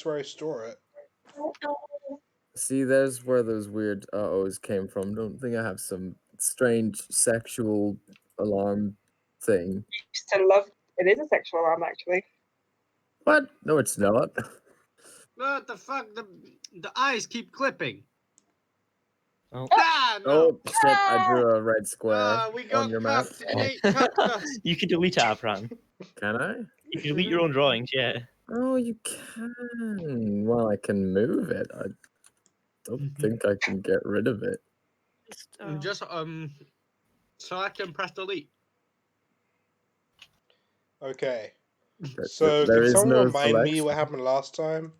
where I store it. See, there's where those weird uh-ohs came from. Don't think I have some strange sexual alarm thing. Still love. It is a sexual alarm, actually. What? No, it's not. What the fuck? The eyes keep clipping. Oh. Ah, no. Oh shit! I drew a red square We got on your map. cucked. It cucked us. You can delete it, Afran. Can I? You can delete your own drawings, yeah. Oh, you can. Well, I can move it. I don't think I can get rid of it. Just select and press delete. Okay. But So, there can is someone no remind me selection. what happened last time?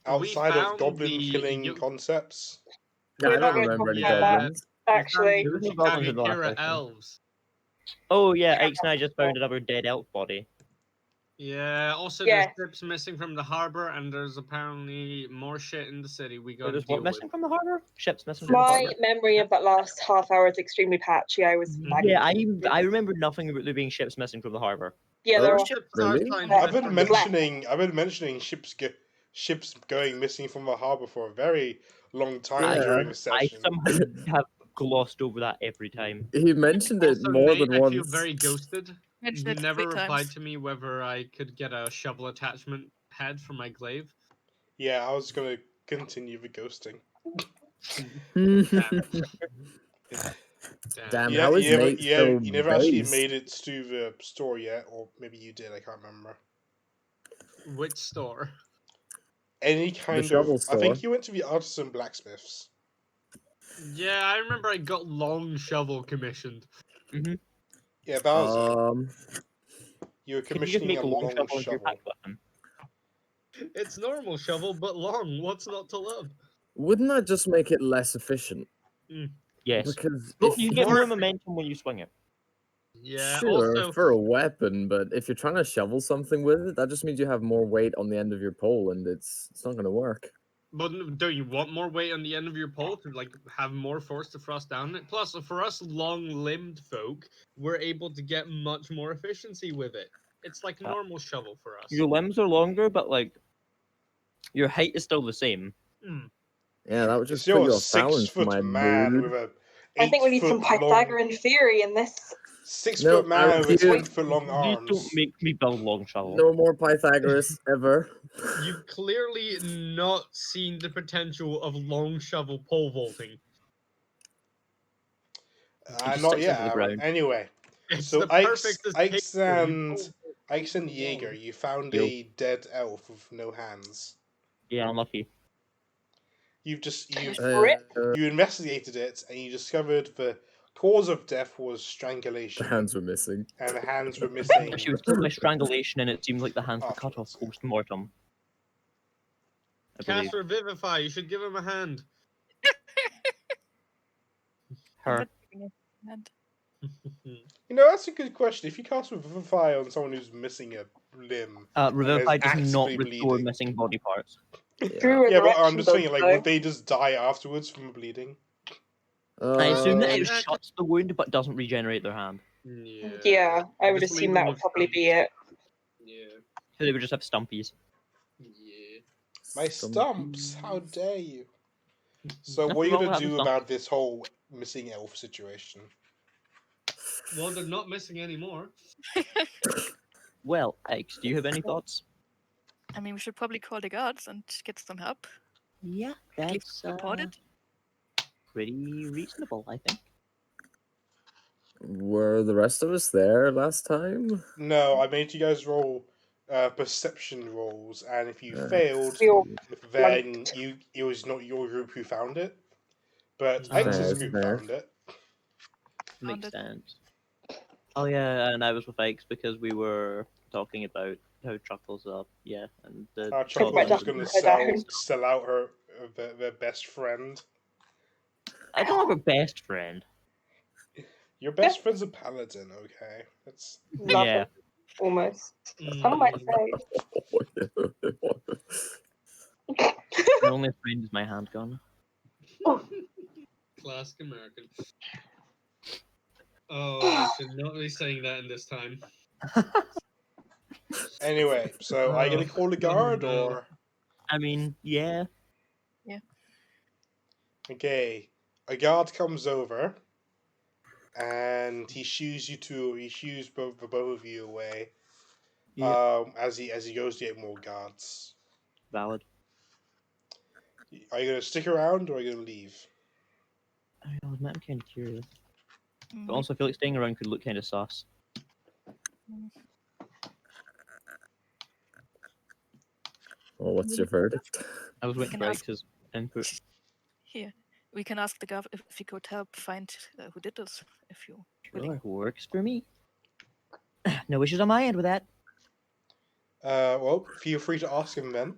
Outside of goblin killing concepts? Yeah, I We're not don't gonna remember talk any about that. goblins. Actually, There was no goblins in the last Kira session. elves. Oh yeah, Ike's and I just found another dead elf body. Yeah, also Yeah. there's ships missing from the harbor, and there's apparently more shit in the city we gotta There's deal what with. missing from the harbor? Ships missing from the my harbor? memory of that last half hour is extremely patchy. I was lagging. Yeah, I remember nothing about there being ships missing from the harbor. Yeah, there Oh, are. shit, Ships are really? trying I've to been miss from mentioning ships going missing from the harbor for a very long time Yeah. during the I session. somehow have glossed over that every time. He mentioned it Also, more Nate, than I feel once. very ghosted. Mentioned You it never 3 replied times. to me whether I could get a shovel attachment head for my glaive. Yeah, I was gonna continue the ghosting. Damn, Yeah, how is Nate so you never actually based? made it to the store yet, or maybe you did. I can't remember. Which store? Any kind shovel of. I think store. you went to the artisan blacksmiths. Yeah, I remember I got long shovel commissioned. Yeah, Bowser. You were Could you just commissioning make a a long long shovel into your shovel. pack weapon? It's normal shovel, but long. What's not to love? Wouldn't that just make it less efficient? Yes. Because Look, if you get more- more momentum when you swing it. Yeah, sure, also for a weapon, but if you're trying to shovel something with it, that just means you have more weight on the end of your pole, and it's not going to work. But don't you want more weight on the end of your pole to like have more force to thrust down it? Plus, for us long-limbed folk, we're able to get much more efficiency with it. It's like a normal shovel for us. Your limbs are longer, but like your height is still the same. Yeah, that would just You're put you a off balance, 6 foot my man dude. with a. I think we need some 8 foot long. Pythagorean theory in this. 6 No, foot I man with refuse. 10 foot long You arms. don't make me build long shovels. No more Pythagoras ever. You've clearly not seen the potential of long shovel pole vaulting. just Not sticks yet. into the ground. Anyway, It's so the perfect Ike's and pole Jaeger, you found Yo. a dead elf with no hands. Yeah, unlucky. You investigated it and you discovered the cause of death was strangulation. The hands were missing. And the hands were missing. She was killed by strangulation, and it seemed like the hands were cut off Afterwards. post mortem. I believe. Cast Revivify, you should give him a hand. Her. And You know, that's a good question. If you cast Revivify on someone who's missing a limb, Revivify and does not actively restore bleeding. missing body parts. True Yeah, but I'm resurrection just saying, does, like, though. would they just die afterwards from bleeding? I assume that it Uh, shuts the wound but doesn't regenerate their hand. Yeah, I would Just assume leave that them would with probably stumps. be it. Yeah. So they would just have stumpies. Yeah. My stumps, how dare you? So Nothing what are you wrong going with to having do stumps. about this whole missing elf situation? Well, they're not missing anymore. Well, Ike's, do you have any thoughts? I mean, we should probably call the guards and get some help. Yeah, At least that's reported. pretty reasonable, I think. Were the rest of us there last time? No, I made you guys roll perception rolls, and if you Yeah. failed, We all then it was not your group who found it, but Fair, X's that's group fair. found it. Makes Found it. sense. Oh yeah, and I was with Ike's because we were talking about how Chuckles up, yeah, and the Our Chuckles Right, was going to sell out their best friend. I don't have a best friend. Your best friend's a paladin, okay? That's Love Yeah. it, almost. Some might say. My only friend is my handgun. Classic American. Oh, I should not be saying that in this time. Anyway, so are you going to call a guard, Oh, no. or... I mean, yeah. Okay, a guard comes over, and he shoos the both of you away. Yeah. As he goes to get more guards. Valid. Are you gonna stick around or are you gonna leave? I don't know, I'm kind of curious. Mm, But also, I feel like staying around could look kind of sus. Well, what's your verdict? I was waiting can for ask- X's input. Here, we can ask the gov if he could help find who did this. If you willing. Sure, works for me. No issues on my end with that. Well, feel free to ask him then.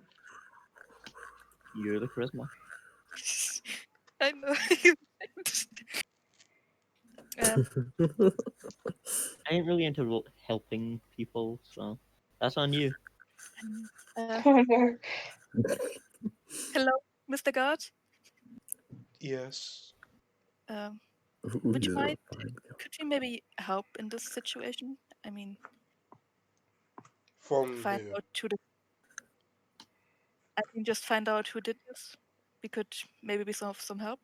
You're the charisma. I know. I ain't really into helping people, so that's on you. Oh no. Hello, Mr. Guard. Yes. Would you Ooh, mind? fine. Could you maybe help in this situation? I mean, From find who? out who did. I mean, just find out who did this. We could maybe be of some help.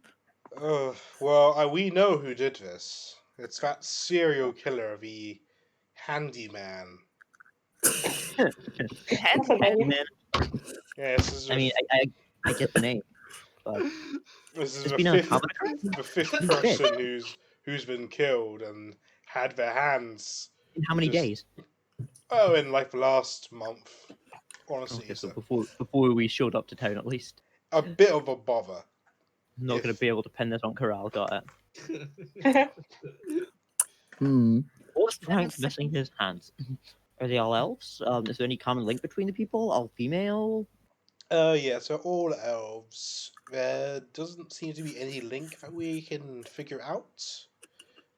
Well, we know who did this. It's that serial killer, the handyman. That's a Handyman. name. Man, Yeah, this is I mean, I get the name, but this is it's the been fifth uncovered. the fifth He's dead. person who's been killed and had their hands. In how many Just- days? Oh, in like the last month. Honestly, Okay, so so before we showed up to town, at least. a bit of a bother. I'm not going If- to be able to pin this on Karaahl. Got it. Hmm. What's Just have a Frank's missing second. his hands? Are they all elves? Is there any common link between the people? All female? Yeah, so all elves. There doesn't seem to be any link that we can figure out.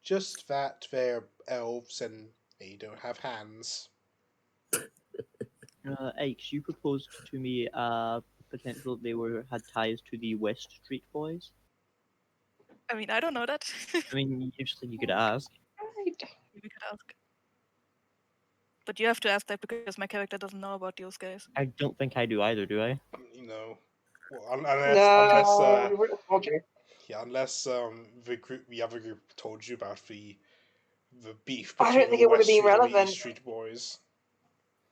Just that they're elves and they don't have hands. Ike, you proposed to me potential they had ties to the West Street Boys. I mean, I don't know that. I mean, usually you could ask. Right. We could ask. But you have to ask that because my character doesn't know about those guys. I don't think I do either, do I? You know, well, No, we wouldn't have told you. unless the other group told you about the beef I don't between think the it would West have been Street and the relevant. East Street boys.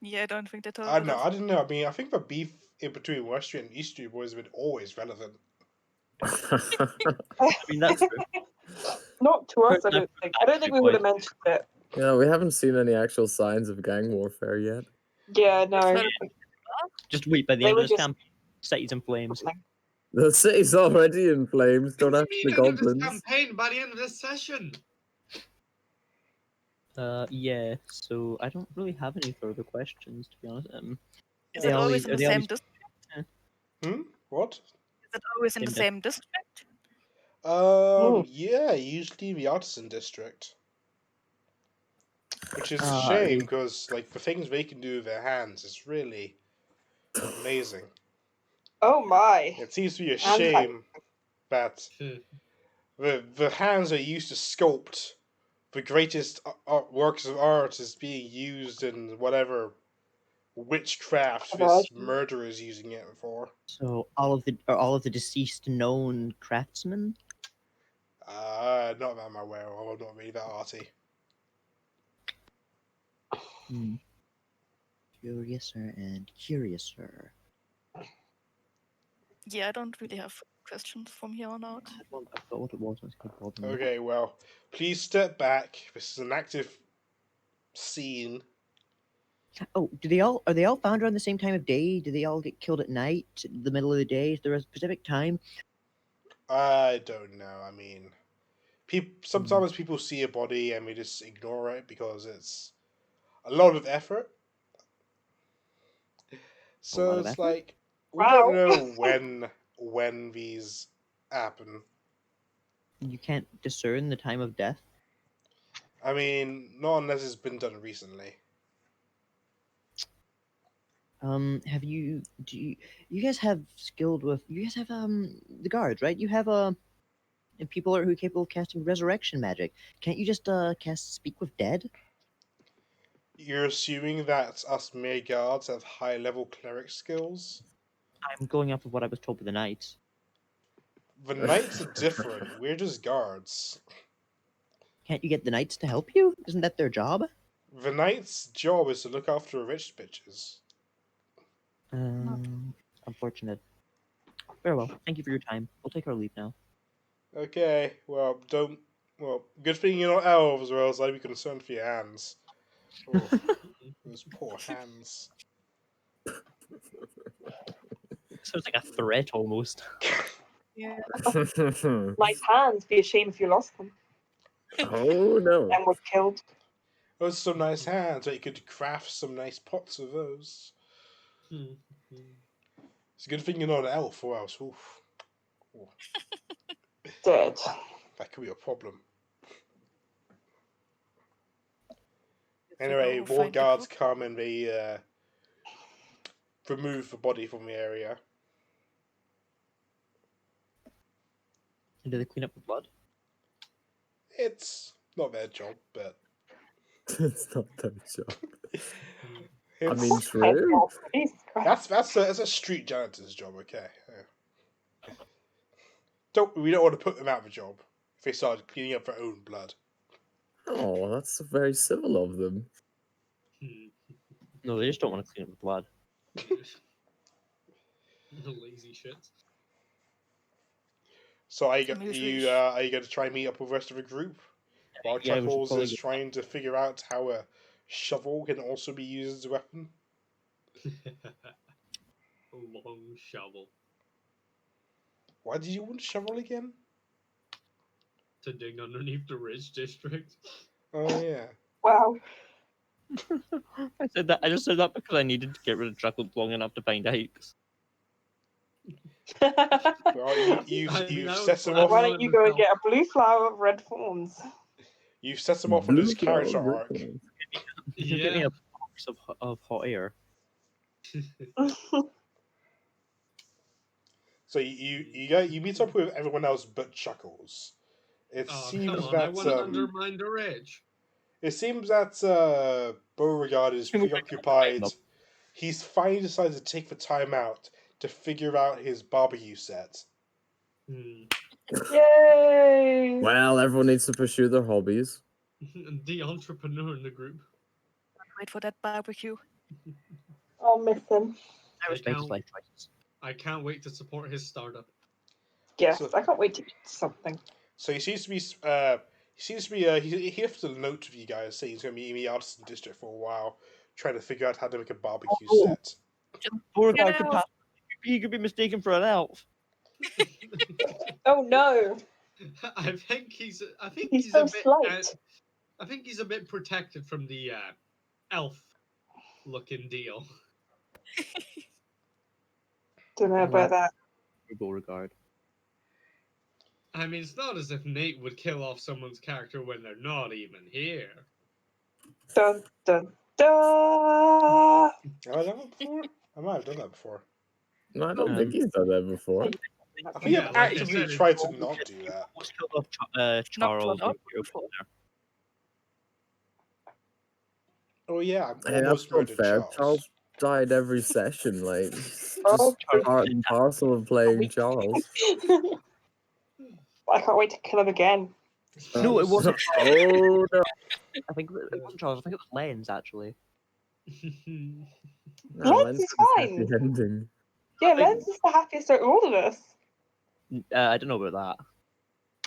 Yeah, I don't think they told I us. know, I didn't know. I mean, I think the beef in between West Street and East Street boys has been always relevant. I mean, that's true. Not to us, I Personally, don't think. I don't think we would have mentioned it. Yeah, we haven't seen any actual signs of gang warfare yet. Yeah, no. Well, Just wait by the They end were of this just- camp. Cities in flames. The city's already in flames. Don't What ask do you the mean end of this goblins. campaign by the end of this session? Yeah, so I don't really have any further questions, to be honest. is They it always always- in are the they same always- district? What? Is it always in the Same same district? Yeah, usually the artisan district. Which is a Ah, shame they- because like the things they can do with their hands is really amazing. Oh my. It seems to be a Hands shame that Hmm. the hands are used to sculpt the greatest works of art is being used in whatever witchcraft this Perversion. murderer is using it for. So all of the deceased known craftsmen. Not that I'm aware of. I'm not really that arty. Curiouser and curiouser. Yeah, I don't really have questions from here on out. I forgot what it was. It's called Goblin. Okay, well, please step back. This is an active scene. Oh, are they all found around the same time of day? Do they all get killed at night, the middle of the day? Is there a specific time? I don't know. I mean, sometimes people see a body and we just ignore it because it's a lot of effort. So lot of it's effort? like we Wow. don't know when these happen. You can't discern the time of death. I mean, not unless it's been done recently. You guys have you guys have the guards, right? You have people who are capable of casting resurrection magic. Can't you just cast speak with dead? You're assuming that us mere guards have high level cleric skills? I'm going off of what I was told by the knights. The knights are different. We're just guards. Can't you get the knights to help you? Isn't that their job? The knight's job is to look after the rich bitches. Unfortunate. Very well. Thank you for your time. We'll take our leave now. Okay, well, don't. Well, good thing you're not elves, or else I'd be concerned for your hands. Oh, those poor hands. Sounds like a threat almost. Yeah. Nice hands. Be a shame if you lost them Oh no. and were killed. Those are some nice hands. But you could craft some nice pots of those. It's a good thing you're not an elf, or else, oof, Dead. that could be a problem. If we Anyway, go more find the guards group. come and they remove the body from the area. And do they clean up the blood? It's not their job, but It's not their job. I it's, mean, true. Jesus Christ. that's a street janitor's job. Okay, we don't want to put them out of a job if they started cleaning up their own blood. Oh, that's very civil of them. No, they just don't want to clean up the blood. Lazy shit. So are you I'm usually going to try and meet up with the rest of the group while Yeah, we should Chuckles probably is go- trying to figure out how a shovel can also be used as a weapon? A long shovel Why did you want a shovel again? to dig underneath the Ridge District. Oh yeah. Wow. I said that. I just said that because I needed to get rid of Chuckles long enough to find out. Well, you've I mean, I was set him planning off. Why on don't you it go and myself. get a blue flower of red thorns? You've set him off on his Blue flower, character red arc. flower. You're getting Yeah. a box of hot air. So you meet up with everyone else but Chuckles. It Oh, come seems on! I that want to undermine the Ridge. Beauregard is Can we preoccupied. He's finally decided to take the time out to figure out his barbecue set. Yay! Well, everyone needs to pursue their hobbies. The entrepreneur in the group. Wait for that barbecue. I'll miss him. I respect his life choices. I can't wait to support his startup. Yes, So- I can't wait to eat something. So he seems to be he left a note with you guys saying he's going to be in the artisan district for a while, trying to figure out how to make a barbecue Oh. set. Beauregard You could know- he could be mistaken for an elf. Oh no! I think he's He's a so bit. slight. I think he's a bit protected from the elf-looking deal. Don't know about that. Beauregard. I mean, it's not as if Nate would kill off someone's character when they're not even here. Dun dun dun! Have I done that before? I might have done that before. No, I don't think he's done that before. I think Yeah, I've like I actively said, tried to not do that. Almost killed off Charles. brought up and before. Oh yeah, I Hey, almost that's not murdered fair. Charles. Charles died every session, like just Oh, part and parcel of playing Charles. I can't wait to kill him again. No, it wasn't. Oh no! I think it wasn't Charles. I think it was Lens actually. No, Lens Lens is had a fine. happy ending. Yeah, think- Lens is the happiest out of all of us. I don't know about that.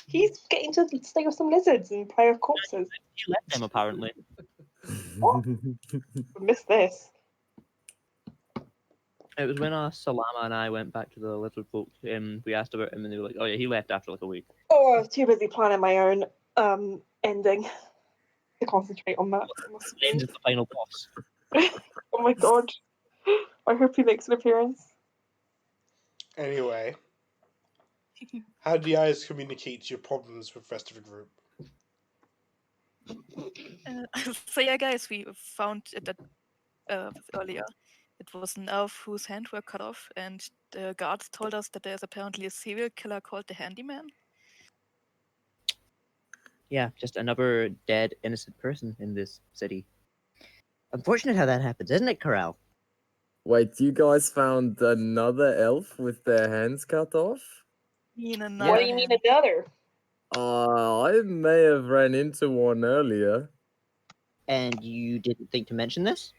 He's getting to stay with some lizards and play with corpses. He left them apparently. What? I missed this. It was when Salama and I went back to the little folk. We asked about him, and they were like, "Oh yeah, he left after like a week." Oh, I was too busy planning my own ending to concentrate on that. Lens is the final boss. Oh my god. I hope he makes an appearance. Anyway, how do you guys communicate your problems with the rest of the group? So yeah, guys, we found it that earlier. It was an elf whose hand were cut off, and the guards told us that there's apparently a serial killer called the Handyman. Yeah, just another dead innocent person in this city. Unfortunate how that happens, isn't it, Karaahl? Wait, you guys found another elf with their hands cut off? Me in What another do you mean hand. another? I may have ran into one earlier. And you didn't think to mention this?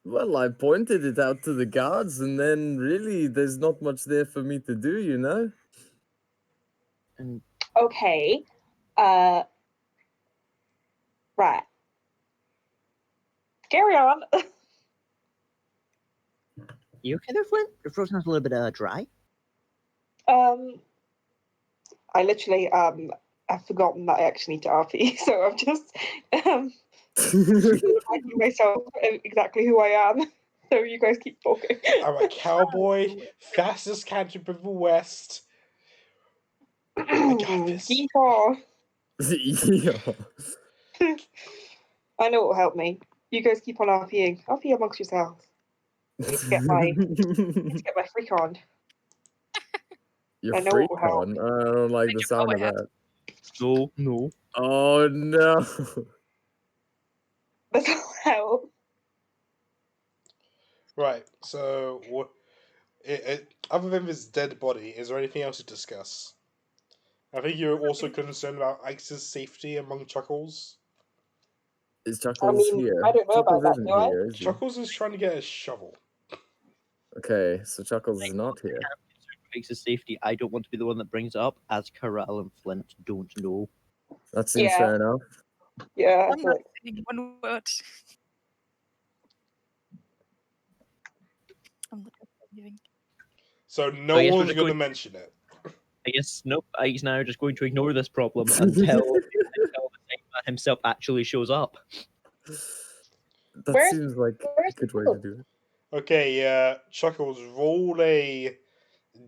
Well, I pointed it out to the guards, and then really, there's not much there for me to do, you know? And Okay. Right. Carry on. you okay there, Flint? Your throat sounds a little bit dry. I literally I've forgotten that I actually need to RP, so I'm just reminding myself exactly who I am. So you guys keep talking. I'm a cowboy, fastest cantrip of the West. I got this. Yeehaw. Yeah. I know it will help me. You guys keep on RPing. RP amongst yourselves. I need to get my freak on. Your I know freak it will help. on? I don't like the Make a sound power of hat. that. No. Oh no. That's all help. Right, so other than this dead body, is there anything else to discuss? I think you're also concerned about Ike's safety among Chuckles. Is Chuckles here? I don't know Chuckles about that, isn't do I? here, is he? Chuckles is trying to get a shovel. Okay, so Chuckles is not here. Makes his safety. I don't want to be the one that brings it up, as Karaahl and Flint don't know. That seems Yeah. fair enough. Yeah. I'm not saying one word. I'm not leaving. So no I guess we're one's just going to going- mention it. I guess nope. He's now just going to ignore this problem until the Nightman himself actually shows up. That Where's- seems like a where's good way to do it. Okay, Chuckles, roll a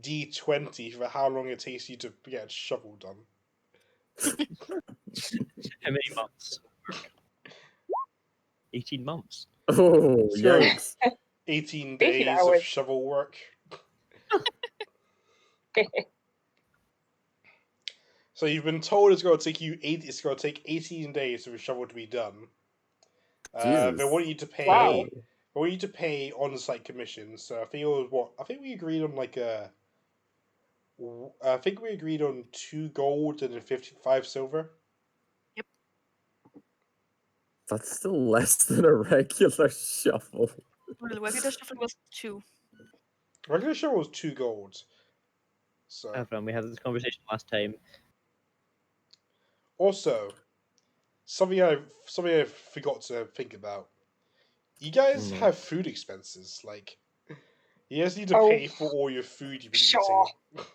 d20 for how long it takes you to get a shovel done. How many months? 18 months. Oh, Sure. yikes. 18 18 days of hours. shovel work. So you've been told it's going to take It's going to take 18 days for the shovel to be done. Jesus. They want you to pay. Wow. They want you to pay on-site commissions. So I think it was what? I think we agreed on like a. I think we agreed on 2 gold and 55 silver. That's still less than a regular shovel. Well, the regular shuffle was 2. Regular shovel was 2 gold. So Everyone, we had this conversation last time. also, something I forgot to think about. You guys Mhm. have food expenses. Like, you guys need to Oh. pay for all your food you've been Sure. eating.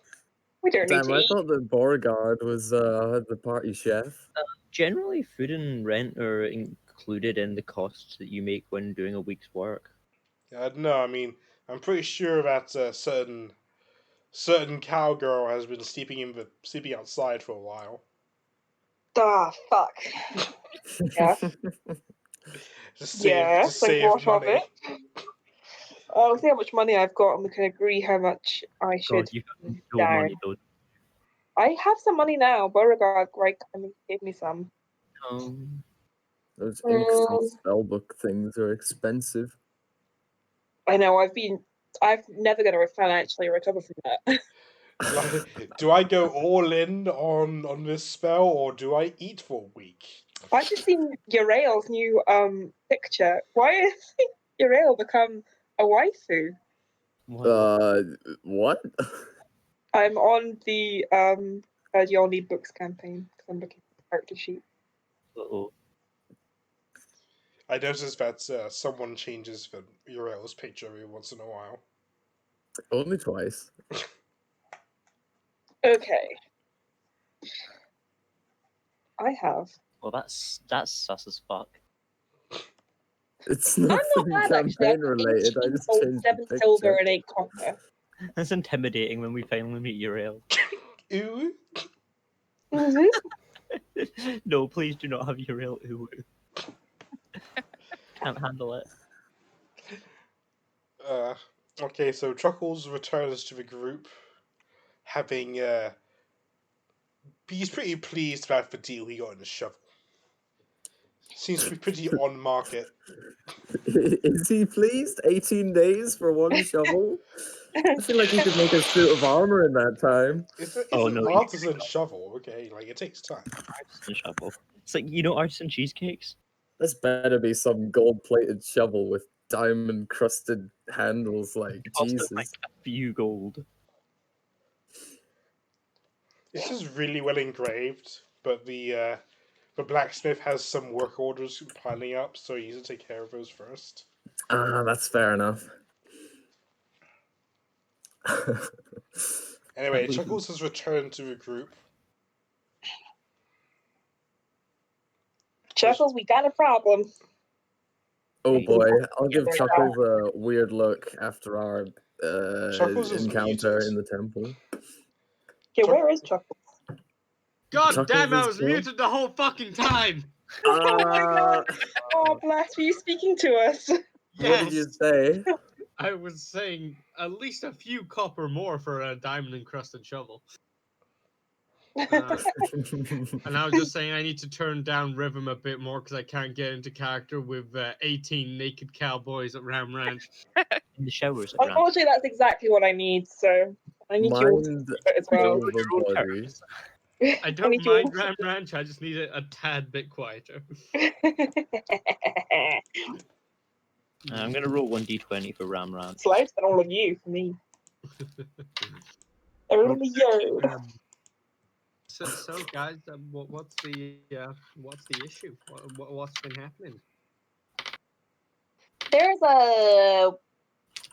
We don't need Damn, to I eat. thought that Beauregard was the party chef. Generally, food and rent are included in the costs that you make when doing a week's work. I don't know. I mean, I'm pretty sure that certain cowgirl has been sleeping outside for a while. Ah, fuck. Yeah. Just Yeah, to so save what of money. it? I'll see how much money I've got and we can agree how much I God, should you've got no down. money though. I have some money now. Beauregard, right, gave me some. Those instant spellbook things are expensive. I know, I've never going to financially recover from that. Like, do I go all in on this spell, or do I eat for a week? I've just seen Urael's new picture. Why has Urael become a waifu? What? I'm on the Yoni Books campaign because I'm looking at the character sheet. Uh-oh. I noticed that someone changes the Uriel's picture every once in a while. Only twice. Okay. I have. Well, that's sus as fuck. It's I'm nothing not bad actually. campaign related. I 18 just gold, changed 7 the silver, picture. and 8 copper. That's intimidating when we finally meet Uriel. Ooh. No, please do not have Uriel. Ooh. Can't handle it. Okay, so Chuckles returns to the group, having he's pretty pleased about the deal he got in the shovel. Seems to be pretty on market. Is he pleased? 18 days for one shovel? I feel like he could make a suit of armor in that time. It's an no, artisan shovel, okay? Like, it takes time. artisan shovel. It's like, artisan cheesecakes? This better be some gold-plated shovel with diamond-crusted handles, like, It cost us Jesus. like a few gold. This is really well engraved, but the blacksmith has some work orders piling up, so he needs to take care of those first. Ah, that's fair enough. Anyway, Chuckles has returned to the group. Chuckles, we got a problem. Oh boy, I'll give Yeah, Chuckles a weird look after our Chuckles is encounter muted. in the temple. Okay, where is Chuckles? God Chuckles damn, I is was killed? muted the whole fucking time. Oh my god! Oh, blast, were you speaking to us? What did you Yes, say? I was saying at least a few copper more for a diamond encrusted shovel. And I was just saying I need to turn down rhythm a bit more because I can't get into character with 18 naked cowboys at Ram Ranch. In the showers at Ram. Unfortunately, that's exactly what I need, so I need you all to Mind do it as well. over body. I I don't need you all mind Ram Ranch, I just need it a tad bit quieter. I'm gonna roll 1d20 for Ram Ranch. Slaves and all of you for me. Only you. So guys, what's the issue? What's been happening? There's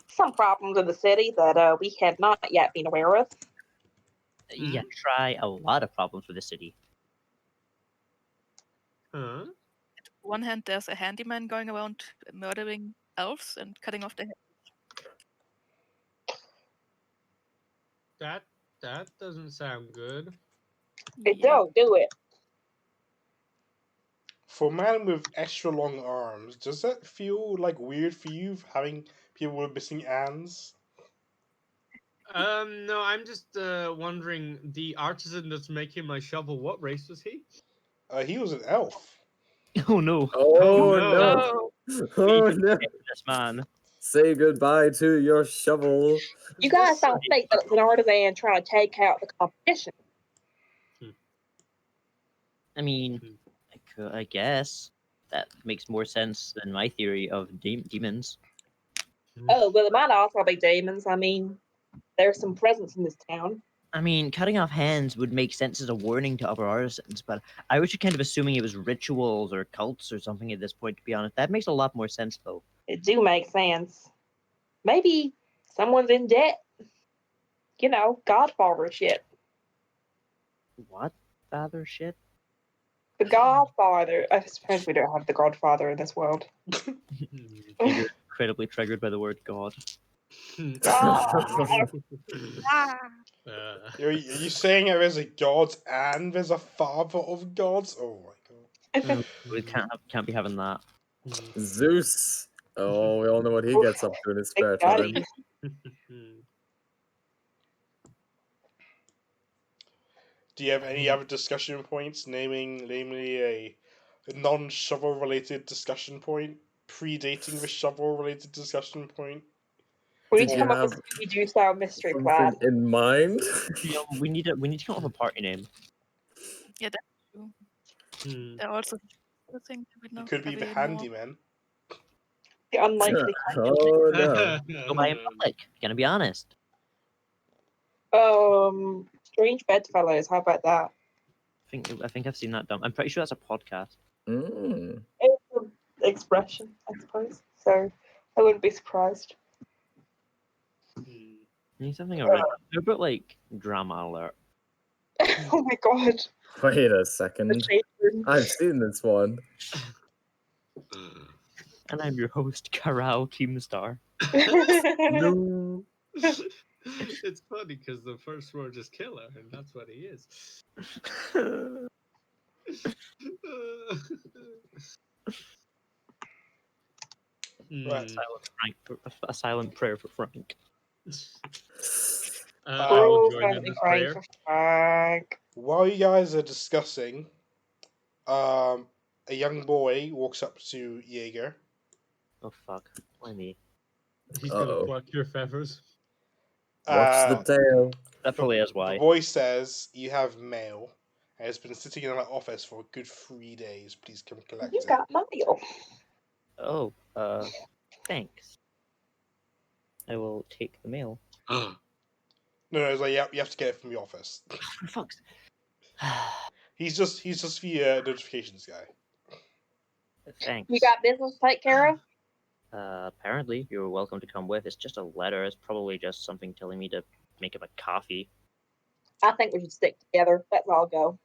some problems in the city that we have not yet been aware of. Yeah, try a lot of problems with the city. Huh? On one hand, there's a handyman going around murdering elves and cutting off their heads. That doesn't sound good. It don't do it. For a man with extra long arms, does that feel like weird for you having people with missing hands? No, I'm just wondering, the artisan that's making my shovel, what race was he? He was an elf. Oh no! Oh no. no! Oh, Oh no! This man. Say goodbye to your shovel. You guys don't think that it's an artisan trying to take out the competition. I mean, I guess that makes more sense than my theory of demons. Oh, well, it might also be demons. I mean, there's some presence in this town. I mean, cutting off hands would make sense as a warning to other artisans, but I was just kind of assuming it was rituals or cults or something at this point, to be honest. That makes a lot more sense, though. It do make sense. Maybe someone's in debt. You know, Godfather shit. What? Father shit? The Godfather. I suppose we don't have the Godfather in this world. You're incredibly triggered by the word God. God. Are you saying there is a god and there's a father of gods? Oh my god. We can't be having that. Zeus. Oh, we all know what he gets up to in his spare Big daddy. time. Do you have any other discussion points, namely a non-shovel related discussion point, predating the shovel related discussion point? We need Did to you come up with have a Scooby-Doo style mystery something plan. in mind? We need to come up with a party name. yeah, that's true. There are also other things we It know. could be the handyman. The unlikely kind. Oh no. Go by in public. Gonna be honest. Strange bedfellows. How about that? I think I've seen that done. I'm pretty sure that's a podcast. Mm. It's an expression, I suppose. So I wouldn't be surprised. Need something original. How about like drama alert? Oh my god. Wait a The second. shade room. I've seen this one. And I'm your host, Karaahl Keemstar. No. It's funny because the first word is killer, and that's what he is. Right. A silent prayer for Frank. I Oh, will Oh, join in family this Frank. prayer. Frank. While you guys are discussing, a young boy walks up to Jaeger. Oh fuck. Why me? He's gonna Uh-oh. pluck your feathers. Watch the tail. That probably is The why. boy says, "You have mail. And it's been sitting in my office for a good 3 days. Please come collect You it." got mail. Oh, thanks. I will take the mail. No, it's like, yeah, you have to get it from the office. For fuck's. He's just the notifications guy. Thanks. You got business to take care of? Apparently, you're welcome to come with. It's just a letter. It's probably just something telling me to make him a coffee. I think we should stick together. Let's all go.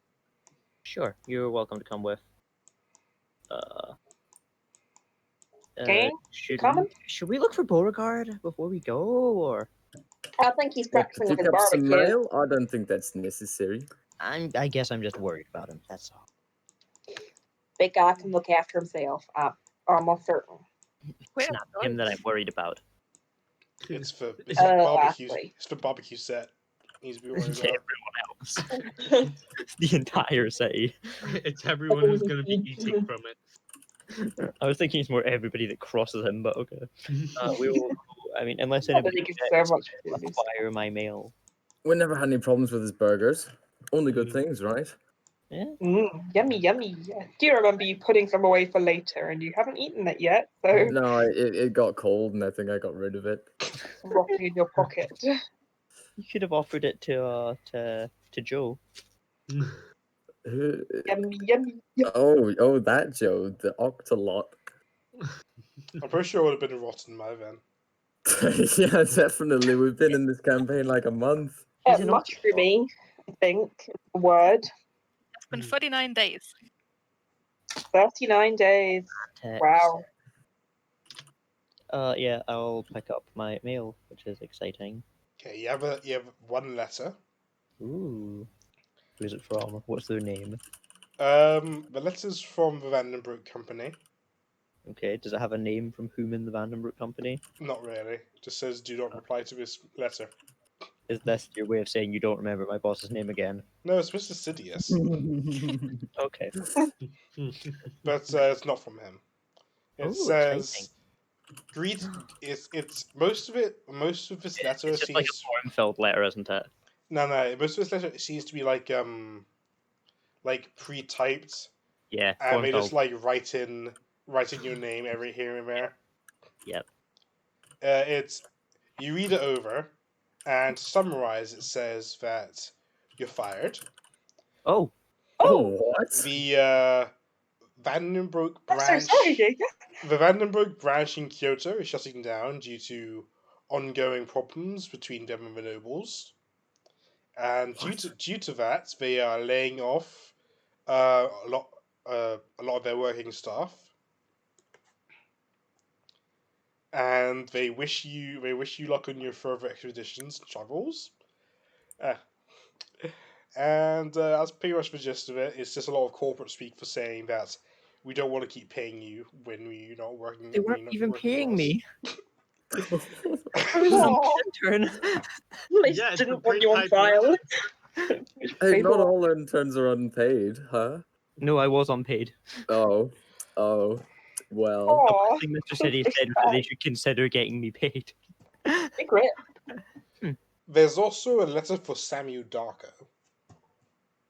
Sure, you're welcome to come with. Okay, coming? Should we look for Beauregard before we go, or? I think he's To practicing with pick his up some barbecue. mail? I don't think that's necessary. I guess I'm just worried about him. That's all. Big guy can look after himself. I'm almost certain. Where? It's not him that I'm worried about. It's for I barbecue. see. It's for barbecue set. Needs to be worried To about. everyone else. The entire city. It's everyone who's gonna be eating from it. I was thinking it's more everybody that crosses him, but okay. We will. I mean, unless I anybody think it's so much will food. acquire my mail. We never had any problems with his burgers. Only good Mm. things, right? Yeah. Yummy, yummy. Do you remember you putting some away for later and you haven't eaten it yet? So No, it got cold and I think I got rid of it. rotting in your pocket. You could have offered it to Joe. Yummy, yummy. Oh, that Joe, the Octolot. I'm pretty sure it would have been rotten by then. Yeah, definitely. We've been in this campaign like a month. He's an Mushroomy, I think, is the word. It's been 39 days. 39 days. Text. Wow. Yeah, I'll pick up my mail, which is exciting. Okay, you have one letter. Ooh. Who's it from? What's their name? The letter's from the Vandenbroek Company. Okay, does it have a name from whom in the Vandenbroek Company? Not really. Just says, "Do not reply to this letter." Is this your way of saying you don't remember my boss's name again? No, it's Mr. Sidious, Okay. but it's not from him. It Ooh, says, exciting. "Greet." It's most of this letter It's just like seems a form-filled letter, isn't it? no. Most of this letter seems to be like pre-typed, Yeah, and they just form-filled. like writing your name every here and there. Yep. It's you read it over, and to summarize, it says that you're fired. Oh, Oh, what? The Vandenbroek That's so branch. sorry, Jacob. The Vandenbroek branch in Kyoto is shutting down due to ongoing problems between them and the nobles, and due to that, they are laying off a lot of their working staff, and they wish you luck on your further expeditions and travels. And that's pretty much the gist of it. It's just a lot of corporate speak for saying that we don't want to keep paying you when you're not working. they when weren't you're not even working for paying us. me. Aw. Intern. They Yeah, it's didn't a want you on pre-typed letter. file. Hey, not all interns are unpaid, huh? No, I was unpaid. Oh, well. Aw, I think Mr. City said that they should consider getting me paid. big rip. There's also a letter for Samuel Darko.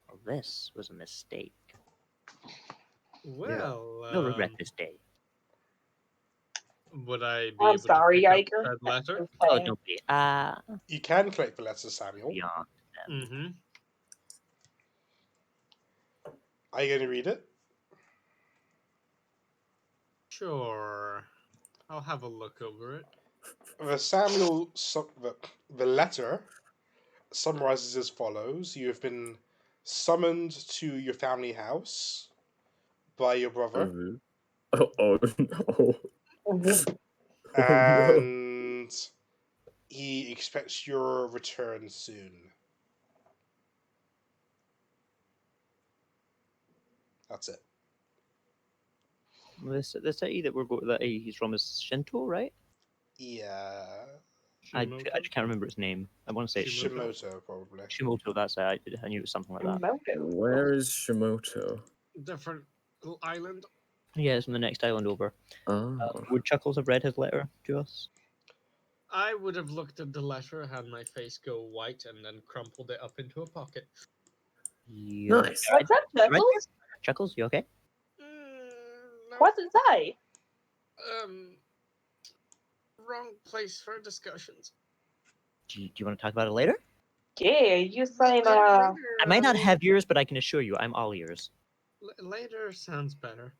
Well, this was a mistake. Well, You'll regret this day. would I be I'm able sorry, to pick Iker. up that letter? Oh, don't be. You can collect the letter, Samuel. Beyond. Mm-hmm. Are you going to read it? Sure. I'll have a look over it. The letter summarizes as follows: You have been summoned to your family house by your brother, Oh no. Mhm. Oh, no. and he expects your return soon. That's it. The city that we're going, that he's from is Shinto, right? Yeah, I just can't remember its name. I want to say Shimoto probably. Shimoto. That's it. I knew it was something like that. Moto. Where is Shimoto? Different island. Yeah, it's on the next island over. Oh. Would Chuckles have read his letter to us? I would have looked at the letter, had my face go white, and then crumpled it up into a pocket. Nice. What's up, Chuckles? Chuckles, you okay? No, What's it say? wrong place for discussions. Do you want to talk about it later? Yeah, you saying I might not have yours, but I can assure you I'm all ears. Later sounds better.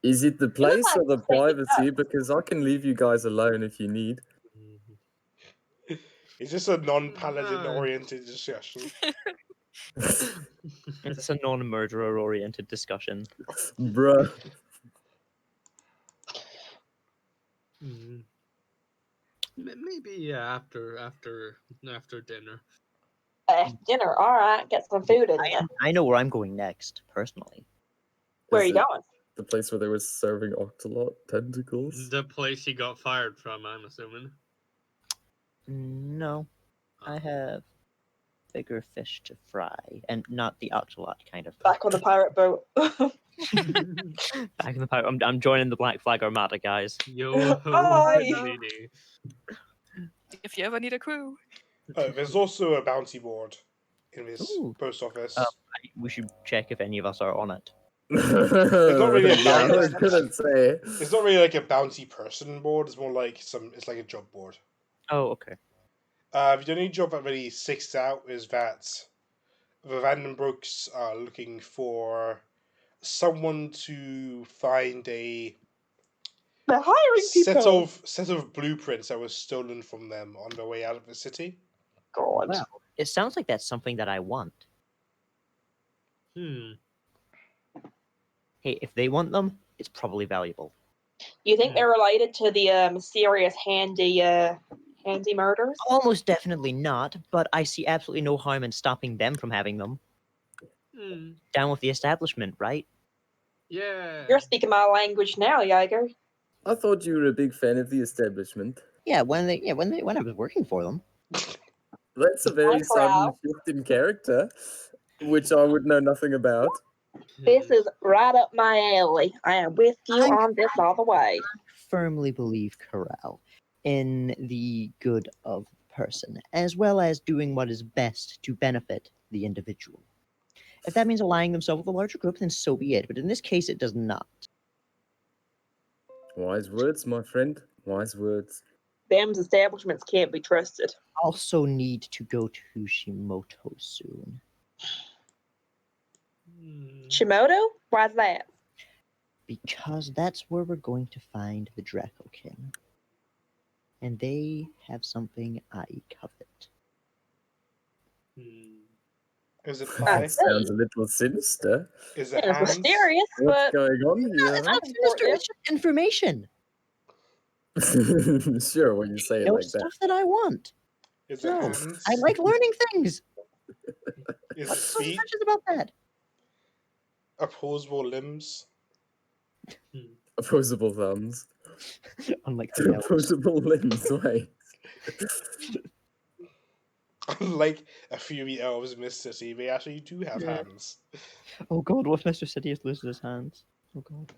Is it the place like or the saying privacy? Because I can leave you guys alone if you need. It's just a non-paladin oriented discussion. It's a non-murderer oriented discussion. Bruh. Mhm. Maybe after dinner. Dinner. All right, get some food in you. I know where I'm going next, personally. Where are Is you it going? the place where they were serving Octolot tentacles? The place he got fired from, I'm assuming. No, I have bigger fish to fry, and not the Octolot kind of. Back on the pirate boat. Back in the pirate. I'm joining the Black Flag Armada, guys. Yo ho, Bye. lady. If you ever need a crew. There's also a bounty board in this Ooh. post office. We should check if any of us are on it. It's not really a Yeah, I was bounty. gonna say. It's not really like a bounty person board. It's more like it's like a job board. Oh, okay. The only job that really sticks out is that the Vandenbrooks are looking for someone to find a They're hiring people. set of blueprints that was stolen from them on their way out of the city. God. Wow. It sounds like that's something that I want. Hey, if they want them, it's probably valuable. You think they're related to the mysterious handy murders? Almost definitely not, but I see absolutely no harm in stopping them from having them. Down with the establishment, right? Yeah. You're speaking my language now, Jaeger. I thought you were a big fan of the establishment. Yeah, when I was working for them. That's a very I'm sudden proud. shift in character, which I would know nothing about. This is right up my alley. I am with you on this all the way. Firmly believe Karaahl in the good of the person, as well as doing what is best to benefit the individual. If that means aligning themselves with a larger group, then so be it. But in this case, it does not. Wise words, my friend. Wise words. Them's establishments can't be trusted. Also need to go to Shimoto soon. Shimoto? Why's that? Because that's where we're going to find the Dracokin. And they have something I covet. Is it That pie? sounds a little sinister. Is it It's hands? mysterious, What's but going on here? It's not sinister, it's just information. Sure, when you say it No like that. stuff that I want. Is it No, hands? I like learning things. Is it What's so feet? suspicious about that? Opposable limbs? Opposable thumbs. Unlike the elves. Opposable limbs, wait. Unlike a few of the elves in this city, they actually do have Yeah. hands. Oh god, what if Mr. Sidious loses his hands? Oh god.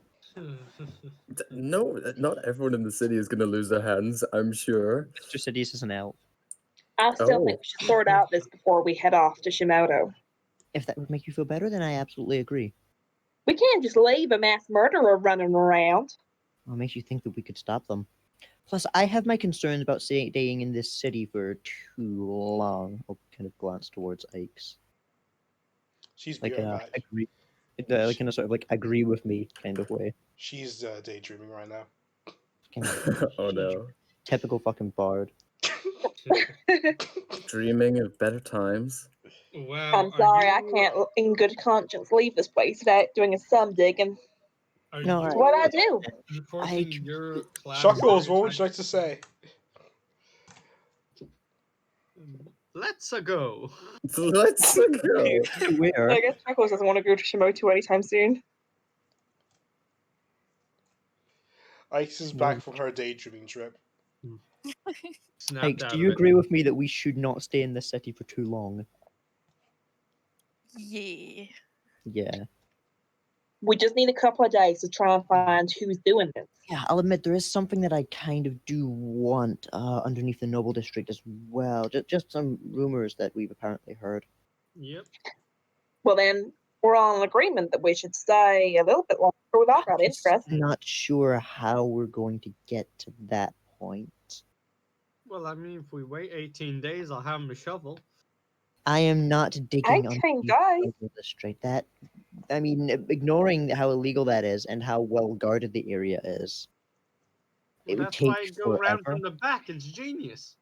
No, not everyone in the city is going to lose their hands, I'm sure. Mr. Sidious is an elf. I still Oh. think we should sort out this before we head off to Shimoto. If that would make you feel better, then I absolutely agree. We can't just leave a mass murderer running around. Well, it makes you think that we could stop them. Plus, I have my concerns about staying in this city for too long. I'll kind of glance towards Ike's. She's Like, beautified. agree. Like in a sort of like agree with me kind of way. She's daydreaming right now. Kind of Oh no. typical fucking bard. Dreaming of better times. Well, I'm sorry, I can't in good conscience leave this place without doing some digging. No, It's what I do. Enforcing your class Chuckles, what would you like to say? Let's go. Let's go. Where? I guess Chuckles doesn't want to go to Shimoto anytime soon. Ice is back from her daydreaming trip. Snapped Ike, out do of you it. agree with me that we should not stay in this city for too long? Yeah. Yeah. We just need a couple of days to try and find who's doing this. Yeah, I'll admit there is something that I kind of do want underneath the Noble District as well. Just some rumors that we've apparently heard. Yep. Well, then we're all in agreement that we should stay a little bit longer without that Just interest. not sure how we're going to get to that point. Well, I mean, if we wait 18 days, I'll have him a shovel. I am not digging 18 underneath days? the Noble District. That, I mean, ignoring how illegal that is and how well guarded the area is, Well, it would that's why I take go around forever. from the back. It's genius.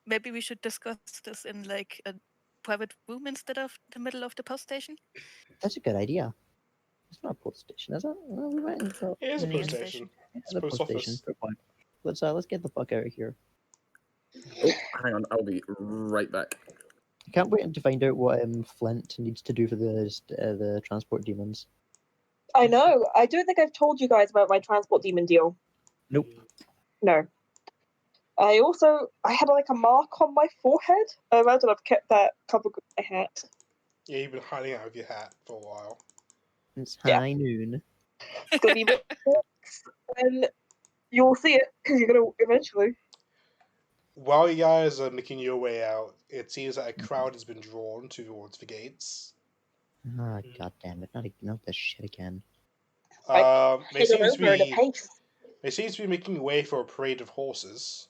Maybe we should discuss this in like a private room instead of the middle of the post station. That's a good idea. It's not a post station, is it? Well, we went into It is a Near post the station. it's a a post post station. office. Fair point. Let's get the fuck out of here. Oh, hang on, I'll be right back. I can't wait to find out what Flint needs to do for the transport demons. I know. I don't think I've told you guys about my transport demon deal. Nope. No. I had like a mark on my forehead. I imagine I've kept that covered with my hat. Yeah, you've been hiding out of your hat for a while. It's Yeah. high noon. It's gonna be a bit and you'll see it because you're gonna eventually. While you guys are making your way out, it seems that a crowd has been drawn towards the gates. Ah, god damn it! Not this shit again. They Head on over at a pace. seem to be making way for a parade of horses.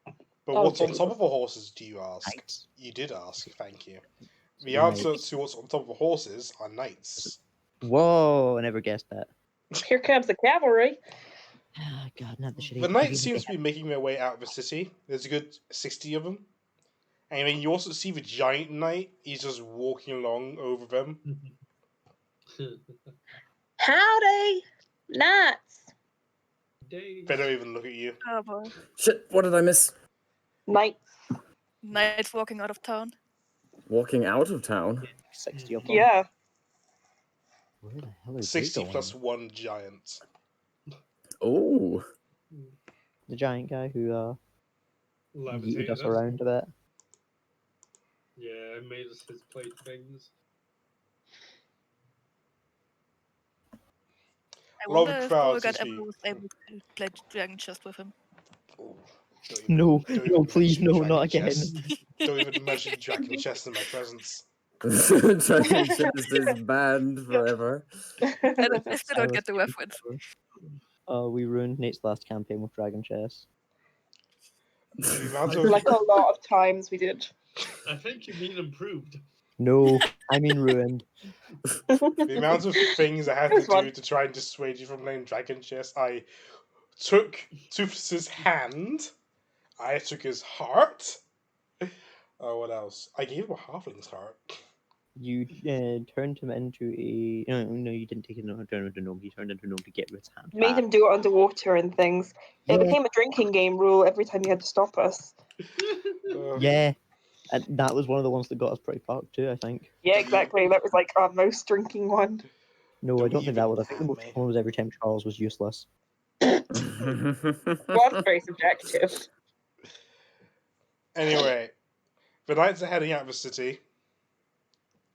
But Oh, what's on Jesus. top of the horses, do you ask? Knights. You did ask, thank you. The You're answer right. to what's on top of the horses are knights. Whoa! I never guessed that. Here comes the cavalry. Ah, god, not the shit. The knights seem to be making their way out of the city. There's a good 60 of them. And then you also see the giant knight. He's just walking along over them. Howdy, knights. Days. They don't even look at you. Oh boy. Shit, what did I miss? Knights. Knights walking out of town. Walking out of town? 60 of them. Yeah. Where the hell are 60 they going? plus 1 giant. Oh. The giant guy who yeeted Levitated us us. around a bit. Yeah, it made us his playthings. I A lot of wonder if crowds Beauregard seems to ever be- was able to play Dragon Chess with him. Oh, don't even- No, don't no, even please, mention no, not dragon again. chess. Don't even mention dragon chess in my presence. Dragon Chest is banned forever. I still don't get the Silence. reference. We ruined Nate's last campaign with Dragon Chess. The amount of Like a lot of times we did. I think you mean improved. No, I mean ruined. the amount of things I had It was to do fun. to try and dissuade you from playing dragon chess. I took Toothless's hand. I took his heart. Oh, what else? I gave him a halfling's heart. You turned him into a no, you didn't take it. No, turn him into a gnome. He turned into a gnome to get rid of his hand. Made him do it underwater and things. It Yeah. became a drinking game rule every time you had to stop us. Yeah, and that was one of the ones that got us pretty fucked too. I think. Yeah, exactly. That was like our most drinking one. No, I Don't don't think that even was. I think the most tell me. one was every time Charles was useless. Well, that's very subjective. Anyway, the knights are heading out of the city.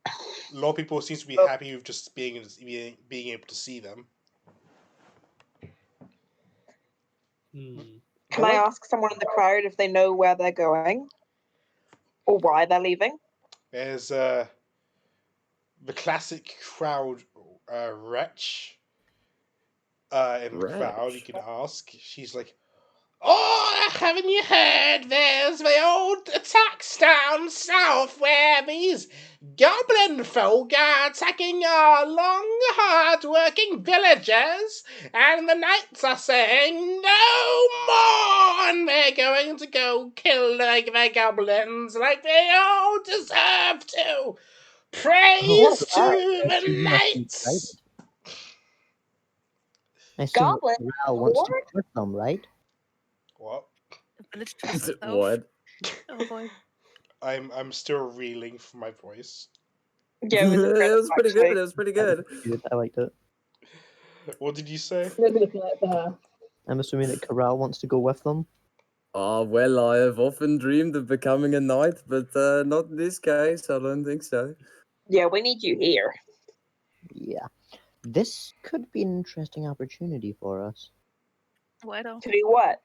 A lot of people seem to be Oh. happy with just being able to see them. Can I ask someone in the crowd if they know where they're going? Or why they're leaving? There's the classic crowd wretch in the crowd. You Wretch? can ask. She's like, "Oh, haven't you heard? There's the old attacks down south where these goblin folk are attacking our long, hard-working villagers, and the knights are saying no more, and they're going to go kill the goblins like they all deserve to. Praise to Alright. the You must be knights." I assume Goblin Karaahl wants to Horde? hurt them, right? What? The village to the south. What? Oh boy. I'm still reeling from my voice. Yeah, it was, It impressive, was pretty actually. good. It was pretty good. Good. I liked it. What did you say? I'm assuming that Karaahl wants to go with them. Ah, well, I have often dreamed of becoming a knight, but not in this case. I don't think so. Yeah, we need you here. Yeah. This could be an interesting opportunity for us. Why though? To do what?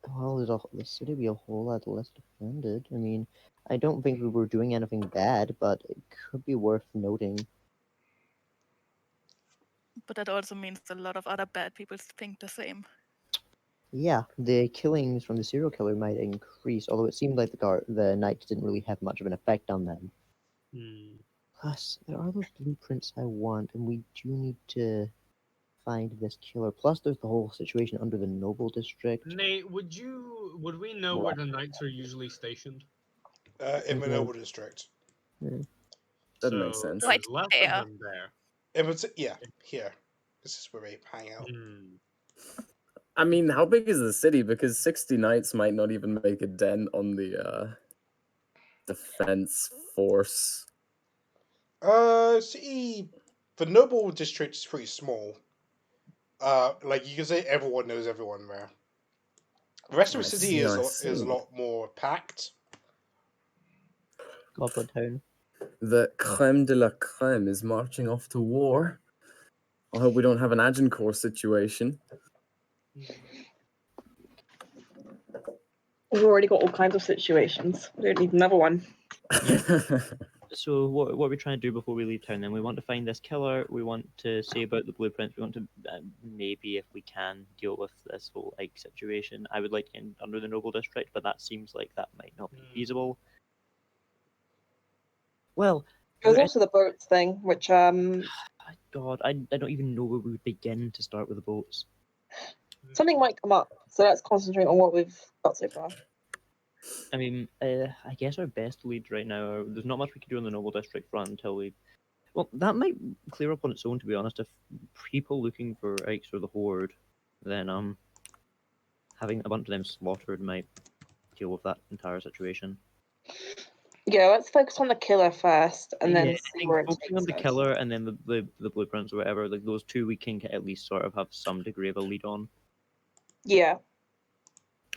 Well, the city be a whole lot less defended. I mean, I don't think we were doing anything bad, but it could be worth noting. But that also means a lot of other bad people think the same. Yeah, the killings from the serial killer might increase, although it seemed like the knights didn't really have much of an effect on them. Hmm. Plus, there are those blueprints I want, and we do need to find this killer. Plus, there's the whole situation under the Noble District. Nate, would we know where the knights are usually stationed? In the Yeah. Noble District. That makes So sense. there's Right less there. of them there. Yeah, here. This is where they hang out. Hmm. I mean, how big is the city? Because 60 knights might not even make a dent on the defense force. See, the Noble District is pretty small. Like you can say everyone knows everyone there. The rest of the I city see, is I is a see. lot more packed. Goblin Town. The creme de la creme is marching off to war. I hope we don't have an Agincourt situation. We've already got all kinds of situations. We don't need another one. So what are we trying to do before we leave town then? We want to find this killer, we want to see about the blueprints, we want to maybe, if we can, deal with this whole egg situation. I would like to end under the Noble District, but that seems like that might not be feasible. Well, There's there also the boats thing, which God, I don't even know where we would begin to start with the boats. something might come up. So let's concentrate on what we've got so far. I mean, I guess our best leads right now are there's not much we can do on the Noble District front until we. Well, that might clear up on its own, to be honest. If people looking for Ikes or the Horde, then having a bunch of them slaughtered might deal with that entire situation. Yeah, let's focus on the killer first, and then I see think where it focusing on takes the us. killer and then the blueprints or whatever, like those two, we can at least sort of have some degree of a lead on. Yeah.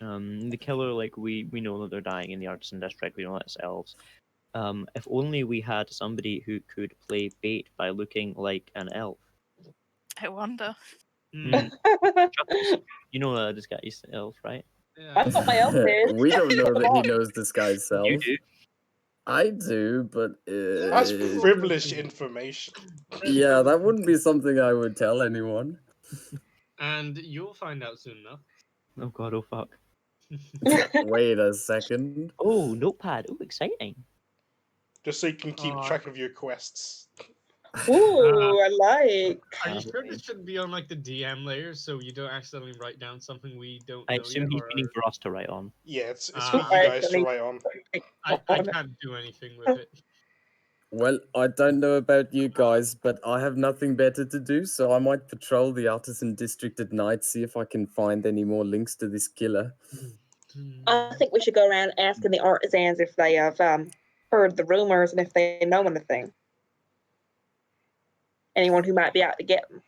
The killer, like we know that they're dying in the Artisan District. We know that's elves. If only we had somebody who could play bait by looking like an elf. I wonder. Chuckles, you know this guy's elf, right? Yeah. I've got my elf here. We don't know Come that he on. knows this guy's self. You do. I do, but That's privileged information. yeah, that wouldn't be something I would tell anyone. And you'll find out soon enough. Oh god, oh fuck. Wait a second. Oh, notepad. Oh, exciting. Just so you can keep Aw. track of your quests. Ooh, I like. Are you sure this shouldn't be on like the DM layer so you don't accidentally write down something we don't I know assume yet? he's Or... meaning for us to write on. Yeah, it's for Ah. you guys to write on. I can't do anything with it. Well, I don't know about you guys, but I have nothing better to do, so I might patrol the Artisan District at night, see if I can find any more links to this killer. I think we should go around asking the artisans if they have heard the rumors and if they know anything. Anyone who might be out to get them.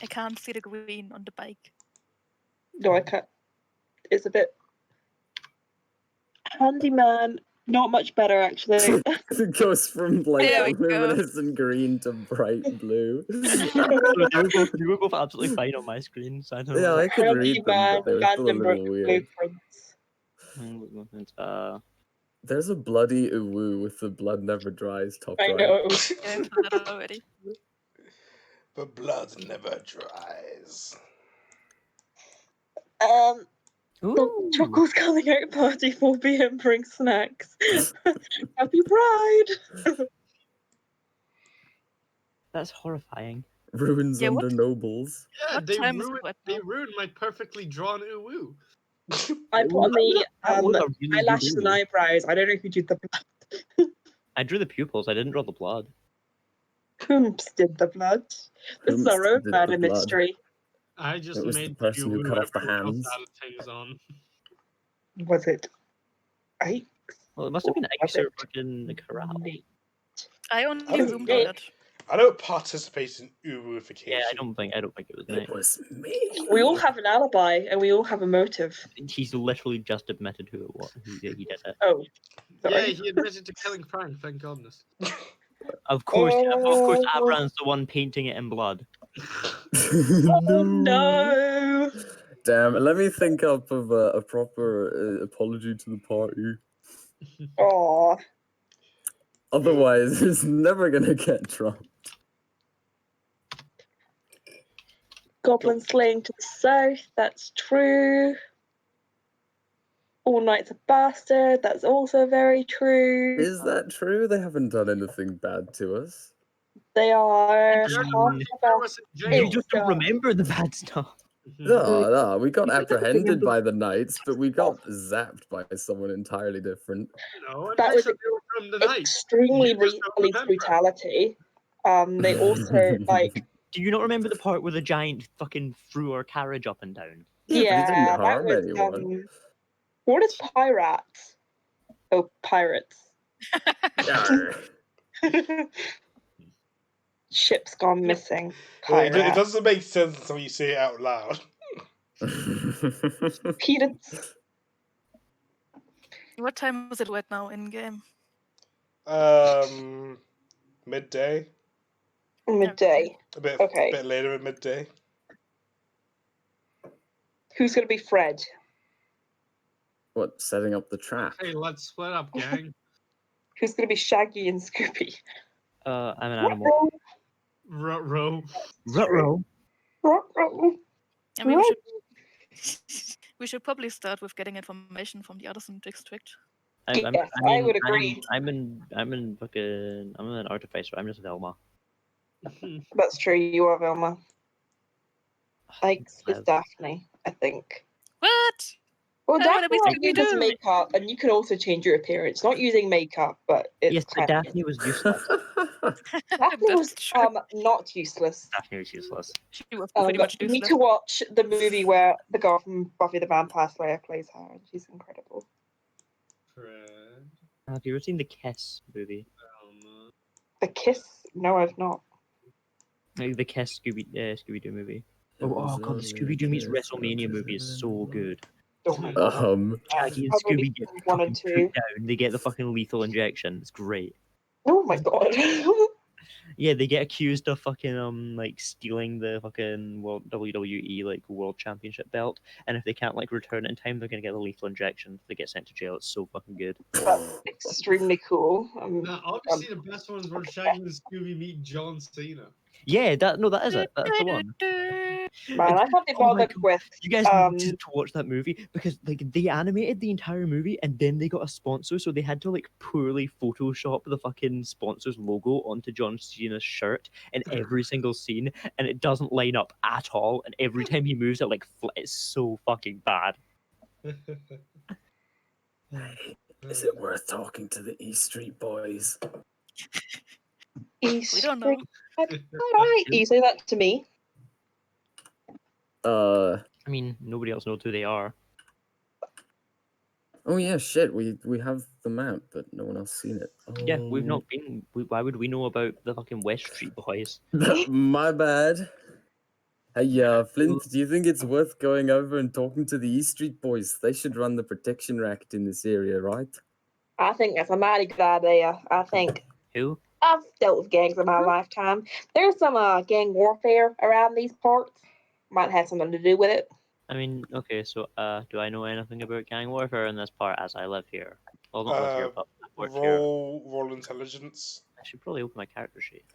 I can't see the green on the bike. No, I can't. It's a bit handyman. Not much better, actually. It goes from like There we go. luminescent green to bright blue. They were both absolutely fine on my screen, so I don't Yeah, know. I could read them, Handyman, but they were still a random little weird. blueprints. There's a bloody uwu with the blood never dries top I right. know. Yeah, I've done that already. The blood never dries. The Chuckles coming out party 4 p.m. bring snacks. Happy Pride! That's horrifying. Ruins Yeah, under what- nobles. Yeah, What time is it right they now? ruined my perfectly drawn uwu. I put on the That was a really good eyelashes and rule. eyebrows. I don't know who did the blood. I drew the pupils. I didn't draw the blood. Coombs did the blood. This is Coombs our own did murder the blood. mystery. I just It was the made person who uwu cut off the with everyone else hands. added things on. Was it? Well, it must have been Was Ikes or it? fucking the Karaahl. I I only don't zoomed know. on it. I don't participate in uwuification. Yeah, I don't think it was It Nick. was me. We all have an alibi and we all have a motive. He's literally just admitted who it was. He did it. Oh, Yeah, sorry. he admitted to killing Frank, thank goodness. Of course, Oh. Abran's the one painting it in blood. Oh no! Damn, let me think up of a proper apology to the party. Oh, Otherwise, it's never gonna get dropped. Goblin slaying to the south. That's true. All Knight's a bastard. That's also very true. Is that true? They haven't done anything bad to us. They are They're the half ones who of threw a- us in You jail. just don't remember the bad stuff. No, no, we got You don't apprehended remember- by the knights, but we got zapped by someone entirely different. No, and That I was said they were from the night. extremely You just don't police remember. brutality. They also like Do you not remember the part where the giant fucking threw our carriage up and down? Yeah, but it didn't that harm was anyone. what is pirates? Oh, pirates. Yarr. Ship's gone missing. Well, it Pirate. doesn't make sense until you say it out loud. Pirates. What time is it right now in game? Midday. Midday. A bit, Okay. bit later at midday. Who's gonna be Fred? What, setting up the trap? Hey, let's split up, gang. Who's gonna be Shaggy and Scooby? I'm an animal. Row. Ruh-roh. Ruh-roh. I mean, Right. we should probably start with getting information from the Artisan district. Yes, I would agree. I'm an artificer. I'm just Velma. That's true. You are Velma. Ike's is Lev. Daphne, I think. What? Well, I wanna be Daphne does Scooby-Doo. makeup, and you can also change your appearance. Not using makeup, but it's Yes, but kind of. Daphne was useless. Daphne was That's true. not useless. Daphne was useless. She was pretty much You need useless. to watch the movie where the girl from Buffy the Vampire Slayer plays her, and she's incredible. Fred. Have you ever seen the Kiss movie? Velma. The Kiss? No, I've not. Like the Kiss Scooby-Doo movie. Oh god, the Scooby-Doo meets WrestleMania movie is so good. Oh my god. Shaggy and I've already Scooby get seen 1 and fucking 2. put down. They get the fucking lethal injection. It's great. Oh my god. Yeah, they get accused of fucking like stealing the fucking WWE world championship belt, and if they can't like return it in time, they're gonna get the lethal injection. They get sent to jail. It's so fucking good. That's extremely cool. Now, obviously, the best ones were Shaggy and Scooby meet John Cena. Yeah, that is it. That's the one. Man, I can't be Oh my bothered God. with. You guys need to watch that movie because like they animated the entire movie and then they got a sponsor, so they had to like poorly Photoshop the fucking sponsor's logo onto John Cena's shirt in every single scene, and it doesn't line up at all. And every time he moves, it like it's so fucking bad. Is it worth talking to the East Street boys? We don't know. Alright, you say that to me. I mean, nobody else knows who they are. Oh yeah, shit. We have the map, but no one else seen it. Yeah, we've not been. Why would we know about the fucking West Street boys? My bad. Hey, Flint, do you think it's worth going over and talking to the East Street boys? They should run the protection racket in this area, right? I think that's a mighty good idea. I think Who? I've dealt with gangs in my lifetime. There's some gang warfare around these parts. Might have something to do with it. I mean, okay, so do I know anything about gang warfare in this part as I live here? Well, not live here, but I work here. Roll intelligence. I should probably open my character sheet.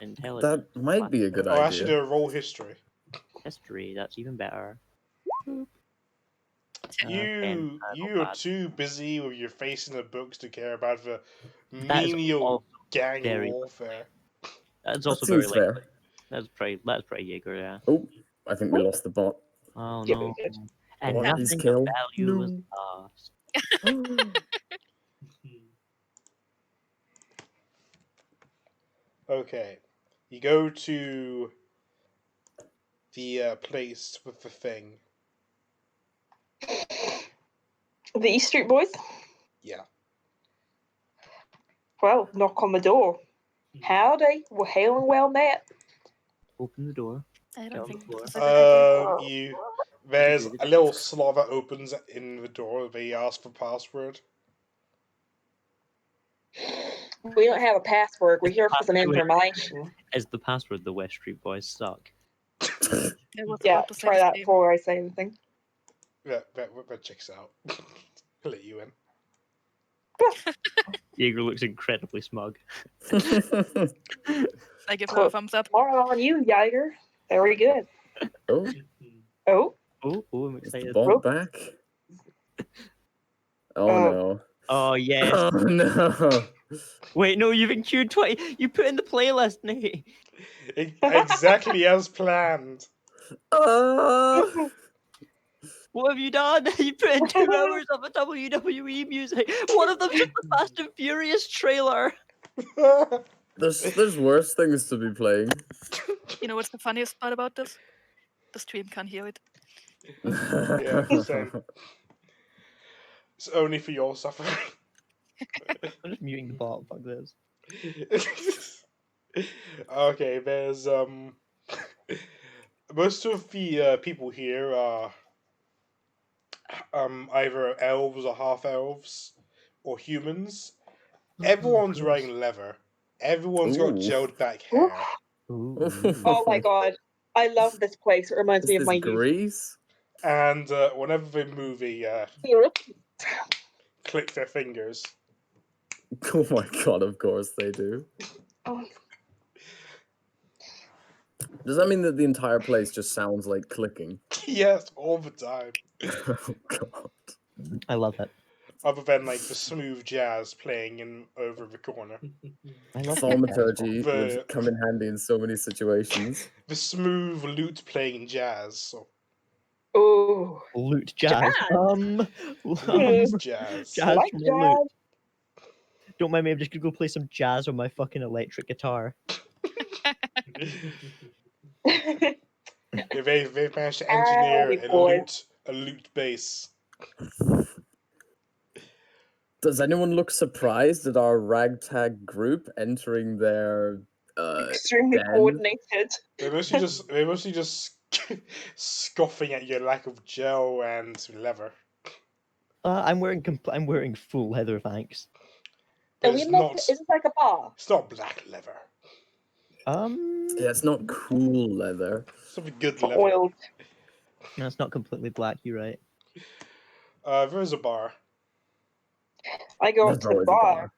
Intelligence. That might be a good Oh, actually, idea. do a roll history. History, that's even better. You not are bad. too busy with your face in the books to care about the That is menial also gang very- warfare. That's That also very seems likely. fair. That's pretty Jaeger, yeah. Oh, I think we lost the bot. Oh Yeah, no. we did. And What is nothing of kill? value was No. lost. Okay, you go to the place with the thing. The East Street boys? Yeah. Well, knock on the door. Howdy. We're hail and well met. Open the door. I Down don't the think floor. that's a good idea. There's a little slot that opens in the door. They ask for password. We don't have a password. We're here for some Wait. information. As the password, the West Street Boys suck. I was Yeah, about to say try the that same. before I say anything. That checks out. I'll let you in. Jaeger looks incredibly smug. I give her a thumbs up. More on you, Jaeger. Very good. Oh, Oh, Oh, I'm is the excited. bomb back? Oh no. Oh, yes. Oh no. Wait, no, you've queued 20. You put in the playlist, Nate. Exactly as planned. Oh. What have you done? You put in 2 hours of a WWE music. One of them's just the Fast and Furious trailer. There's worse things to be playing. You know what's the funniest part about this? The stream can't hear it. Yeah, same. It's only for your suffering. I'm just muting the bot. Fuck this. Okay, there's most of the people here are either elves or half elves or humans. Everyone's gross. wearing leather. Everyone's got Ooh. gelled back hair. Ooh. oh my god. I love this place. It reminds Is me of this my youth. Greece? And whenever they move, they Europe. click their fingers. Oh my god, of course they do. Oh, Does that mean that the entire place just sounds like clicking? Yes, all the time. Oh god. I love it. Other than like the smooth jazz playing in over the corner. I love Thaumaturgy The- would come in handy in so many situations. The smooth lute playing jazz. So oh. Loot jazz. Jazz. blues jazz. I Jazz like from the loot. jazz. Don't mind me, I'm just gonna go play some jazz on my fucking electric guitar. Yeah, they've managed to engineer Howdy, boys. a lute bass. Does anyone look surprised at our ragtag group entering their Extremely den? coordinated. They're mostly just scoffing at your lack of gel and leather. I'm wearing full leather, thanks. But Are we it's in like, not is this like a bar? it's not black leather. Yeah, it's not cool leather. It's not good It's leather. oiled. No, it's not completely black. You're right. There's a bar. I go up There's to the always a bar.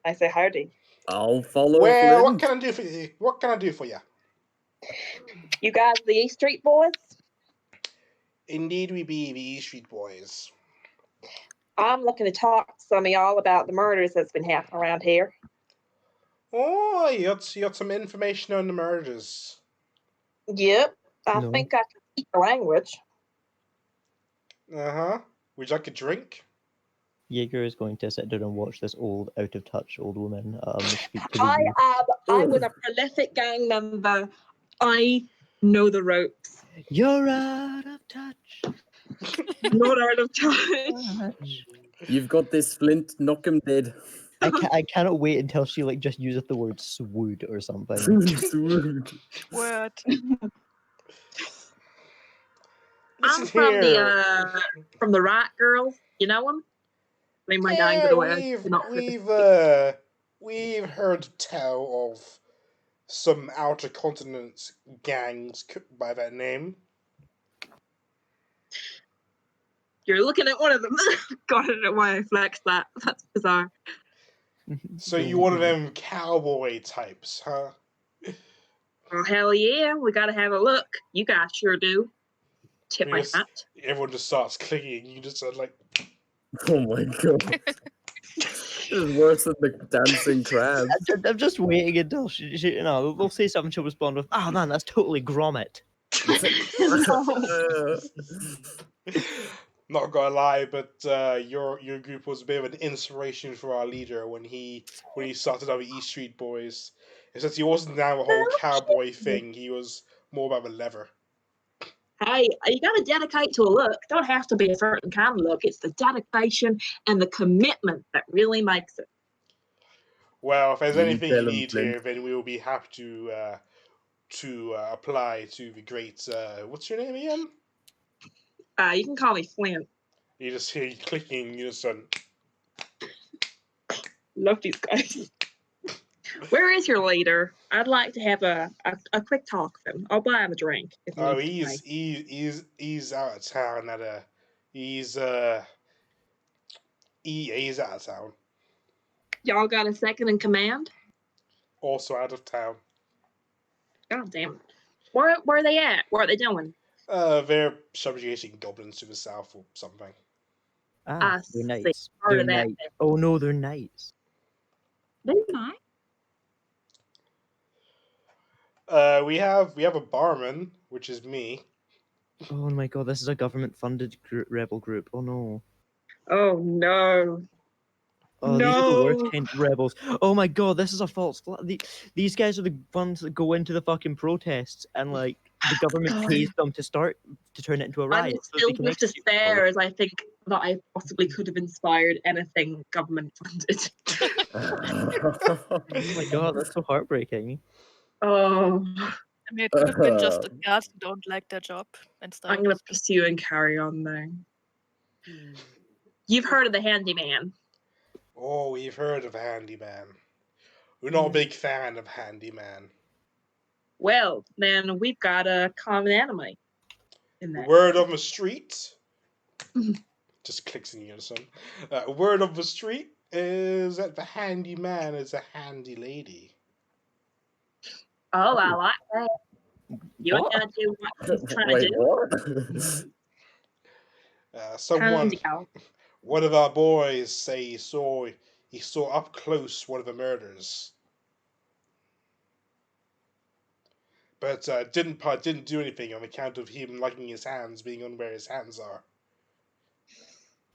I say howdy. I'll follow Well, what Flint. can I do for you? What can I do for you? You guys the East Street Boys? Indeed, we be the E Street Boys. I'm looking to talk to some of y'all about the murders that's been happening around here. Oh, you got some information on the murders. Yep. I No. think I can speak the language. Uh-huh. Would you like a drink? Jaeger is going to sit down and watch this old, out of touch old woman speak to the I youth. I was a prolific gang member. I know the ropes. You're out of touch. Not out of touch. You've got this, Flint. Knock him dead. I cannot wait until she like just uses the word swood or something. Word. Listen I'm from here. from the Rat Girls. You know them? I mean, my gang, by the way. We've heard tell of some outer continent gangs by that name. You're looking at one of them. God, I don't know why I flexed that. That's bizarre. So you one of them cowboy types, huh? Oh, hell yeah. We gotta have a look. You guys sure do. Tip my Yes. hat. Everyone just starts clicking. You just said like, Oh my god. This is worse than the dancing crab. I'm just waiting until she you know, they'll say something, she'll respond with, "Oh man, that's totally Gromit." not gonna lie, but your group was a bit of an inspiration for our leader when he started out with E Street Boys. And since he wasn't down the whole cowboy thing, he was more about the leather. Hey, you gotta dedicate to a look. Don't have to be a certain kind of look. It's the dedication and the commitment that really makes it. Well, if there's You anything tell you him, need Flint. here, then we will be happy to apply to the great. What's your name again? You can call me Flint. You just hear you clicking. You just Love these guys. Where is your leader? I'd like to have a quick talk with him. I'll buy him a drink. If Oh, needs be. he's out of town at a he's he's out of town. Y'all got a second in command? Also out of town. God damn it. Where are they at? What are they doing? They're subjugating goblins to the south or something. Ah, see. they're knights. Heard They're of that. knights. Oh no, they're knights. They're not. We have a barman, which is me. Oh my god, this is a government-funded rebel group. Oh no. Oh no. Oh, these are the worst No. kind of rebels. Oh my god, this is a false flag. These guys are the ones that go into the fucking protests and like the government pays them to turn it into a I'm riot. So still they can with execute people. despair as I think that I possibly could have inspired anything government funded. Oh my god, that's so heartbreaking. Oh, I mean, it could have been just the guards who don't like their job and I'm started. gonna pursue and carry on there. You've heard of the handyman. Oh, we've heard of Handyman. We're not a big fan of Handyman. Well, then we've got a common enemy in The that. word on the street just clicks in unison. Word of the street is that the handyman is a handy lady. Oh, I like that. You ain't What? gonna do what he's trying to Wait, do. what? Handy gal. One of our boys say he saw up close one of the murders, but didn't do anything on account of him liking his hands being on where his hands are.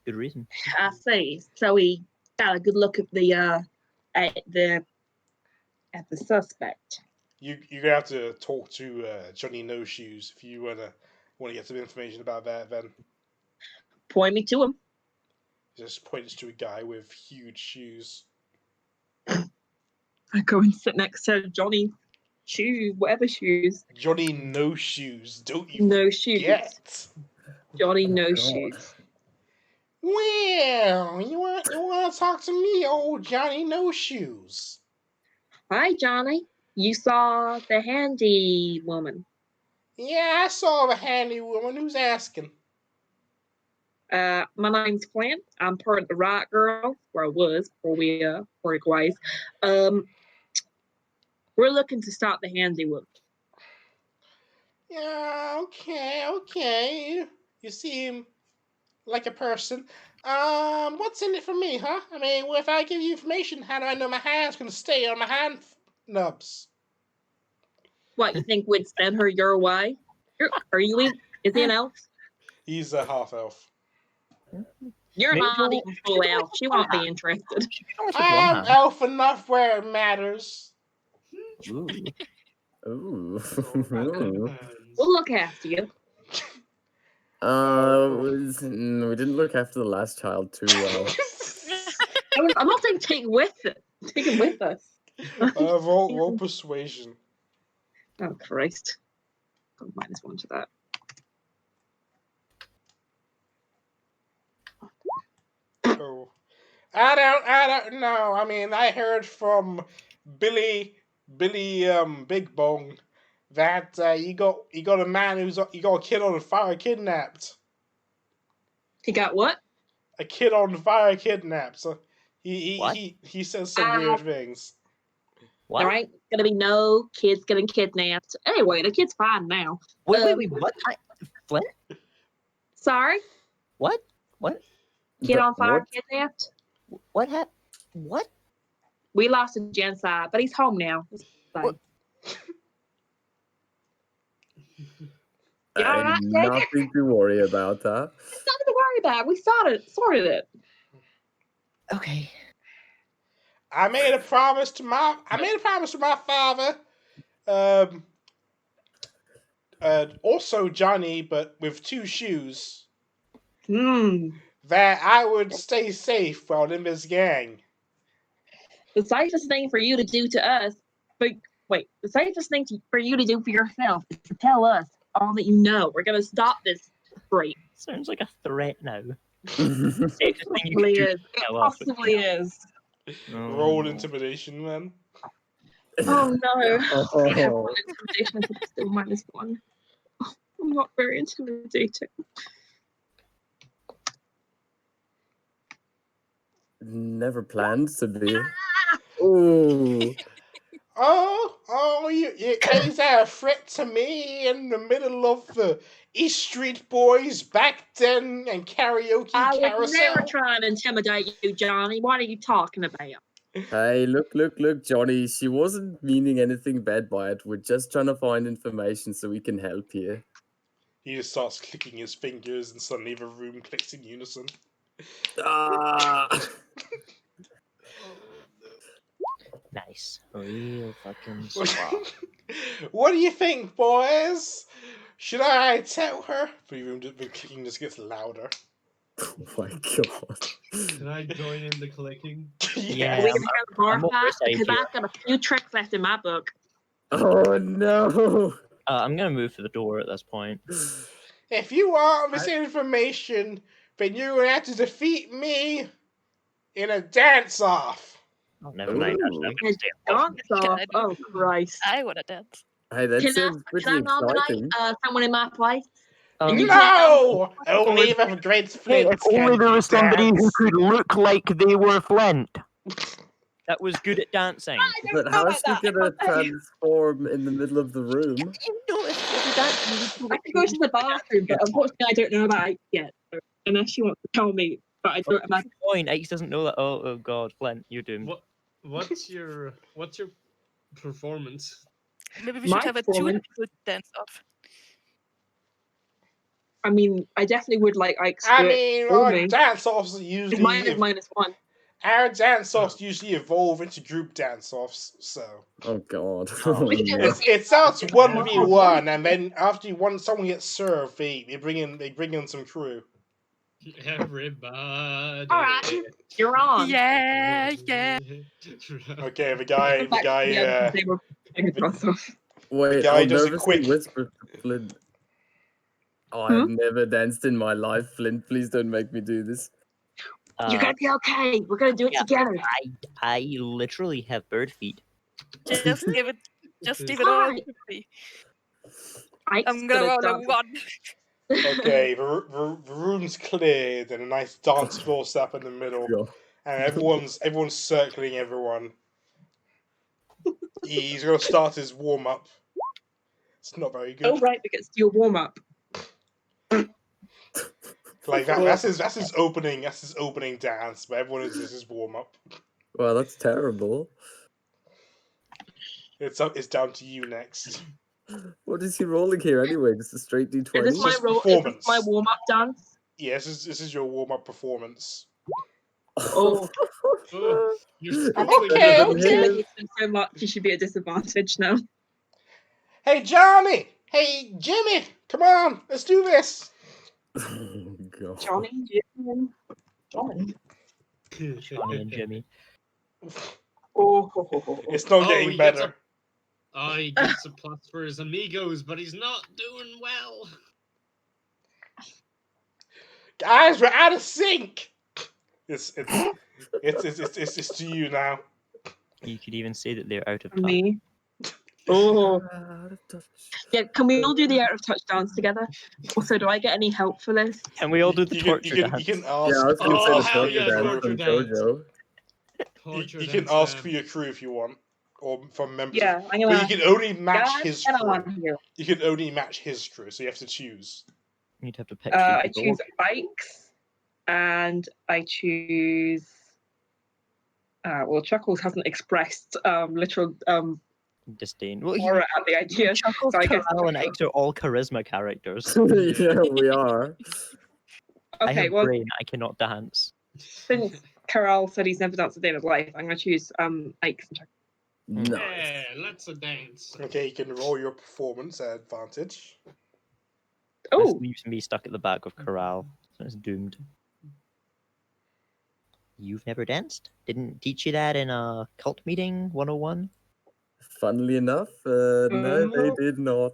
Good reason. I see. So we got a good look at the suspect. You're gonna have to talk to Johnny No Shoes if you wanna get some information about that. Then Point me to him. just points to a guy with huge shoes. I go and sit next to Johnny Shoes, whatever shoes. Johnny No Shoes, don't you No shoes. forget. Johnny No God. Shoes. Well, you want to talk to me, old Johnny No Shoes? Hi, Johnny. You saw the handy woman. Yeah, I saw the handy woman. Who's asking? My name's Clint. I'm part of the Right Girl, where I was before we parted ways. We're looking to stop the handy woman. Yeah, okay. You seem like a person. What's in it for me, huh? I mean, if I give you information, how do I know my hand's gonna stay on my hand nubs? What, you think we'd send her your way? Are you? Is he an elf? He's a half elf. You're Maybe not you'll- even full elf. She won't be interested. I'm elf enough where it matters. Ooh. Ooh. We'll look after you. We didn't look after the last child too well. I'm not saying take with it. Take him with us. Roll persuasion. Oh Christ! Got -1 to that. Oh, I don't know. I mean, I heard from Billy, Big Bong, that you got a man you got a kid on fire kidnapped. He got what? A kid on fire kidnapped. So What? he says some weird things. What? There ain't gonna be no kids getting kidnapped. Anyway, the kid's fine now. Wait, what? Flint? Sorry, What? kid on fire What? kidnapped. What happened? What? We lost a genocide, but he's home now. It's fine. What? You all right, Jacob? Nothing to worry about that. It's nothing to worry about. We sorted it. Okay. I made a promise to my father. Also Johnny, but with 2 shoes, that I would stay safe while in this gang. The safest thing for you to do to us, the safest thing for you to do for yourself is to tell us all that you know. We're gonna stop this break. Sounds like a threat now. It possibly is. It possibly is. Roll intimidation, then. Oh no. I have Oh, one intimidation, so it's still -1. Oh, I'm not very intimidating. never planned to be. Ooh. Oh, you is that a threat to me in the middle of the East Street Boys back then and karaoke I would carousel? never try and intimidate you, Johnny. What are you talking about? Hey, look, Johnny. She wasn't meaning anything bad by it. We're just trying to find information so we can help you. He just starts clicking his fingers, and suddenly the room clicks in unison. Ah! Nice. Real fucking swap. What do you think, boys? Should I tell her? The clicking just gets louder. Oh my god. Can I join in the clicking? Yeah, Are we gonna have a bar I'm over fight? his side Because here. I've got a few tricks left in my book. Oh no. I'm gonna move to the door at this point. If you want this information, then you're gonna have to defeat me in a dance-off. Oh, never mind. Actually, I'm gonna stay at home. Dance off. I do- Oh Christ. I wanna dance. Hey, that Can sounds pretty I nominate exciting. someone in my place? Um, you- No! Only if a great Hey, flint if only there was somebody who could look like they were Flint. that was good at dancing. But how's she gonna transform in the middle of the room? You know, if you're dancing, you I can go to the bathroom, but unfortunately I don't know about Ike yet. So unless you want to tell me, but I don't imagine. point. Ike doesn't know that. Oh God, Flint, you're doomed. What's your performance? Maybe we My should have a performance- two dance off. I mean, I definitely would like Ike's I do it mean, for our me. dance-offs Because usually mine is -1. our dance-offs usually evolve into group dance-offs. So Oh god. Oh, We can- no. it starts 1v1, and then after someone gets served, they bring in some crew. Everybody. Alright, you're on. Yeah. Okay, the guy, They were across off. Wait, guy I'll does a nervously quick- whisper to Flint. Oh, Hmm? I've never danced in my life, Flint. Please don't make me do this. You're gonna be okay. We're gonna do it yeah. together. I literally have bird feet. Just give it. Just leave it all Alright. to me. Ike's I'm gonna roll a dance. 1. Okay, the room's cleared, and a nice dance floor set up in the middle, God. and everyone's circling everyone. He's gonna start his warm up. It's not very good. Oh right, because your warm up. Like that's his opening. That's his opening dance. But everyone is his warm up. Well, that's terrible. It's down to you next. What is he rolling here anyway? Just a straight Is D20? this my Just role? Is performance. this my warm up dance? Yes, this is your warm up performance. Oh, Oh, you're Okay, you okay. intimidated him so much. You should be at disadvantage now. Hey Johnny. Hey Jimmy. Come on, let's do this. Oh, God. Johnny, Jimmy, Johnny. Johnny and Jimmy. Oh, It's not Oh, getting he gets better. He gets a plus for his amigos, but he's not doing well. Guys, we're out of sync. It's to you now. You could even say that they're out of touch. me. Oh, Out of touch. yeah. Can we all do the out of touch dance together? Also, do I get any help for this? Can we all do the torture You dance? can Yeah, I ask. was gonna Oh, say the hell torture yeah, dance torture from dance. JoJo. You can ask for your crew if you want, or from members. Yeah, I'm But gonna. you can only match Guys, his get crew. on here. You can only match his crew, so you have to choose. You'd have to pick. I two choose people. bikes, and I choose. Well, Chuckles hasn't expressed literal Disdain. Well, horror at the idea. Chuckles, so I guess- Karaahl, and Ike are all charisma characters. Yeah, we are. I Okay, have well, brain. I cannot dance. since Karaahl said he's never danced a day in his life, I'm gonna choose Ike and Chuckles. Nice. Yeah, let's a dance. Okay, you can roll your performance at advantage. This Oh, leaves me stuck at the back of Karaahl. So it's doomed. You've never danced? Didn't teach you that in a cult meeting 101? Funnily enough, no, they did not.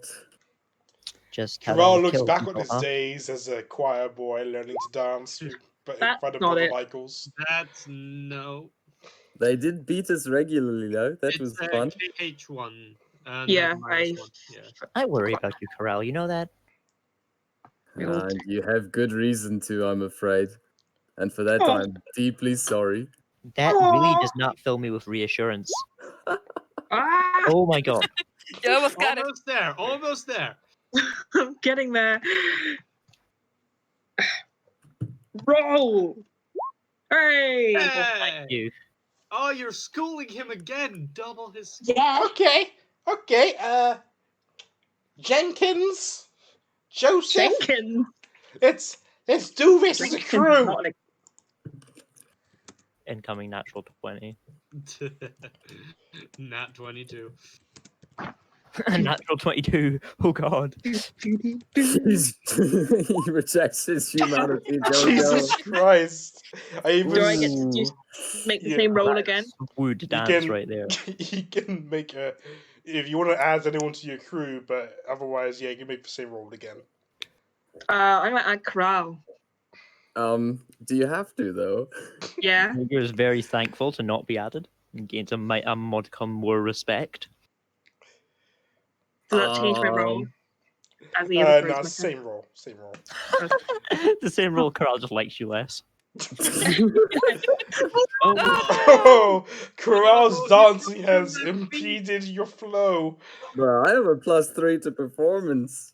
Just Karaahl looks kill back people, on his huh? days as a choir boy learning to dance, but in That's front of not Brother it. Michaels. That's no. They did beat us regularly, though. That was fun. KH1. Yeah, -1. Yeah. I worry about you, Karaahl. You know that? And you have good reason to, I'm afraid. And for that, Oh. I'm deeply sorry. That really Aw. does not fill me with reassurance. Ah, Oh my god. You almost got it. Almost there. Almost there. I'm getting there. Roll. Hey. Hey! You. Oh, you're schooling him again. Double his. Yeah. Okay. Jenkins, Joseph. Jenkins. Let's do this as a Jenkins, crew. not like- Incoming natural 20. Nat 22. Natural 22. Oh god. He rejects his humanity, Jesus Jojo. Christ! I even Do I get to Ooh. make the Yeah, same roll again? Wood dance can- right there. you can make a if you want to add anyone to your crew, but otherwise, yeah, you can make the same roll again. I'm at Karaahl. Do you have to, though? Yeah. Ogre is very thankful to not be added and gains a modicum more respect. Does that change my roll? Um, As the other No, person. same roll. Same roll. The same role, Karaahl just likes you less. Oh, Karahl's dancing has impeded your flow, Bro, I have a +3 to performance.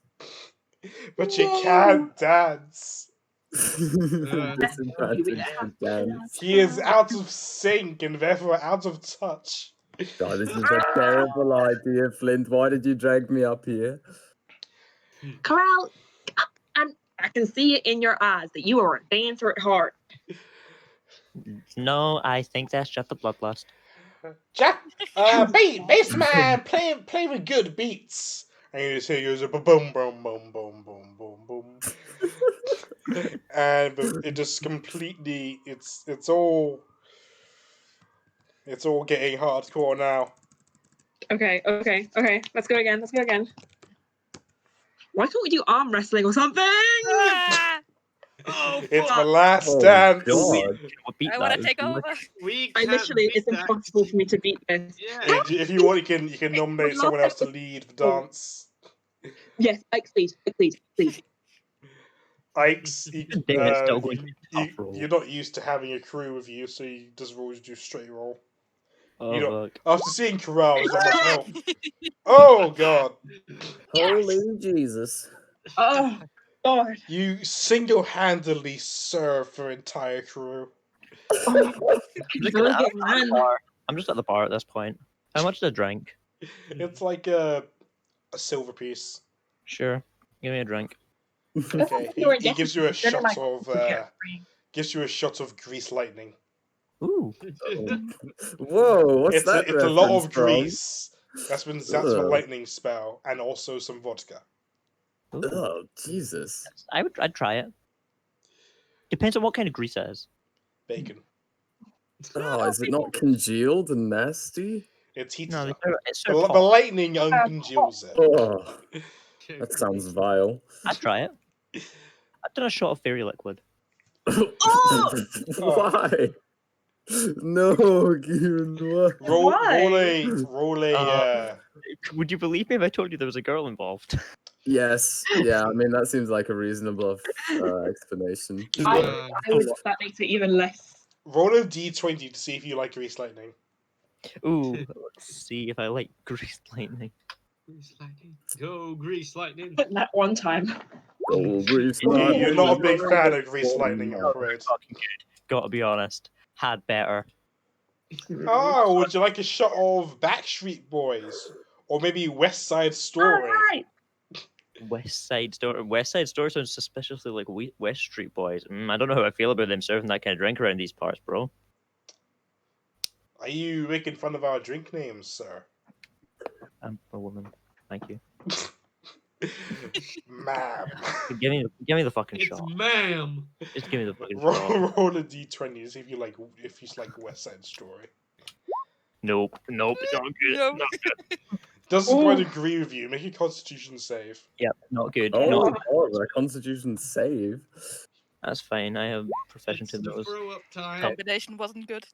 but you can't dance. Disadvantage to dance. He is out of sync and therefore out of touch. God, this is a terrible idea, Flint. Why did you drag me up here? Karaahl, and I can see it in your eyes that you are a dancer at heart. No, I think that's just the bloodlust. Jack, bass man, play with good beats. And you just hear a boom, boom, boom, boom, boom, boom, boom. And it just completely, it's all getting hardcore now. Okay. Let's go again. Why can't we do arm wrestling or something? Ah, It's my fuck. last Oh, dance. God. I want to take over. We I can't literally, beat it's that. impossible for me to beat this. Yeah. If you want, you can nominate someone else to lead the dance. Yes, Ike, please. Ike's, Damn, it's still going to be a tough roll. you're not used to having a crew with you, so he doesn't always do straight roll. Oh, you know- fuck. After seeing Karaahl, there's not much help. Oh god! Holy Jesus. Oh, God. You single-handedly serve the entire crew. I'm just, Really gonna, get I'm at the mad. bar. I'm just at the bar at this point. How much to drink? It's like a silver piece. Sure. Give me a drink. Okay, You were he gives you a guessing, shot of Yeah. grease lightning. Ooh. Whoa, what's It's that? a lot of reference from? grease. That's a Ugh. lightning spell, and also some vodka. Ooh. Oh, Jesus. I'd try it. Depends on what kind of grease it is. Bacon. Oh, is it not congealed and nasty? It's heated No, up. it's The, so the hot. lightning uncongeals it. Oh, that sounds vile. I'd try it. I've done a shot of fairy liquid. Why? No, Kieran, why? Roll a Would you believe me if I told you there was a girl involved? Yes, yeah, I mean, that seems like a reasonable explanation. I would, that makes it even less. roll a d20 to see if you like grease lightning. Ooh, let's see if I like grease lightning. Grease lightning. Go, grease lightning. That one time. Oh, grease You're not a big lightning. fan of grease lightning, I'm afraid. Fucking good. Gotta be honest. Had better. Oh, would you like a shot of Backstreet Boys? Or maybe West Side Story? Alright. West Side Store sounds suspiciously like West Street Boys. I don't know how I feel about them serving that kind of drink around these parts, bro. Are you making fun of our drink names, sir? I'm a woman. Thank you. Ma'am. Give me the fucking It's shot. ma'am. Just give me the fucking shot. Roll a d20 to see if you like West Side Story. Nope. It's not good. No. Not good. Doesn't quite agree with you. Make a Constitution save. Yep, not good. Oh, Not God, a Constitution save. That's fine. I have proficient It's in the those. throw up time. Combination wasn't good.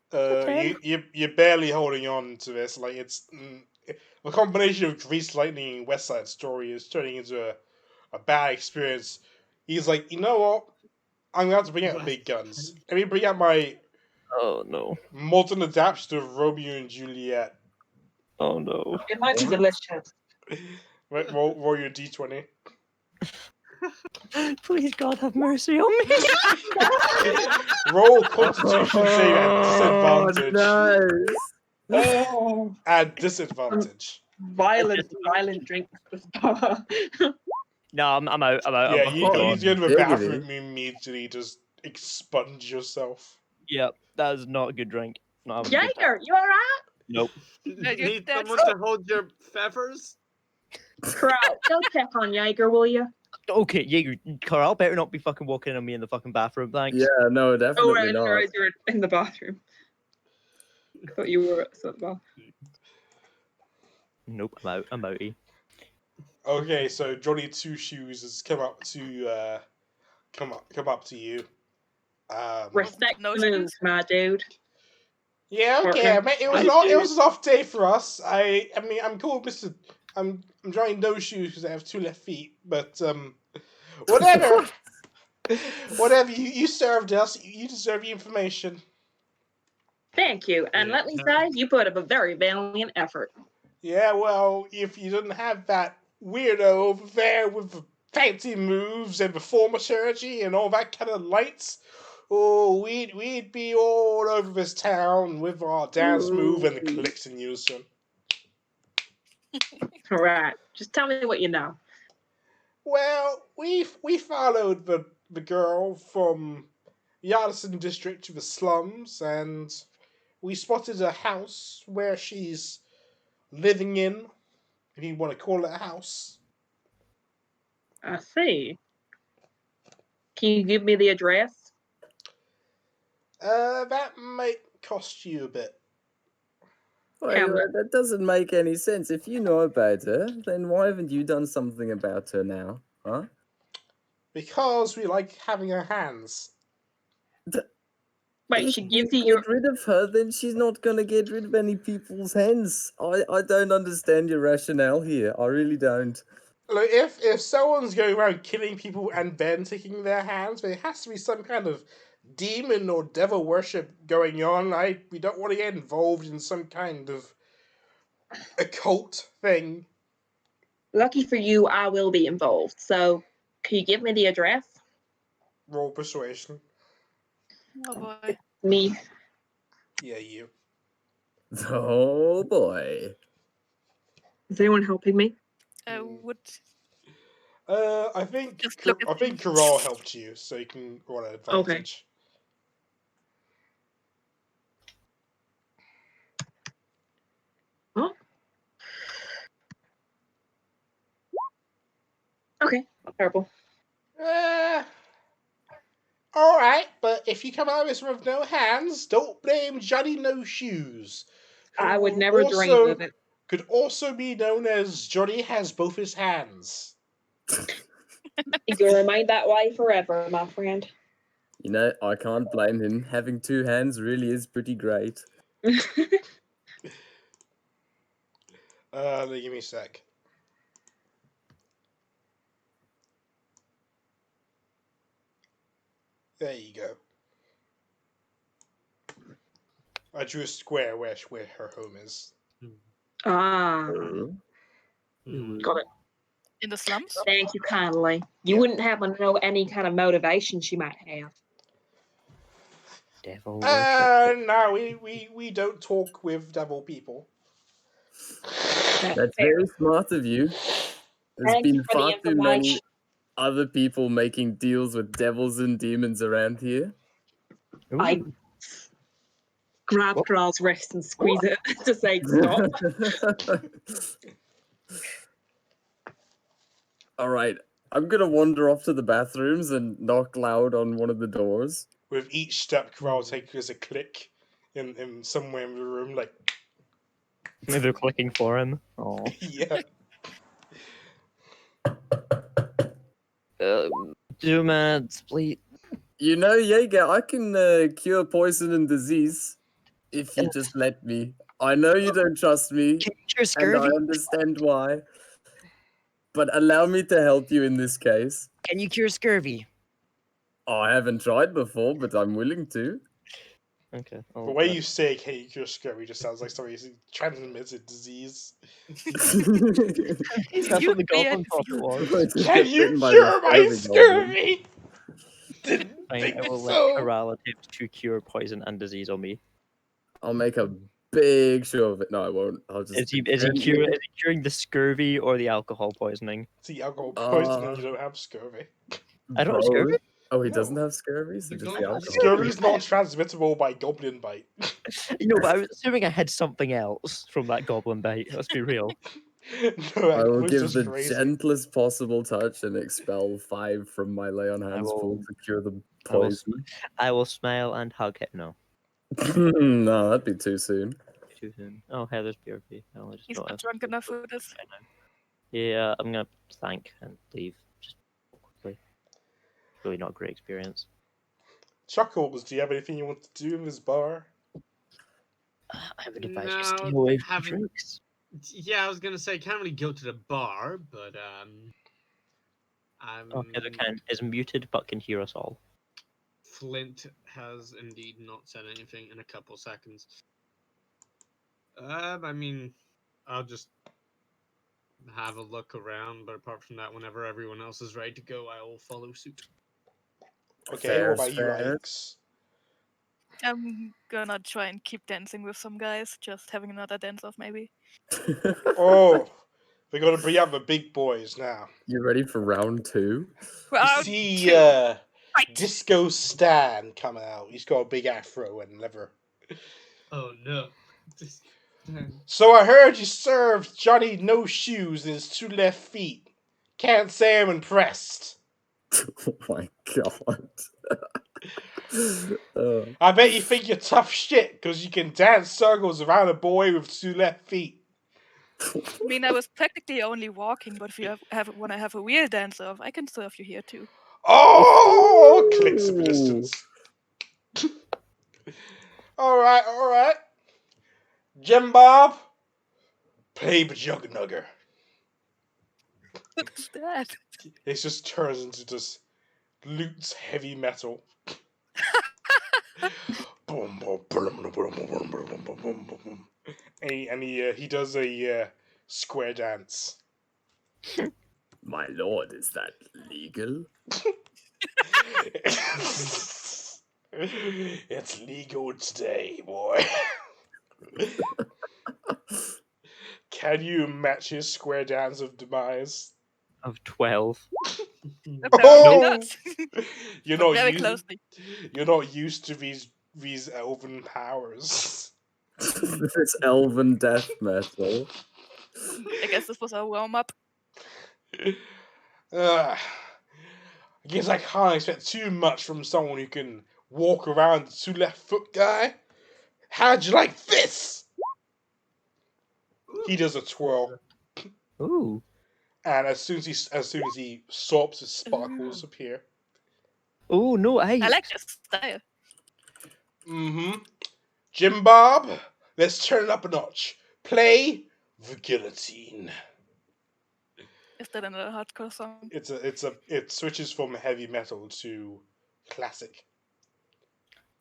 You're barely holding on to this. Like it's a combination of Grease Lightning and West Side Story is turning into a bad experience. He's like, you know what? I'm gonna have to bring out big guns. Let me bring out my Oh no. modern adaptation of Romeo and Juliet. Oh no. It might be delicious. Roll your d20. Please, God, have mercy on me. Roll Constitution save at disadvantage. Nice. Oh, At disadvantage. violent drink power. No, I'm out. I'm out. Yeah, I'm you gone. need to go to the Diggity. bathroom immediately. Just expunge yourself. Yep, that is not a good drink. Not having a good time. Jaeger, you alright? Nope. Need that's- someone to hold your feathers? Karaahl, go check on Jaeger, will you? Okay, Jaeger, Karaahl better not be fucking walking in on me in the fucking bathroom. Thanks. Yeah, no, Oh, definitely right, I didn't not. realize you were in the bathroom. I thought you were at the bathroom. Nope, I'm out. I'm outie. Okay, so Johnny Two Shoes has come up to you. Respect No the moves, my dude. Yeah, okay. Partner. Mate, it was an off day for us. I mean, I'm cool, Mister. I'm drawing no shoes because I have 2 left feet. But whatever, whatever. You served us. You deserve the information. Thank you, and Yeah. let me say, you put up a very valiant effort. Yeah, well, if you didn't have that weirdo over there with the fancy moves and the thaumaturgy and all that kind of lights, oh, we'd be all over this town with our dance move and the clicks in unison. All right, just tell me what you know. Well, we followed the girl from the artisan district to the slums, and we spotted a house where she's living in, if you want to call it a house. I see. Can you give me the address? That might cost you a bit. Wait, that doesn't make any sense. If you know about her, then why haven't you done something about her now? Huh? Because we like having her hands. Wait, If she we gives you get your. rid of her, then she's not gonna get rid of any people's hands. I don't understand your rationale here. I really don't. Look, if someone's going around killing people and then taking their hands, there has to be some kind of demon or devil worship going on. We don't want to get involved in some kind of occult thing. Lucky for you, I will be involved. So, can you give me the address? Roll persuasion. Oh boy. Me. Yeah, you. Oh boy. Is anyone helping me? Would I think Just look at him. Karaahl helped you, so you can roll an advantage. Huh? Okay, terrible. Alright, but if you come out of this with no hands, don't blame Johnny No Shoes. I would who never dream of it. Could also be known as Johnny has both his hands. You'll remain that way forever, my friend. You know, I can't blame him. Having 2 hands really is pretty great. Give me a sec. There you go. I drew a square where her home is. Ah, got it. in the slums? Thank you kindly. You Yeah. wouldn't happen to know any kind of motivation she might have. Devil worship. No, we don't talk with devil people. That's very smart of you. There's Thank you been for the far too many information. other people making deals with devils and demons around here. I Ooh. grab What? Karahl's wrist and squeeze it to say stop. All right, I'm gonna wander off to the bathrooms and knock loud on one of the doors. With each step, Karaahl takes as a click in somewhere in the room, like Maybe they're clicking for him. Oh. yeah. Zoom ad split. You know, Jaeger, I can cure poison and disease if you just let me. I know you don't trust me, Can you cure and scurvy? I understand why. But allow me to help you in this case. Can you cure scurvy? Oh, I haven't tried before, but I'm willing to. Okay. The way you say "Can you cure scurvy" just sounds like somebody's transmitted disease. That's what the goblin thought it was. Just Can get you bitten by cure the my scurvy goblin. scurvy? Didn't Fine, think I will let so. Karaahl attempt to cure poison and disease on me. I'll make a big show of it. No, I won't. I'll just Is he gently- curing the scurvy or the alcohol poisoning? See, alcohol poisoning, you don't have scurvy. I don't have Bro. scurvy. Oh, he No. doesn't have scurvy, so The just the goblin- alcohol. Scurvy's not transmittable by goblin bite. No, but I was assuming I had something else from that goblin bite. Let's be real. No, I that will was give just the crazy. gentlest possible touch and expel 5 from my lay on hands pool will- to cure the I will poison. I will smile and hug him. No, No, that'd be too soon. too soon. Oh, Heather's BRP. Oh, I just He's got not drunk enough for this. Yeah, I'm gonna thank and leave just quickly. Really not a great experience. Chuckles, do you have anything you want to do in this bar? I would advise you No, stay away from having- drinks. Yeah, I was gonna say can't really go to the bar, but Oh, Heather is muted but can hear us all. Flint has indeed not said anything in a couple seconds. I mean, I'll just have a look around, but apart from that, whenever everyone else is ready to go, I will follow suit. Okay, Fair's what about you, fair. Ike's? I'm gonna try and keep dancing with some guys, just having another dance off maybe. Oh, we're gonna bring out the big boys now. You ready for round 2? You Round see, two, fight! Disco Stan coming out. He's got a big afro and leather. Oh no. So I heard you served Johnny no shoes in his 2 left feet. Can't say I'm impressed. Oh my god. Oh. I bet you think you're tough shit because you can dance circles around a boy with 2 left feet. I mean, I was practically only walking, but if you want to have a real dance off, I can serve you here too. Oh, clicks of distance. Alright, alright. Jim Bob, play Bajuggnugger. What is that? It just turns into this Lute's heavy metal. And he does a square dance. My lord, is that legal? It's legal today, boy. Can you match his square dance of demise? Of 12. Apparently Oh! not. You're But not very used. closely. You're not used to these elven powers. This elven death metal. I guess this was our warm up. I guess I can't expect too much from someone who can walk around the 2 left foot guy. How'd you like this? He does a twirl, Ooh. and as soon as he sops, his sparkles appear. Oh no, hey. I like this style. Mm-hmm. Jim Bob, let's turn it up a notch. Play the guillotine. Is that another hardcore song? It switches from heavy metal to classic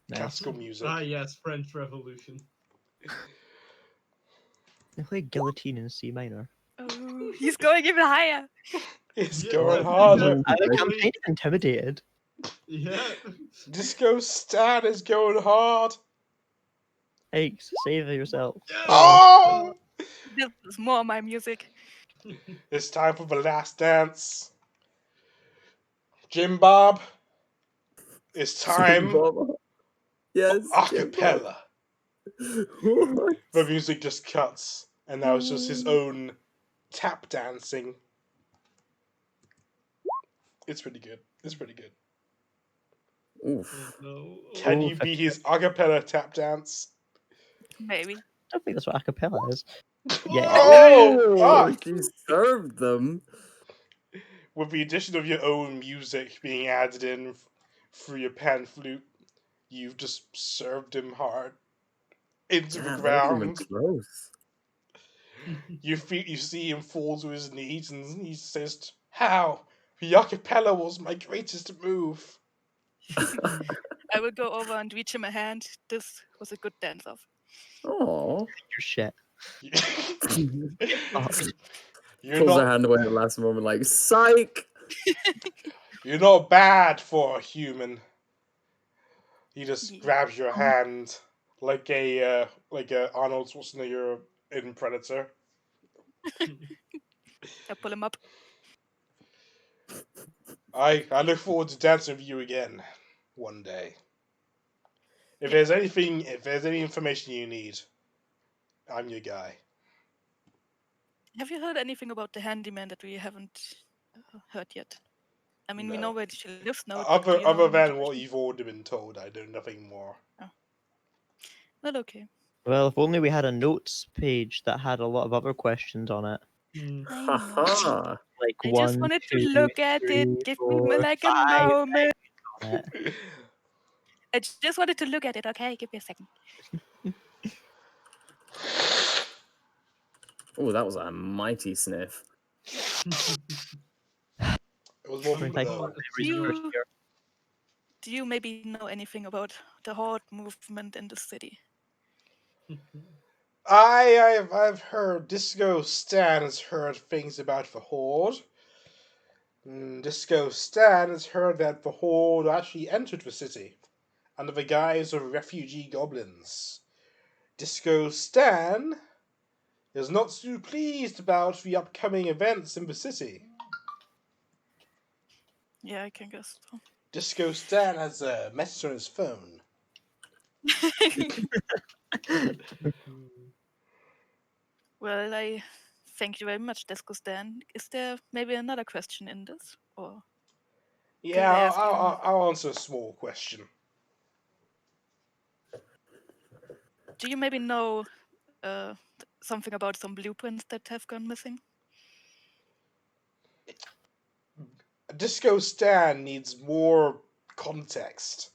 Nice. classical music. Ah, yes, French Revolution. They play guillotine in C minor. Oh, he's going even higher. It's Yeah, going that's harder. good. I'm kind of intimidated. Yeah. Disco Stan is going hard. Hey, save yourself. Oh! This is more my music. It's time for the last dance. Jim Bob, it's time Bob. Yes. for Jim acapella. Bob. What? The music just cuts, and now it's just his own tap dancing. It's pretty good. It's pretty good. Oof. No. Can Oh, you be his acapella tap dance? Maybe. I don't think that's what acapella is. Yeah. Oh, Oh, fuck! she served them. With the addition of your own music being added in through your pan flute. You've just served him hard into the Damn, that wasn't even ground. close. You see him fall to his knees, and he says, "How? The acapella was my greatest move." I will go over and reach him a hand. This was a good dance-off. Oh. Your shit. You're Pulls her not hand away at the last moment, like, psych! you're not bad for a human. He just Yeah. grabs your hand like a Arnold Schwarzenegger in Predator. I pull him up. I look forward to dancing with you again one day. If Yeah. there's any information you need, I'm your guy. Have you heard anything about the handyman that we haven't heard yet? I mean, we No. know where she lives now. but do you know Other any than what information? you've already been told, I know nothing more. Well, okay. Well, if only we had a notes page that had a lot of other questions on it. I know. Haha. Like I one, just wanted to two, look at it. three, Give me four, like a 5 moment. on it. I just wanted to look at it. Okay, give me a second. Oh, that was a mighty sniff. It was more Thank people you. though. You- Do you maybe know anything about the Horde movement in the city? I've heard Disco Stan has heard things about the Horde. Disco Stan has heard that the Horde actually entered the city under the guise of refugee goblins. Disco Stan is not too pleased about the upcoming events in the city. Yeah, I can guess. So. Disco Stan has a message on his phone. Well, I thank you very much, Disco Stan. Is there maybe another question in this, or Yeah, I ask you I'll answer a small question. do you maybe know something about some blueprints that have gone missing? Disco Stan needs more context.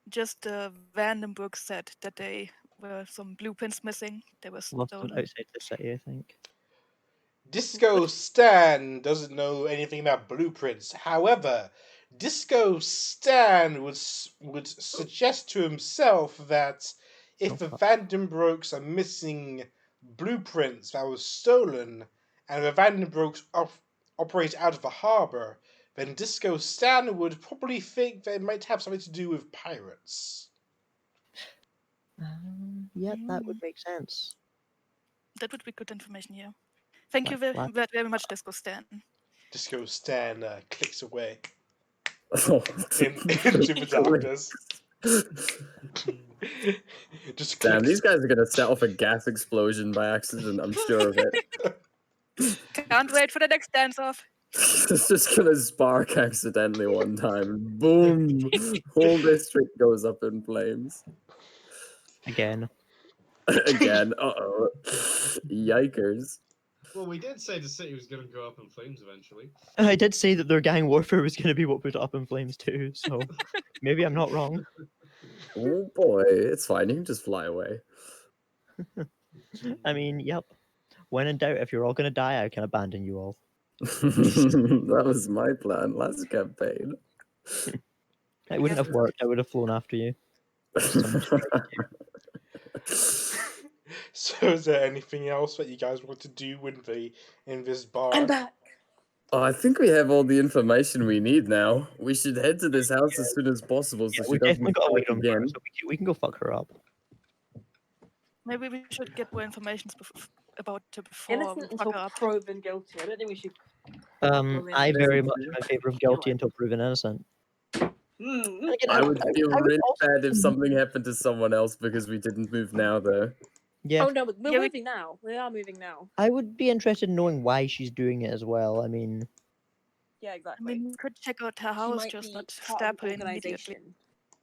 Just Vandenberg said that there were some blueprints missing. They were Lost them stolen. outside the city, I think. Disco Stan doesn't know anything about blueprints. However, Disco Stan would suggest to himself that if the Vandenbrokes are missing blueprints that were stolen, and the Vandenbrokes operate out of the harbor, then Disco Stan would probably think they might have something to do with pirates. Yeah, that would make sense. That would be good information, yeah. Thank you Like very much, Disco Stan. Disco Stan clicks away Oh. into the darkness. Just Damn, clicks. these guys are gonna set off a gas explosion by accident, I'm sure of it. Can't wait for the next dance-off. It's just gonna spark accidentally one time. Boom! Whole district goes up in flames. again. Again. Uh-oh. Yikers. Well, we did say the city was going to go up in flames eventually. I did say that their gang warfare was going to be what put it up in flames too, so maybe I'm not wrong. Oh boy, it's fine. You can just fly away. I mean, yep. When in doubt, if you're all going to die, I can abandon you all. That was my plan last campaign. It wouldn't have worked. I would have flown after you. So, is there anything else that you guys want to do in this bar? I'm back. Oh, I think we have all the information we need now. We should head to this house as soon as possible so Yeah, she we doesn't definitely got to wait strike on her, again. so we can go fuck her up. Maybe we should get more information about her before we Innocent fuck until her up. proven guilty. I don't think we should. I very much am in favor of guilty until proven innocent. Mm. Again, I would feel really also- bad if something happened to someone else because we didn't move now, though. Yeah, Oh no, but we're Yeah, we- moving now. We are moving now. I would be interested in knowing why she's doing it as well. I mean, Yeah, I exactly. mean, we could check out her She house, might just be not part stab of her an immediately. organization.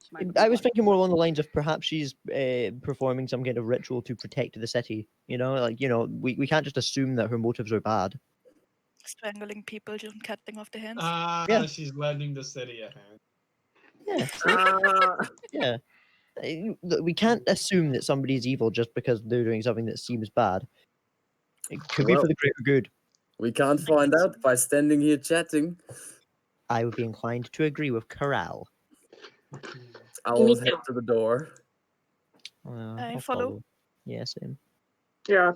She might be I was part- thinking more along the lines of perhaps she's performing some kind of ritual to protect the city. You know, like, you know, we can't just assume that her motives are bad. Strangling people, just cutting off their hands. Yeah. She's lending the city a hand. Yeah. Yeah. We can't assume that somebody's evil just because they're doing something that seems bad. It could be Well- for the greater good. We can't find out by standing here chatting. I would be inclined to agree with Karaahl. I'll head to the door. I I'll follow. Yeah, same. Yeah.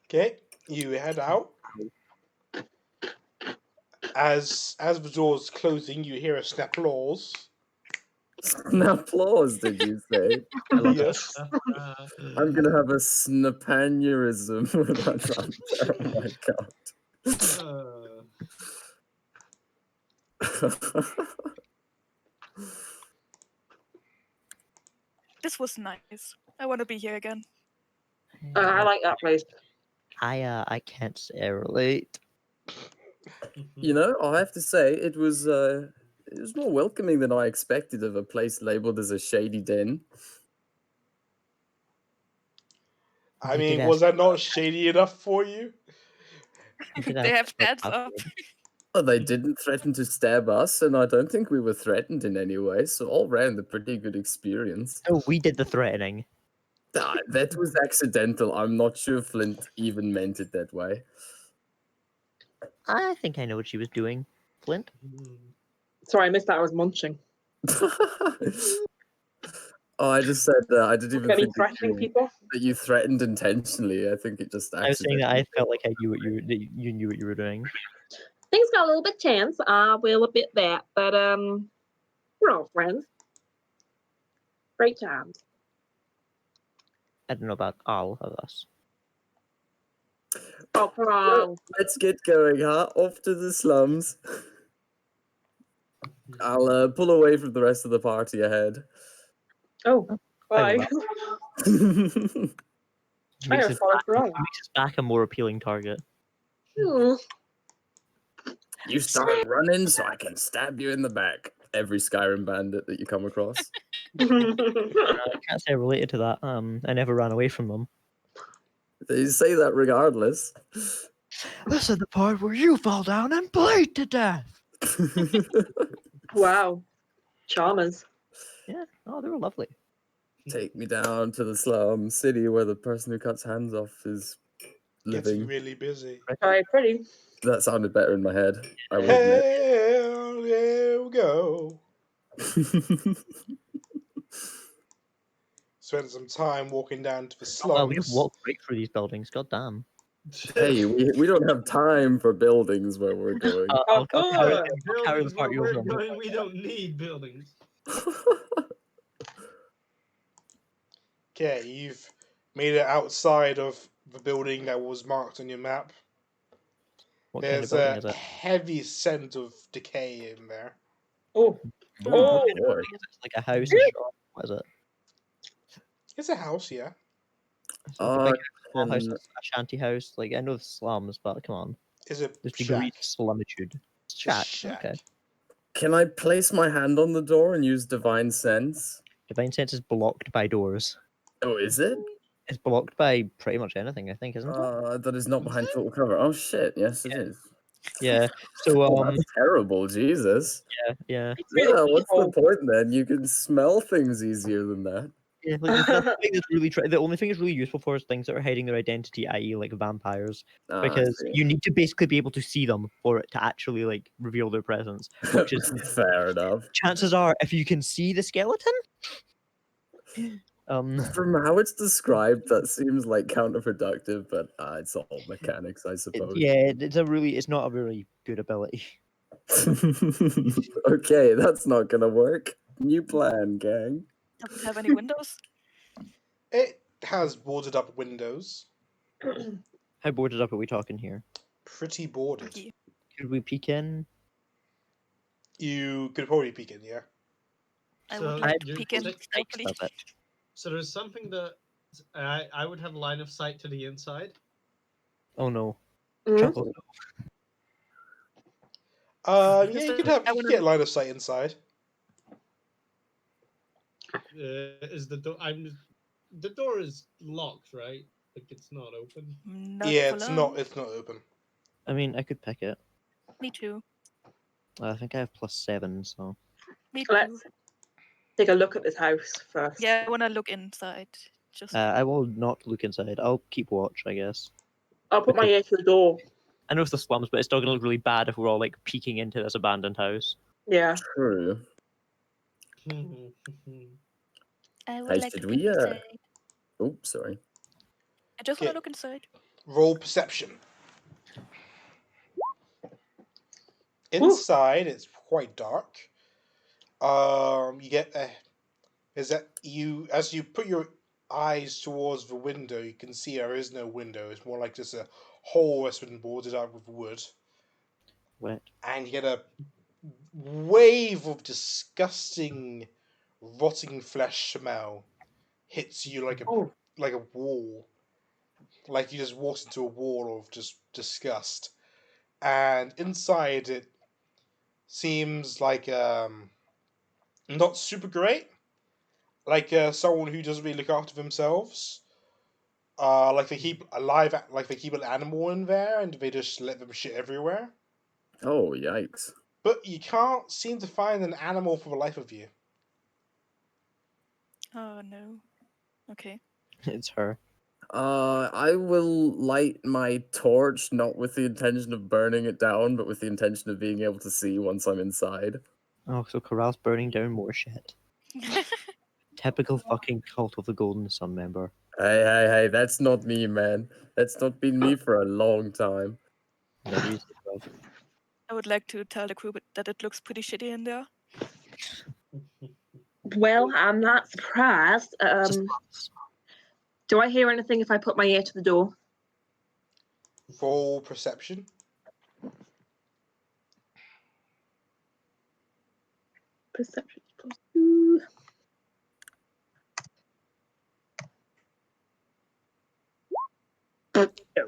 Okay, you head out. As the door's closing, you hear a snap applause. Applause, did you say? I love it. Yes. I'm gonna have a snapanurism when I found that. Oh my god. This was nice. I want to be here again. I like that place. I can't say I relate. You know, I have to say it was more welcoming than I expected of a place labeled as a shady den. I You mean, did was ask that not shady enough for you? You did They ask have for stats up. password. Well, they didn't threaten to stab us, and I don't think we were threatened in any way, so all round a pretty good experience. Oh, we did the threatening. That was accidental. I'm not sure Flint even meant it that way. I think I know what she was doing. Flint? Sorry, I missed that. I was munching. Oh, I just said I didn't even Any think threatening people? that you threatened intentionally. I think it just I was saying that I accidentally. felt like I knew what you knew what you were doing. Things got a little bit tense. I will admit that, but we're all friends. Great times. I don't know about all of us. Oh, come Well, on. let's get going, huh? Off to the slums. I'll pull away from the rest of the party ahead. Oh, I bye. will I Makes never us followed through. makes us back a more appealing target. You start running so I can stab you in the back. Every Skyrim bandit that you come across. I can't say I related to that. I never ran away from them. They say that regardless. This is the part where you fall down and bleed to death. Wow. Charmers. Yeah. Oh, they were lovely. Take me down to the slum city where the person who cuts hands off is Getting living. really busy. Very pretty. That sounded better in my head. I will admit. Hell, there we go. Spend some time walking down to the Oh, wow, we have slums. walked right through these buildings. God damn. Hey, we don't have time for buildings where we're going. I'll carry Buildings the where party we're over. going, we don't need buildings. Okay, you've made it outside of the building that was marked on your map. What kind of There's building a is it? heavy scent of decay in there. Oh, Oh, Oh. boy. It's like a house, a shop. What is it? It's a house, yeah. It's like a big small house, can- a shanty house. Like I know the slums, but come on, Is it there's shack? degrees of slumitude. It's Shack. shack. Okay. Can I place my hand on the door and use divine sense? Divine sense is blocked by doors. Oh, is it? It's blocked by pretty much anything, I think, isn't it? That is not behind total cover. Oh shit! Yes, it is. Yeah. So Oh, that's terrible. Jesus. yeah. It's really Yeah, what's the evil. point then? You can smell things easier than that. Yeah, like there's nothing that's really the only thing it's really useful for is things that are hiding their identity, i.e., like vampires, Ah, I because see. you need to basically be able to see them for it to actually like reveal their presence. Which is fair enough. chances are, if you can see the skeleton, From how it's described, that seems like counterproductive, but it's all mechanics, I suppose. yeah, it's not a really good ability. Okay, that's not gonna work. New plan, gang. Does it have any windows? It has boarded up windows. How boarded up are we talking here? Pretty boarded. Okay. Could we peek in? You could probably peek in, yeah. I So would like to you're peek in saying- stealthily. Stop it. So there's something that I would have line of sight to the inside. Oh no. Mhm. Chuckles. Yeah, Just you a- could have I you could wanna- get line of sight inside. Is the door? The door is locked, right? Like it's not open. Not Yeah, for it's long. not open. I mean, I could pick it. Me too. I think I have +7, so. Me too. Let's take a look at this house first. Yeah, I wanna look inside. Just I will not look inside. I'll keep watch, I guess. I'll put my ear to the door. I know it's the slums, but it's still gonna look really bad if we're all like peeking into this abandoned house. Yeah. True. I would Hey, like to should peek we, inside. Oh, sorry. I just wanna Okay. look inside. Roll perception. Inside, it's quite dark. You get is that you as you put your eyes towards the window, you can see there is no window. It's more like just a hole that's been boarded up with wood, Wet. and you get a wave of disgusting, rotting flesh smell hits you like a wall, like you just walked into a wall of just disgust. And inside it seems like not super great, like someone who doesn't really look after themselves. Like they keep like they keep an animal in there and they just let them shit everywhere. Oh, yikes. But you can't seem to find an animal for the life of you. Oh no. Okay. It's her. I will light my torch, not with the intention of burning it down, but with the intention of being able to see once I'm inside. Oh, so Karahl's burning down more shit. Typical fucking cult of the Golden Sun member. Hey, that's not me, man. That's not been me for a long time. Never used to have. I would like to tell the crew that it looks pretty shitty in there. Well, I'm not surprised. Do I hear anything if I put my ear to the door? Roll perception. Perception +2.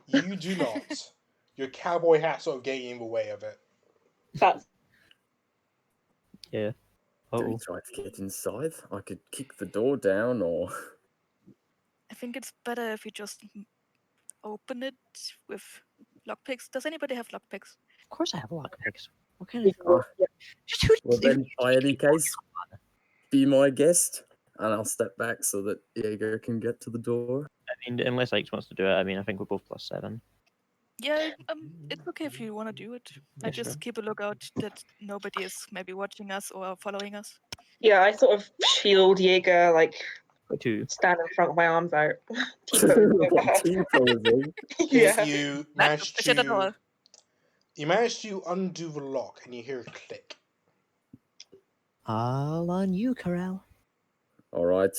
You do not. Your cowboy hat sort of getting in the way of it. That's Yeah. Do Oh. we try to get inside? I could kick the door down, or I think it's better if you just open it with lockpicks. Does anybody have lockpicks? Of course I have lockpicks. What kind of well, then, by any case, be my guest, and I'll step back so that Jaeger can get to the door. I mean, unless Ike wants to do it, I mean, I think we're both +7. Yeah, it's okay if you want to do it. I Yeah, just sure. keep a lookout that nobody is maybe watching us or following us. yeah. I sort of shield Jaeger, like Two. stand in front with my arms out. T-pose over her. T-posing. Yeah. You Not manage suspicious at all. to undo the lock, and you hear a click. All on you, Karaahl. All right.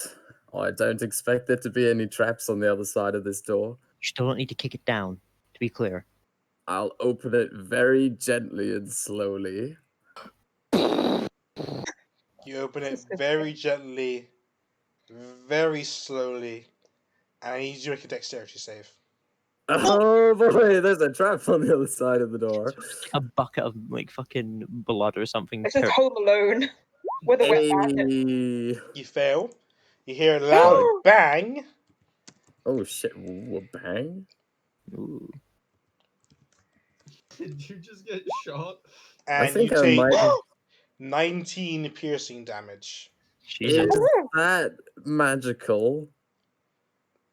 I don't expect there to be any traps on the other side of this door. You still don't need to kick it down, to be clear. I'll open it very gently and slowly. You open it very gently, very slowly, and I need you to make a dexterity save. Oh boy, there's a trap on the other side of the door. A bucket of like fucking blood or something. This is Home Alone with a wet bandit. Hey. You fail. You hear a loud bang, Oh shit, a bang? Ooh. Did you just get shot? and think you I take might- 19 piercing damage. Jesus. Is that magical?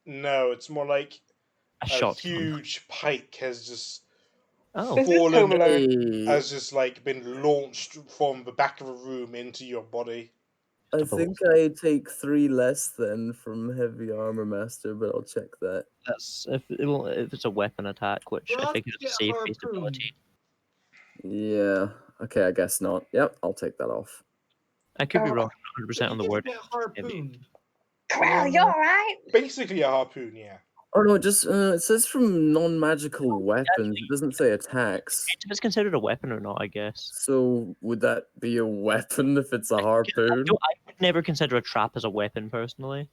No, it's more like A a shot. huge pike has just Oh. This is Home fallen, Alone. Hey, has just like been launched from the back of a room into your body. I think I take 3 less than from Heavy Armor Master, but I'll check that. That's if it's a weapon attack, which I think is a Get safe-based harpooned. ability. Yeah, okay, I guess not. Yep, I'll take that off. I could be wrong 100% on the You word. Get harpooned. Well, you're alright. Basically a harpoon, yeah. Oh no, just it says from non-magical weapons. It doesn't say attacks. If it's considered a weapon or not, I guess. So would that be a weapon if it's a harpoon? I would never consider a trap as a weapon personally.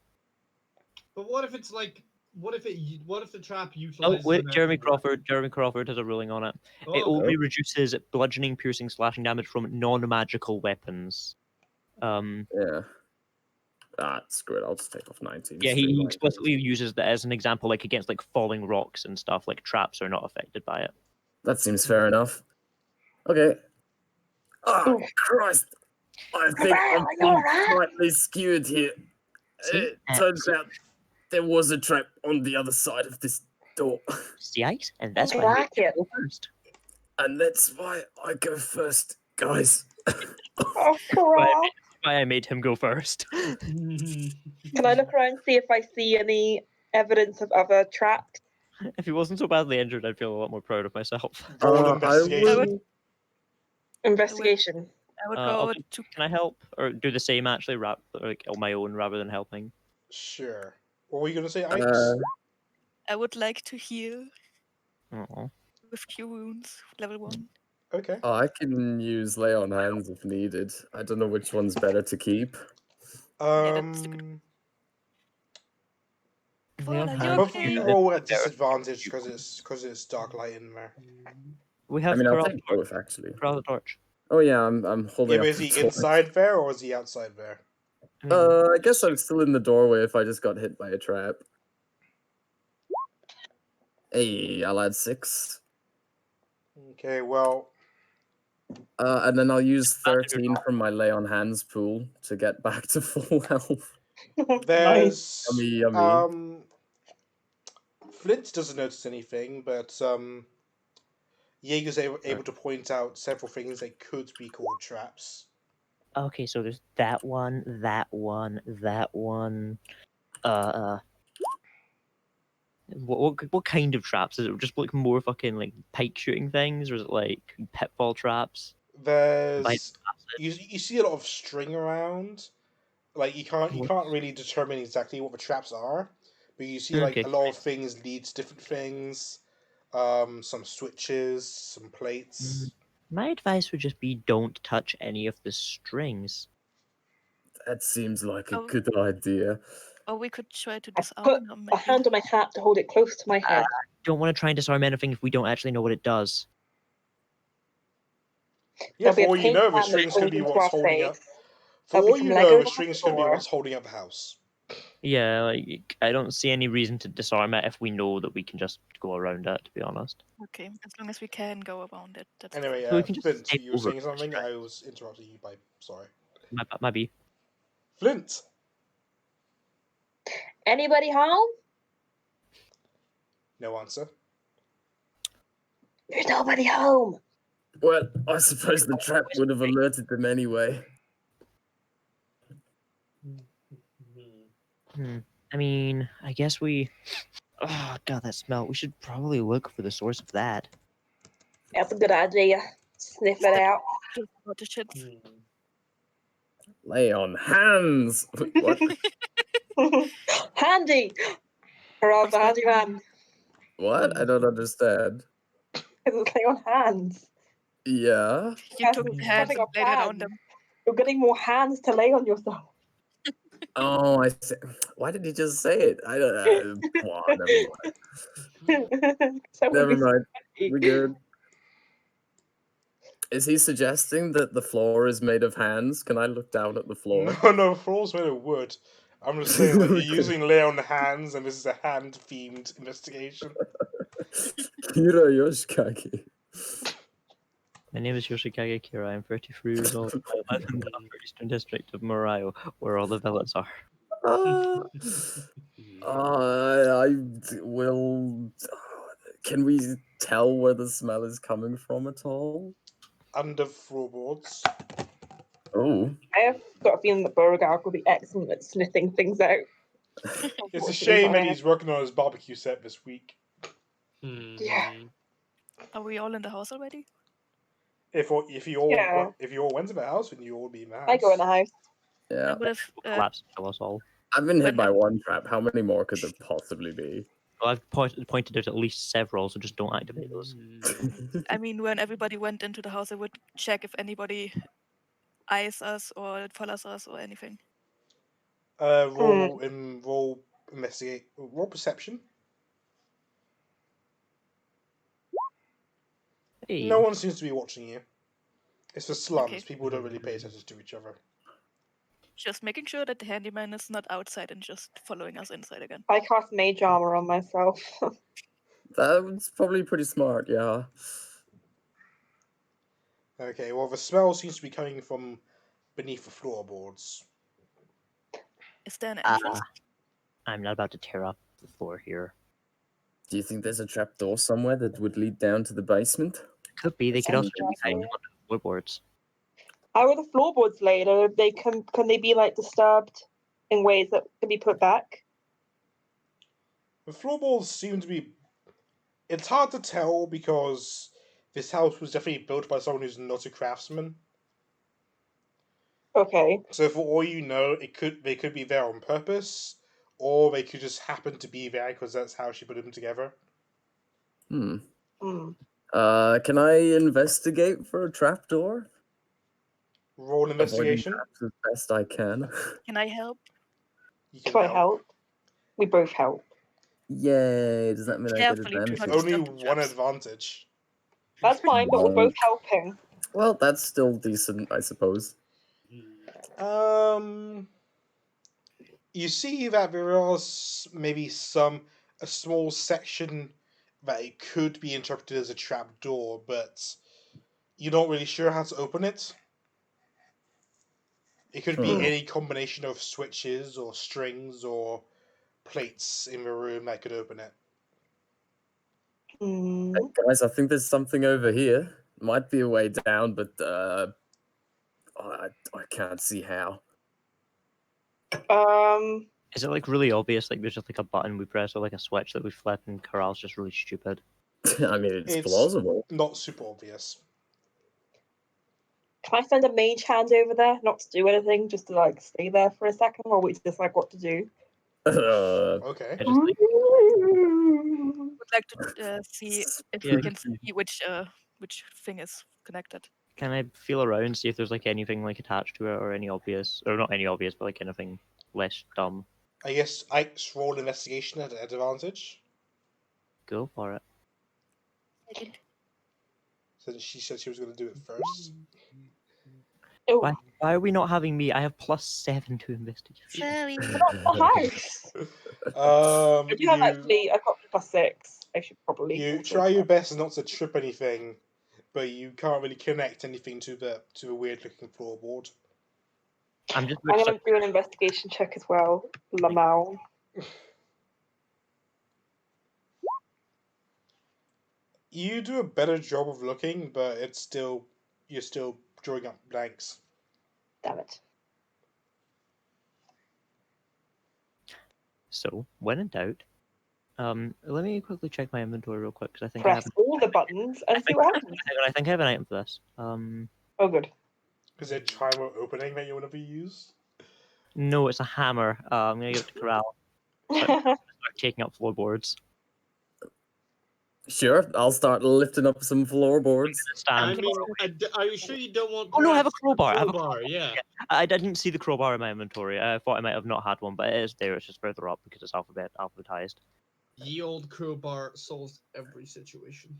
But what if it's like, what if the trap Oh utilizes? wait, an Jeremy extra Crawford has a ruling on it. weapon? It Oh, only reduces bludgeoning, piercing, slashing damage from non-magical weapons. Yeah. Ah, screw it. I'll just take off 19. Yeah, he streamline explicitly things. uses that as an example, like against like falling rocks and stuff. Like traps are not affected by it. That seems fair enough. Okay. Ah, Ooh. Christ! I think I'm Karaahl, are you being alright? slightly skewed here. See? It turns out there was a trap on the other side of this door. See ice? And that's I why I like made it. him go first. And that's why I go first, guys. Oh, Karaahl. Why I made him go first. Can I look around and see if I see any evidence of other traps? If he wasn't so badly injured, I'd feel a lot more proud of myself. Roll I investigation. will. Investigation. I would I'll go do- to. Can I help or do the same actually, like on my own rather than helping? Sure. What were you gonna say, Ike? I would like to heal Oh, with cure wounds, level 1. Okay. I can use lay on hands if needed. I don't know which one's better to keep. that's Leon Are you Hand. Both of you okay? roll at disadvantage because it's dark light in there. We I have mean, I'll Karaahl take both actually. the torch. Oh yeah, I'm holding Yeah, but up is the he torch. inside there or is he outside there? I mean, I guess I'm still in the doorway if I just got hit by a trap. Hey, I'll add 6. Okay, well, And then I'll use Advantage or 13 not? from my lay on hands pool to get back to full health. Nice. there's Yummy. Flint doesn't notice anything, but Jaeger's able to point out several things that could be called traps. Okay, so there's that one, that one, that one. What kind of traps? Is it just like more fucking like pike shooting things, or is it like pitfall traps? There's you see a lot of string around. Like you can't really determine exactly what the traps are, but you see like Okay. a lot of things lead to different things. Some switches, some plates. My advice would just be don't touch any of the strings. That seems like a Oh. good idea. Or we could try to I disarm put them. a hand on my hat to hold it close to my head. Don't want to try and disarm anything if we don't actually know what it does. Yeah, There'll be for a all you pink know, the hand strings that's could be holding to what's our holding face. up. For There'll be all some you know, Legos the on strings the could be floor. what's holding up the house. Yeah, like I don't see any reason to disarm it if we know that we can just go around it. To be honest. Okay, as long as we can go around it. That's Anyway, So we can just Flint, stay you were over saying the something? strings. I was interrupting you by sorry. Maybe. Flint, Anybody home? no answer. There's nobody home. Well, I suppose the trap would have alerted them anyway. I mean, I guess we. Oh god, that smell. We should probably look for the source of that. That's a good idea. Sniff it out. just about the shit. Lay on hands. What? Handy. Karaahl, how's your hand? What? I don't understand. It's lay on hands. Yeah. You took Yes, the hands having and a laid it on hand. them. You're getting more hands to lay on yourself. Oh, I see. Why did he just say it? I don't. Well, never mind. So Never mind. sweaty. We're good. Is he suggesting that the floor is made of hands? Can I look down at the floor? No, floor's made of wood. I'm just saying that you're using lay on hands, and this is a hand-themed investigation. Kira Yoshikage. My name is Yoshikage Kira. I'm 33 years old. I live in the Upper Eastern District of Morayo, where all the villas are. I will. Can we tell where the smell is coming from at all? Under floorboards. Oh. I have got a feeling that Beauregard will be excellent at sniffing things out. It's a shame that he's working on his barbecue set this week. Yeah. Are we all in the house already? If you all Yeah. if you all went to the house, then you all be in the house. I go in the house. Yeah. I would have. Collapse and kill us all. I've been hit When by I- one trap. How many more could there possibly be? Well, I've pointed out at least several, so just don't activate those. I mean, when everybody went into the house, I would check if anybody eyes us or follows us or anything. Roll investigate. Roll perception. Hey. No one seems to be watching you. It's the slums. Okay. People don't really pay attention to each other. Just making sure that the handyman is not outside and just following us inside again. I cast mage armor on myself. That's probably pretty smart, yeah. Okay, well, the smell seems to be coming from beneath the floorboards. Is there an entrance? I'm not about to tear up the floor here. Do you think there's a trapdoor somewhere that would lead down to the basement? Could be. They could also Sounds be hanging likely. on the floorboards. How are the floorboards laid? Are they can they be like disturbed in ways that can be put back? The floorboards seem to be. It's hard to tell because this house was definitely built by someone who's not a craftsman. Okay. So for all you know, they could be there on purpose, or they could just happen to be there because that's how she put them together. Hmm. Hmm. Can I investigate for a trapdoor? Roll Avoiding investigation. traps as best I can. Can I help? You can Can I help? We both help. Yay! Does that mean I get Carefully, do advantage? not Only disturb the one traps. advantage. That's fine, but we're both Wonk. helping. Well, that's still decent, I suppose. You see that there are maybe a small section that it could be interpreted as a trap door, but you're not really sure how to open it. It could be Hmm. any combination of switches or strings or plates in the room that could open it. Hmm. Hey, guys, I think there's something over here. Might be a way down, but I can't see how. Is it like really obvious? Like there's just like a button we press or like a switch that we flip, and Karahl's just really stupid. I mean, it's It's plausible. not super obvious. Can I send a mage hand over there, not to do anything, just to like stay there for a second while we decide what to do? Okay. I just like, Would like to see if Yeah. we can see which thing is connected. can I feel around, see if there's like anything like attached to it or any obvious, or not any obvious, but like anything less dumb? I guess Ike's roll investigation at advantage. Go for it. Since she said she was going to do it first. Oh, Why are we not having me? I have +7 to investigation. Sorry. not the house. I do have actually. I got +6. I should probably. You also try your check. best not to trip anything, but you can't really connect anything to the weird looking floorboard. I'm just I'm gonna do an investigation check as well. Lamau. You do a better job of looking, but you're still drawing up blanks. Damn it. So when in doubt, let me quickly check my inventory real quick because I think Press all the buttons and see what happens. I think I have an item for this. Oh, good. Is there a timer opening that you want to be used? No, it's a hammer. I'm gonna give it to Karaahl. Start taking up floorboards. Sure, I'll start lifting up some floorboards. I Stand. mean, are you sure you don't want? Oh no, I have a perhaps crowbar. I have a crowbar. Yeah. I didn't see the crowbar in my inventory. I thought I might have not had one, but it is there. It's just further up because it's alphabetized. Ye old crowbar solves every situation.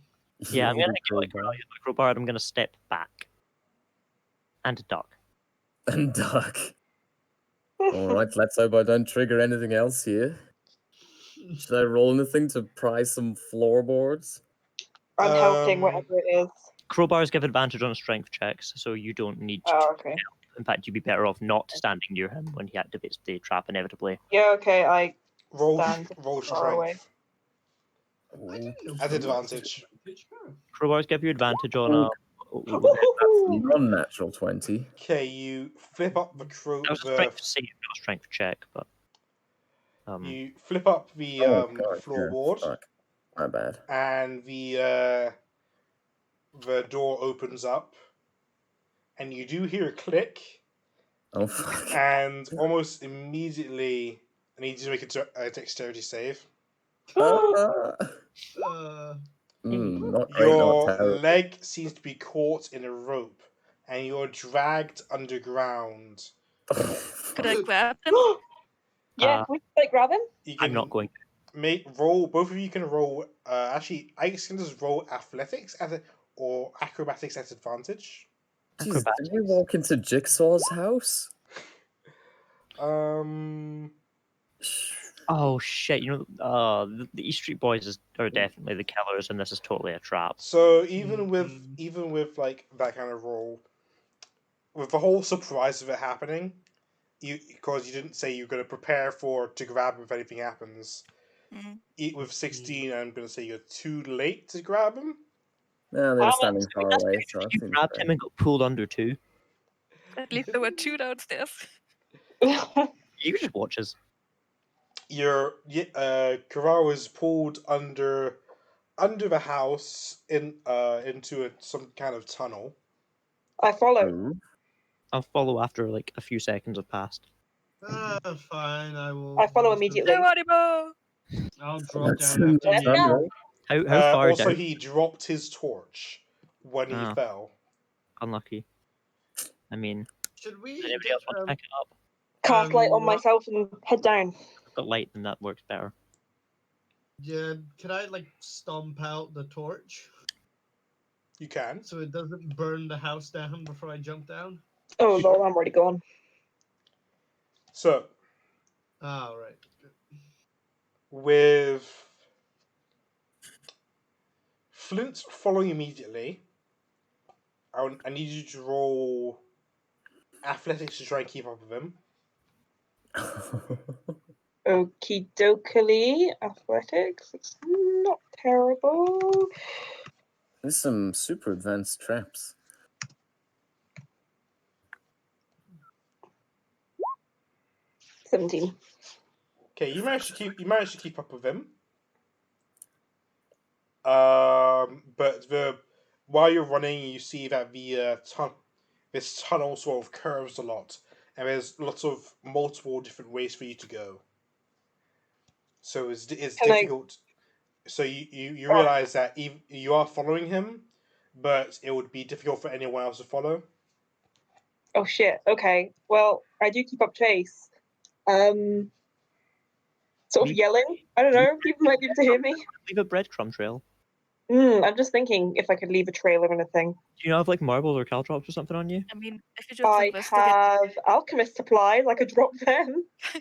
Yeah, I'm gonna Use give like crowbar. my crowbar, and I'm gonna step back and duck. And duck. Alright, let's hope I don't trigger anything else here. Should I roll anything to pry some floorboards? I'm helping whatever it is. Crowbars give advantage on strength checks, so you don't need to. Oh, okay. In fact, you'd be better off not standing near him when he activates the trap inevitably. Yeah, okay. I Roll stand far away. strength I didn't know at crowbars advantage. had advantage. Huh. Crowbars give you advantage on Non-natural 20. Okay, you flip up the That was a strength save, not a strength check, but you flip up the God, yeah, floorboard, fuck. My bad. and the door opens up, and you do hear a click, Oh, fuck. and almost immediately, I need you to make a dexterity save. Not great, not Your terrible. leg seems to be caught in a rope, and you're dragged underground. Could I grab them? Yeah, can we like grab him? You can I'm not going. roll. Both of you can roll. Actually, I can just roll athletics or acrobatics at advantage. Jeez, did we walk into Jigsaw's house? Um, Oh shit! You know, the East Street Boys are definitely the killers, and this is totally a trap. So even with like that kind of roll, with the whole surprise of it happening, because you didn't say you're going to prepare to grab him if anything happens. With 16, I'm going to say you're too late to grab him. Yeah, they were standing far That's away, good. so that You seems grabbed fair. him and got pulled under too. At least there were 2 downstairs. You just watches. Karaahl was pulled under the house into some kind of tunnel. I follow. Ooh. I'll follow after like a few seconds have passed. Fine, I will. I follow also- immediately. Geronimo! I'll drop What's down in after the Let's you. go. tunnel? How far Also, down? he dropped his torch when he Oh. fell. Unlucky. I mean, Should we? does anybody else want to pick it up? Cast light on what- myself and head down. I've got light, and that works better. Yeah, can I like stomp out the torch You can. so it doesn't burn the house down before I jump down? Oh Sure. lord, I'm already gone. So, Ah, right. with Flint following immediately, I need you to roll athletics to try and keep up with him. Okie dokily. Athletics. It's not terrible. There's some super advanced traps. $17. Okay, you managed to keep up with him. But while you're running, you see that this tunnel sort of curves a lot, and there's lots of multiple different ways for you to go. So it's Can I- difficult. So you realize that you are following him, but it would be difficult for anyone else to follow. Oh shit. Okay. Well, I do keep up chase. Sort of yelling. I don't know. People might be able to hear me. Leave a breadcrumb trail. I'm just thinking if I could leave a trail or anything. Do you have like marbles or caltrops or something on you? I mean, if you just I investigate, have alchemist supplies. I could drop them. you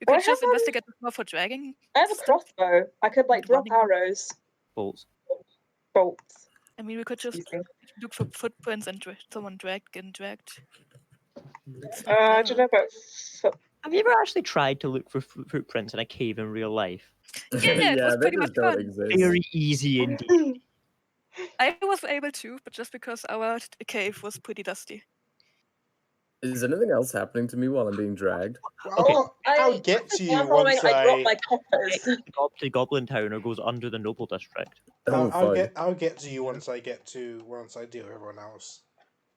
Oh, I could just have, investigate more for dragging. I have a stuff. crossbow. I could like drop Running. arrows, Bolts. bolts. I mean, we could just Excuse me. look for footprints and someone getting dragged. I don't know about. Have you ever actually tried to look for footprints in a cave in real life? Yeah, it was they pretty just much don't fun. exist. Very easy indeed. I was able to, but just because our cave was pretty dusty. Is anything else happening to me while I'm being dragged? Well, Okay. I'll get to you I'm following, once I drop I. my coppers. To Goblin Town or goes under the Noble District. Oh, fine. I'll get to you once I deal with everyone else.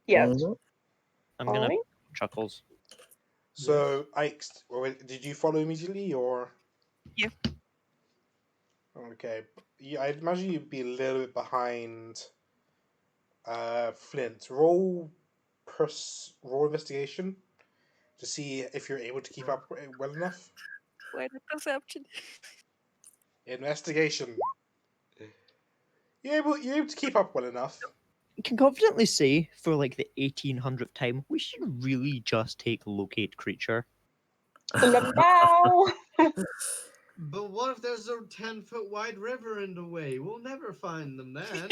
Yeah. Mhm. I'm gonna Fine. Chuckles. So did you follow immediately or? Yeah. Okay. Yeah, I'd imagine you'd be a little bit behind. Flint, roll investigation to see if you're able to keep up well enough. Why the perception? Investigation. You're able to keep up well enough. You can confidently say for like the 1800th time, we should really just take locate creature. Lamau. But what if there's a 10-foot wide river in the way? We'll never find them then.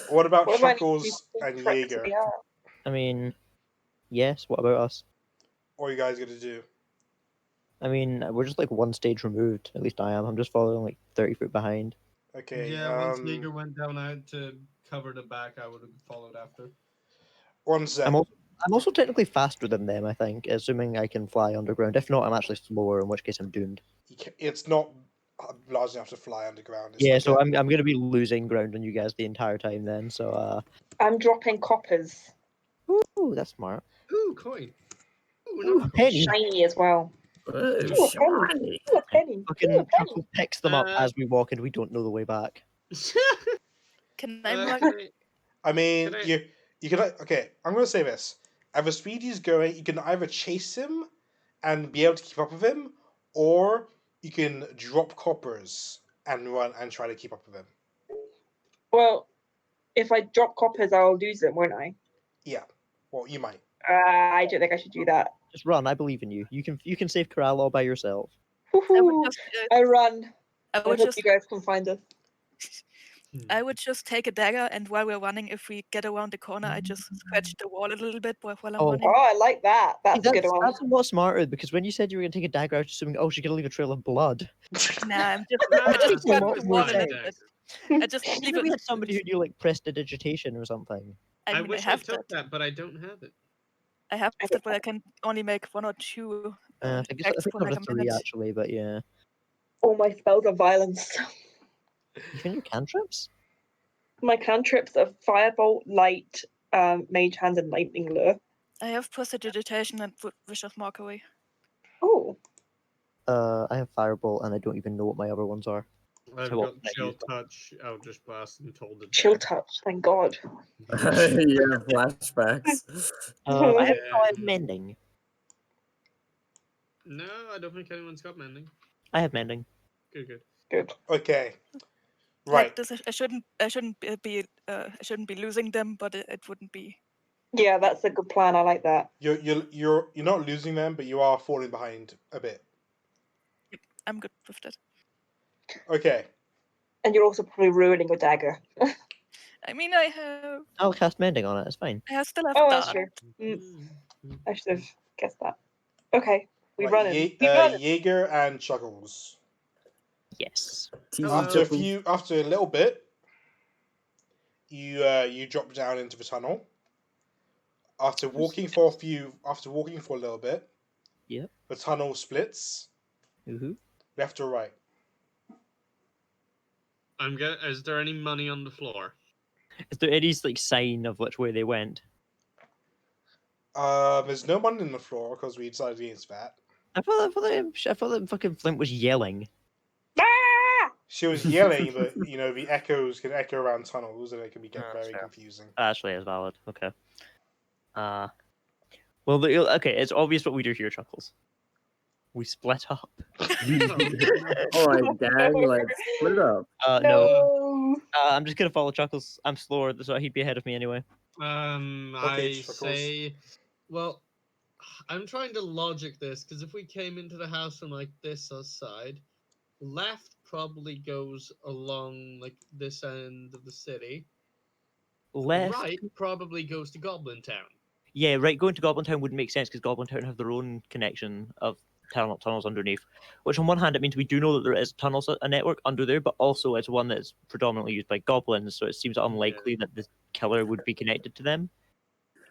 What about What about Chuckles and Jaeger? I mean, yes. What about us? What are you guys gonna do? I mean, we're just like one stage removed. At least I am. I'm just following like 30 foot behind. Okay. Yeah, once Jaeger went down out to cover the back, I would have followed after. One sec. I'm also technically faster than them. I think, assuming I can fly underground. If not, I'm actually slower. In which case, I'm doomed. It's not large enough to fly underground. It's Yeah, like so I'm gonna be losing ground on you guys the entire time then. So I'm dropping coppers. ooh, that's smart. Ooh, coin. Ooh, Ooh, another coin. penny. Shiny as well. Oh, Ooh, a penny. shiny. Ooh, a penny. Ooh, Fucking a penny. Chuckles picks them up as we walk, and we don't know the way back. Can I Uh, mark? can I mean, Can I- you can. Okay, I'm gonna say this: at the speed he's going, you can either chase him and be able to keep up with him, or you can drop coppers and run and try to keep up with him. Well, if I drop coppers, I'll lose them, won't I? Yeah, well, you might. I don't think I should do that. Just run. I believe in you. You can save Karaahl all by yourself. I would Woohoo! just, I run. I I would hope just, you guys can find us. I would just take a dagger, and while we're running, if we get around the corner, I just scratch the wall a little bit while I'm Oh. running. Oh, I like that. That's a good one. That's a lot smarter because when you said you were going to take a dagger, I was assuming, oh, she's going to leave a trail of blood. Nah, I'm just, Nah, I just a scratch lot the more wall a little sense. bit. I just leave Maybe we it. had somebody who knew like prestidigitation or something. I I mean, wish I took that, but I don't have it. I have I that, but I can only make 1 or 2 I think attacks it's per up to like a 3 minute. actually, but yeah. All my spells are violence. Even your cantrips? My cantrips are Firebolt, Light, Mage Hand, and Lightning Lure. I have prestidigitation and Vicious Mockery. Oh, I have Firebolt and I don't even know what my other ones are. I've So what got can I Chill use them? Touch, Eldritch Blast, and Told it Chill Dead. Touch, thank God. Yeah, flashbacks. I have Yeah. Mending. No, I don't think anyone's got Mending. I have Mending. Good. Good. Okay. Like Right. this, I shouldn't be losing them, but it wouldn't be. Yeah, that's a good plan. I like that. You're not losing them, but you are falling behind a bit. I'm good with that. Okay. And you're also probably ruining your dagger. I mean, I I'll cast Mending on it, it's fine. still have Oh, that's dark. true. I should have guessed that. Okay, we Right, running. We running. Jaeger and Chuckles. Yes. After a little bit, you drop down into the tunnel. After walking for a little bit, Yep. the tunnel splits Woohoo. left or right. Is there any money on the floor? Is there any like sign of which way they went? There's no money on the floor because we decided against that. I thought that fucking Flint was yelling. Ah! She was yelling, but the echoes can echo around tunnels, and it can get That's very fair. confusing. Actually, is valid. Okay. Well, okay. It's obvious what we do here, Chuckles. We split up. All right, gang, let's split up. No. I'm just gonna follow Chuckles. I'm slower, so he'd be ahead of me anyway. Okay, I Chuckles. say, well, I'm trying to logic this because if we came into the house from like this side, left probably goes along like this end of the city. Left. Right probably goes to Goblin Town. Yeah, right. Going to Goblin Town wouldn't make sense because Goblin Town have their own connection of tunnels underneath. Which, on one hand, it means we do know that there is a network under there, but also it's one that's predominantly used by goblins, so it seems unlikely that the killer would be connected to them.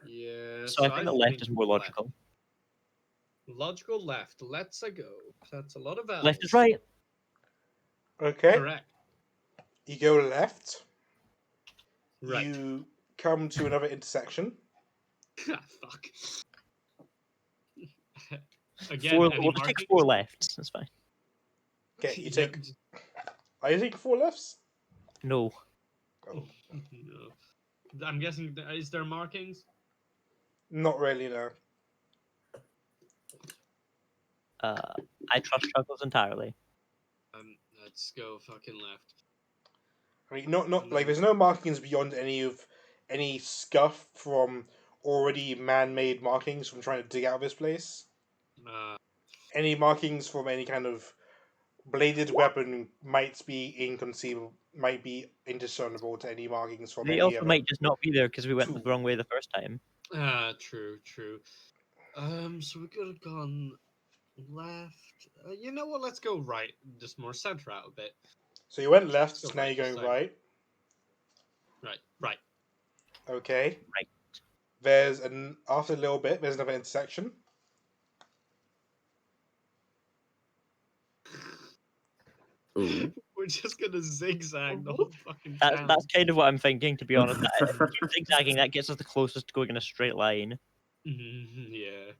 Yeah. So I think the left is more logical. Logical left. Let's go. That's a lot of vowels. Left is right. Okay. Correct. You go left. Right. You come to another intersection. Fuck. Again, We'll just take 4 lefts. That's fine. Okay, you take. Are you taking 4 lefts? No. Oh. No. I'm guessing. Is there markings? Not really, no. I trust Chuckles entirely. Let's go fucking left. I mean, not like there's no markings beyond any scuff from already man-made markings from trying to dig out this place. Any markings from any kind of bladed weapon might be indiscernible to any markings from They any also other. might just not be there because we went the wrong way the first time. True. So we could have gone left. You know what? Let's go right. Just more center out a bit. So you went left, So now right you're going side. right. Right. Okay. Right. After a little bit, there's another intersection. Ooh. We're just gonna zigzag the whole fucking town. That's kind of what I'm thinking, to be honest. If we keep zigzagging, that gets us the closest to going in a straight line. Yeah.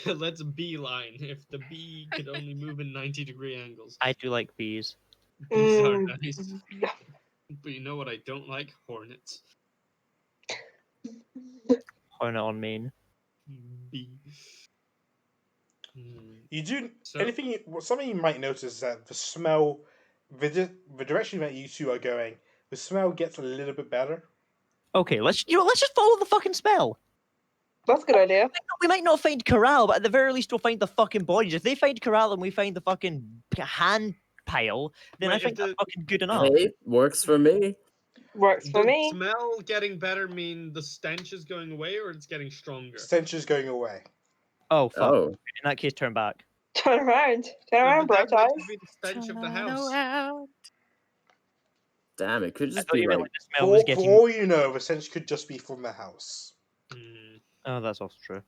Let's beeline. If the bee could only move in 90-degree angles. I do like bees. Bees are nice. But you know what I don't like? Hornets. Hornet on main. Bee. You do So- something you might notice is that the smell, the direction that you two are going, the smell gets a little bit better. Okay, let's just follow the fucking spell. That's a good idea. We might not find Karaahl, but at the very least we'll find the fucking bodies. If they find Karaahl and we find the fucking hand pile, then Wait, I if think that's the- fucking good enough. Hey, works for me. Works for Does me. smell getting better mean the stench is going away or it's getting stronger? Stench is going away. Oh fuck. Oh, In that case, turn back. Turn around. Turn But around, that bright might eyes. just be the stench of the Turn house. around. damn! It could I just thought be you meant like like the smell was For getting. all you know, the stench could just be from the house. Hmm. Oh, that's also true.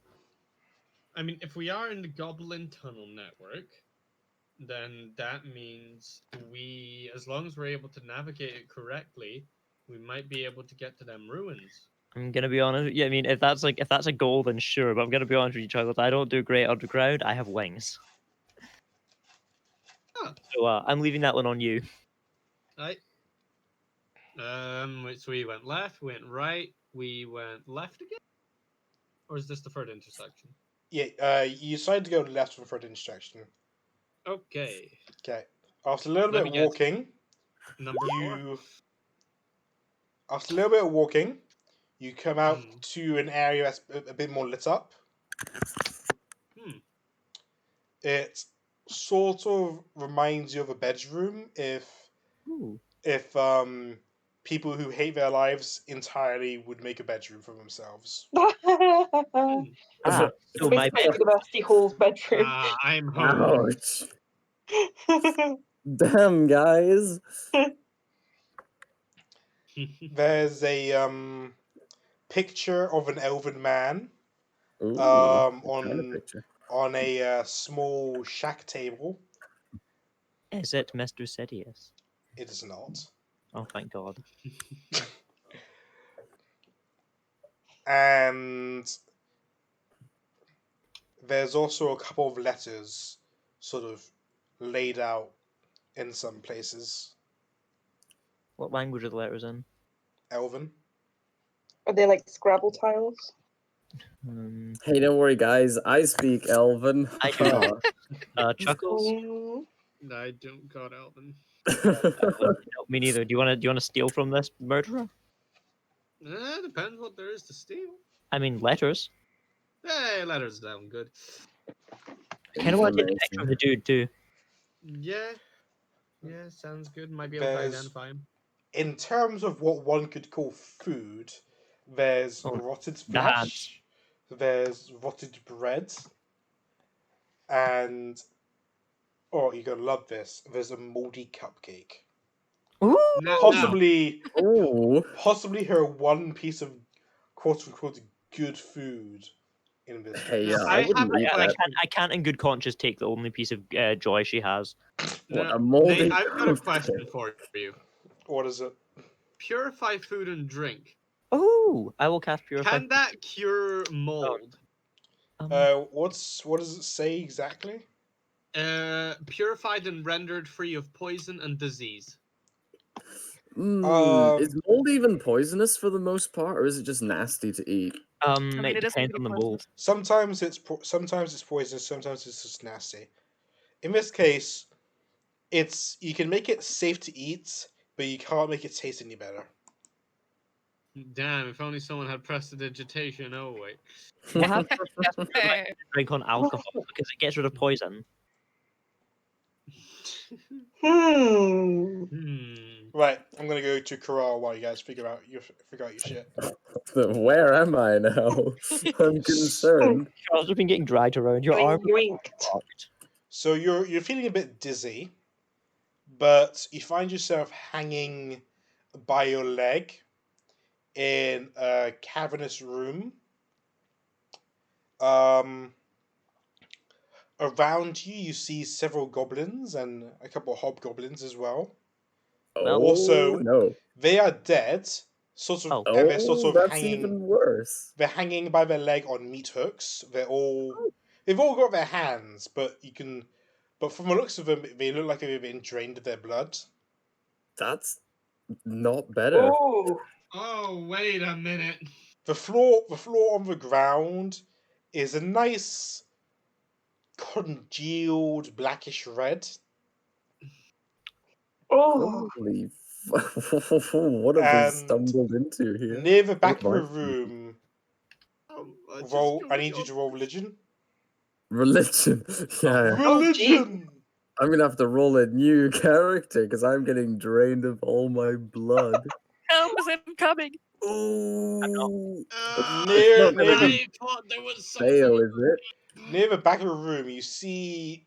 I mean, if we are in the Goblin Tunnel network, then that means we, as long as we're able to navigate it correctly, we might be able to get to them ruins. I'm gonna be honest. Yeah, I mean, if that's a goal, then sure. But I'm gonna be honest with you, Chuckles. I don't do great underground. I have wings. Huh. So I'm leaving that one on you. Right. So we went left, we went right, we went left again? Or is this the third intersection? Yeah, you decided to go left for the third intersection. Okay. Okay. After a little Let bit me of guess. walking, Number 4. after a little bit of walking, you come out Hmm. to an area that's a bit more lit up. Hmm. It sort of reminds you of a bedroom Ooh. if people who hate their lives entirely would make a bedroom for themselves. Ah, so It's my basically the Rusty Hall's bedroom. I'm home. ouch! Damn, guys. There's a picture of an elven man Ooh, what kind of on picture? a small shack table. Is it Mr. Sidious? It is not. Oh, thank God. And there's also a couple of letters sort of laid out in some places. What language are the letters in? Elven. Are they like Scrabble tiles? Hey, don't worry, guys. I speak Elven. I do not. Chuckles? I don't got Elven. No, me neither. Do you wanna steal from this murderer? Depends what there is to steal. I mean, letters. Hey, letters sound good. I kind of want to take a picture of the dude too. Yeah. Yeah, sounds good. Might be able to There's, identify him. in terms of what one could call food, there's Oh, rotted the hands. flesh, there's rotted bread, and oh, you're gonna love this. There's a moldy cupcake. Ooh! No. Possibly her one piece of quote unquote good food in this. Hey, place. yeah, I I have wouldn't a eat question. that. I can't in good conscience take the only piece of joy she has. What, No, a moldy Nate, I've got a cupcake? question for you. What is it? Purify food and drink. Oh, I will cast purify. Can that cure mold? What does it say exactly? Purified and rendered free of poison and disease. Is mold even poisonous for the most part, or is it just nasty to eat? I mean, It it is depends really on the poisonous. mold. Sometimes it's poisonous. Sometimes it's just nasty. In this case, you can make it safe to eat, but you can't make it taste any better. Damn, if only someone had prestidigitation. Oh, wait. What happens if you cast purify and drink on alcohol because it gets rid of poison? Right, I'm gonna go to Karaahl while you guys figure out your shit. Where am I now? I'm concerned. Charles, you've been getting dragged around. Your arm is Yoinked. locked. So you're feeling a bit dizzy, but you find yourself hanging by your leg in a cavernous room. Around you, you see several goblins and a couple of hobgoblins as well. Oh, Also, no. they are dead. Sort of, Oh. and they're sort Oh, of that's hanging. even worse. They're hanging by their leg on meat hooks. They've all got their hands, but from the looks of them, they look like they've been drained of their blood. That's not better. Ooh. Oh, wait a minute. The floor on the ground is a nice congealed blackish red. Oh. Holy what have we And stumbled into here? near the back of Oh, the my. room, I need you to roll religion. Religion. Yeah. Religion. I'm gonna have to roll a new character because I'm getting drained of all my blood. Help is incoming. Ooh. Near, not gonna near, be I thought there was fail, something. is it? near the back of the room, you see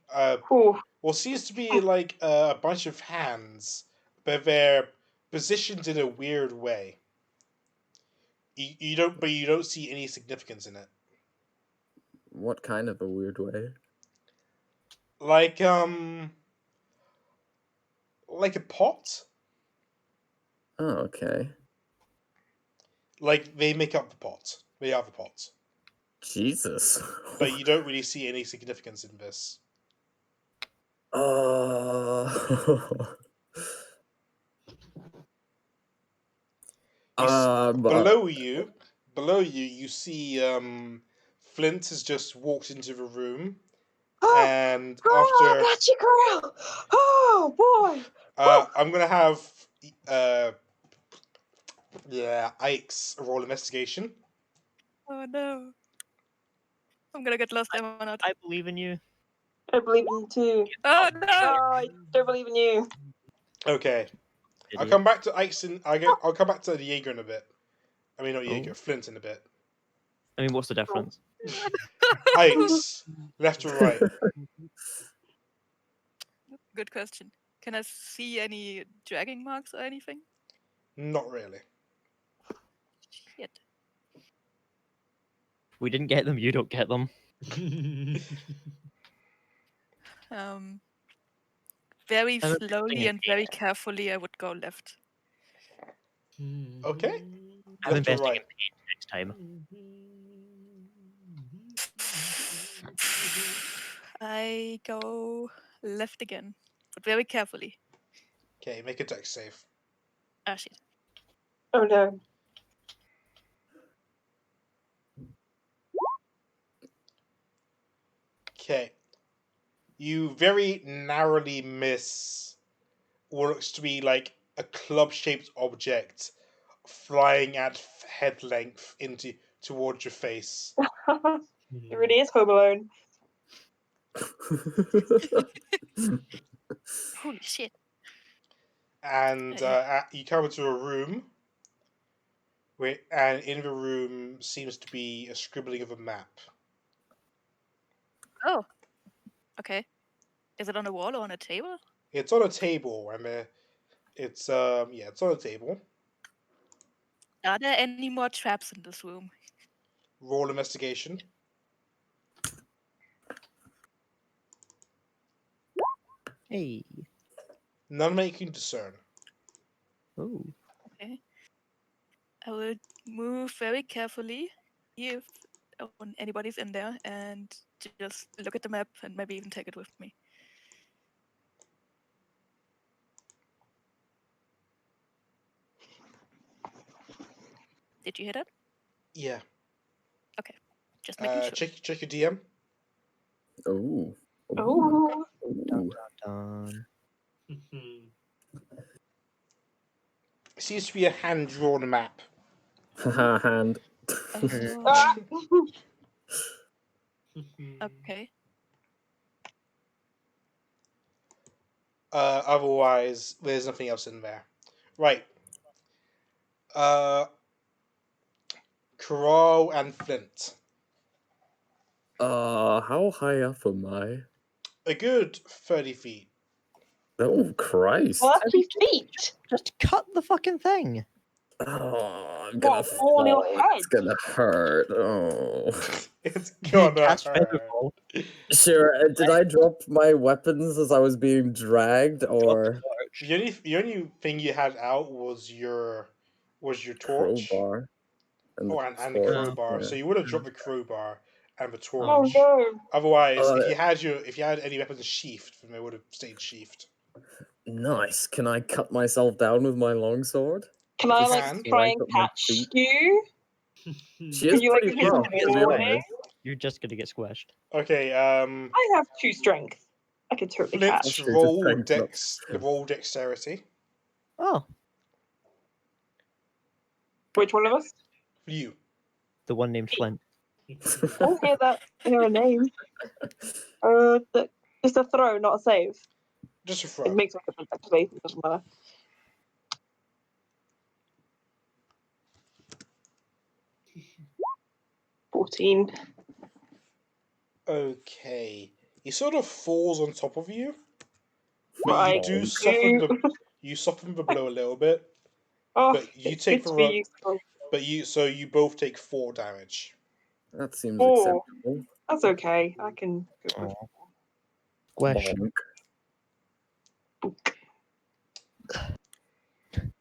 Ooh. what seems to be like a bunch of hands, but they're positioned in a weird way. You don't see any significance in it. What kind of a weird way? Like a pot. Oh, okay. Like they make up the pot. They are the pot. Jesus. But you don't really see any significance in this. Below you, you see Flint has just walked into the room, and after That's you, Karaahl! Oh boy! I'm gonna have Ike's roll investigation. Oh no. I'm gonna get lost, am I not? I believe in you. I believe in you too. Oh no! Oh, I don't believe in you. Okay, I'll Idiot. come back to Ike's. I'll come back to the Jaeger in a bit. I mean, not Jaeger, Oh. Flint in a bit. I mean, what's the difference? Ike's left or right? Good question. Can I see any dragging marks or anything? Not really. Shit. If we didn't get them, you don't get them. Very I'm slowly investing and very carefully, I would go left. Okay. I'm Left or investing in right? pain next time. I go left again, but very carefully. Okay, make a dex save. Ah, shit. Oh no. Okay. You very narrowly miss what looks to be like a club-shaped object flying at head length towards your face. It really is Home Alone. Holy shit. And you come into a room, and in the room seems to be a scribbling of a map. Oh. Okay. Is it on a wall or on a table? It's on a table, and it's on a table. Are there any more traps in this room? Roll investigation. Hey. None that you can discern. Oh. Okay. I will move very carefully, see if anybody's in there, and just look at the map and maybe even take it with me. Did you hear that? Yeah. Just making sure. Check your DM. Oh. Oh. Done. It seems to be a hand-drawn map. Haha, hand. Oh, Ah. okay. Otherwise, there's nothing else in there. Right. Karaahl and Flint. How high up am I? A good 30 feet. Oh, Christ. 30 feet. Just cut the fucking thing. Oh, I'm gonna What, fall on your fall. head? It's gonna hurt. Oh. It's gonna Cast hurt. Featherfall. Sure, did I drop my weapons as I was being dragged, or The only thing you had out was your torch. crowbar? And Oh, the and the torch, crowbar. yeah. So you would have dropped the crowbar and the torch. Oh no. Otherwise, Uh, if you had any weapons sheathed, then they would have stayed sheathed. Nice. Can I cut myself down with my longsword? Can If I you like can. try and Like up my catch feet. you? She Can is you like pretty hit rough, me to be away? honest. You're just gonna get squished. Okay. I have 2 strength. I could totally Flint, catch. Actually, just roll dexterity. Oh, Which one of us? You. the one named Flint. I hear a name. It's a throw, not a save. Just a It throw. makes a difference, actually. It doesn't matter. $14. Okay. He sort of falls on top of you, but Right. you do soften the blow a little bit. Oh, But you it's take good to be useful. you both take 4 damage. That seems 4. acceptable. That's okay. I can go with Oh. Squish. Bonk.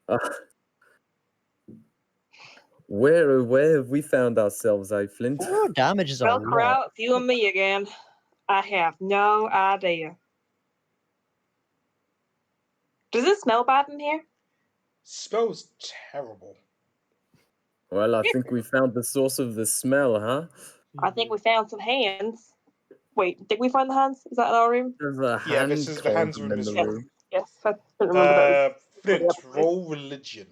Uh, where have we found ourselves, Flint? 4 damage is a Well, lot. Karaahl, it's you and me again. I have no idea. Does it smell bad in here? Smells terrible. Well, I think we found the source of the smell, huh? I think we found some hands. Wait, did we find the hands? Is that in our room? There's a Yeah, hand this is the hands cauldron are in in this the room. room. Yes, I couldn't remember that. Flint, Yep. roll religion.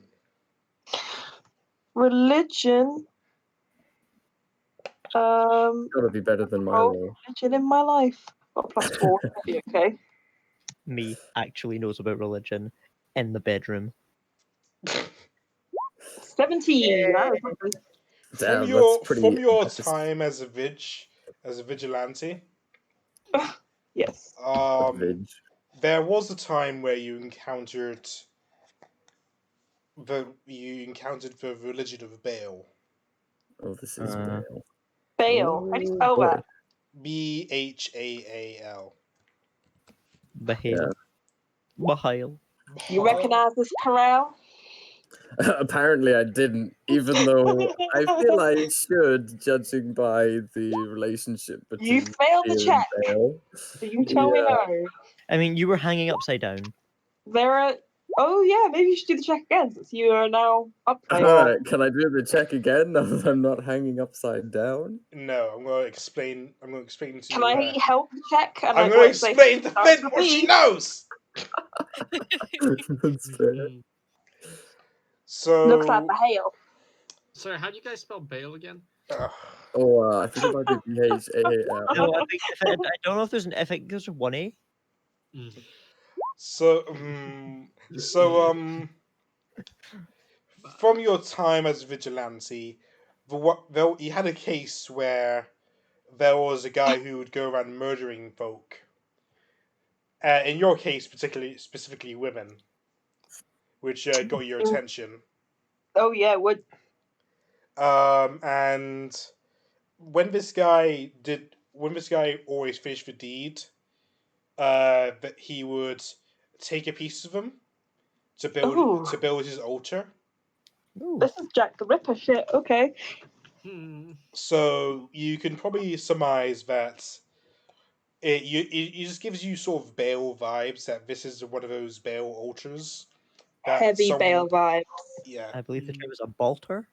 Religion. Gotta be better than my roll roll. religion in my life. Got +4. That'll be okay. Me actually knows about religion in the bedroom. 17. That was something. Damn, that's pretty From your impressive. time as a vigilante, Yes. Vig. there was a time where you encountered the religion of Baal. Oh, this is Uh, Baal. Baal. How do you spell boy. that? Baal. Bahail. Bahail. You recognize this Karaahl? Apparently I didn't, even though I feel I should, judging by the relationship You between failed the Fear and check. Bale. So you tell me no. I mean, you were hanging upside down. There are. Oh yeah, maybe you should do the check again since you are now upside. Alright, can I do the check again now that I'm not hanging upside down? No, I'm going to explain to Can you. I help the check? And I'm like, going to let's say explain to starts Flint with what she me. knows. That's fair. So Looks like Bahail. Sorry, how do you guys spell Bale again? Oh, I think it might be BHAAL. No, I think I don't know if there's I think there's a 1A. So, from your time as a vigilante, you had a case where there was a guy who would go around murdering folk. In your case, specifically women, which got your attention. Oh yeah, what? And when this guy always finished the deed, that he would take a piece of them to build his altar. Ooh. This is Jack the Ripper shit. Okay. So you can probably surmise that it just gives you sort of Baal vibes that this is one of those Baal altars. That Heavy Baal vibes. Yeah. I believe the term is a balter.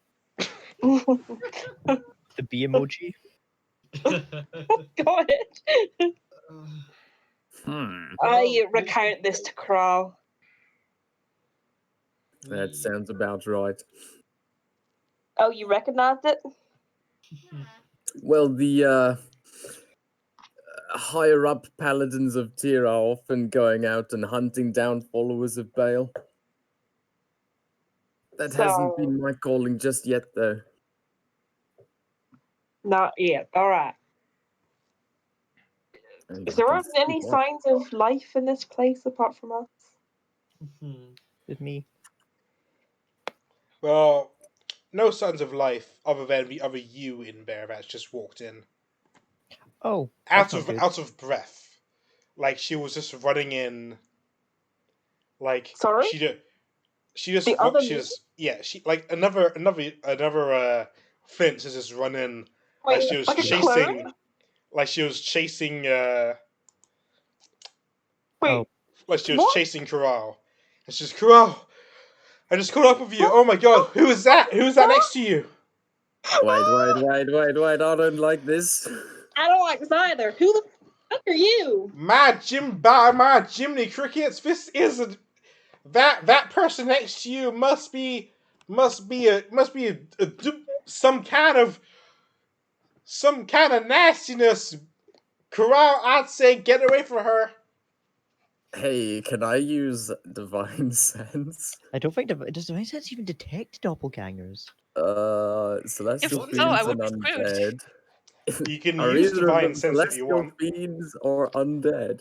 The B emoji. Got it. I recount this to Karaahl. That sounds about right. Oh, you recognized it? Well, the higher up paladins of Tyr are often going out and hunting down followers of Baal. That hasn't been my calling just yet, though. Not yet. All right. And Is I there can any see signs of life in this place apart from us? With me. Well, no signs of life other than the other you in there that's just walked in. Oh, Out of breath. Like she was just running in. Like Sorry? she just like another Flint has just run in. Wait, Like she was like a chasing. clone? Like she was chasing. Wait, Like she was what? chasing Karaahl. And she's Karaahl. I just caught up with you. Oh my god, who is that? Who is that next to you? Wait, I don't like this. I don't like this either. Who the fuck are you? My Jiminy Crickets, this isn't that person next to you must be some kind of some kind of nastiness. Karaahl, I'd say get away from her. Hey, can I use divine sense? I don't think does divine sense even detect doppelgangers? Celestial If so, I fiends would and be screwed. undead. You can Are use either of divine them sense if you celestial want. fiends or undead?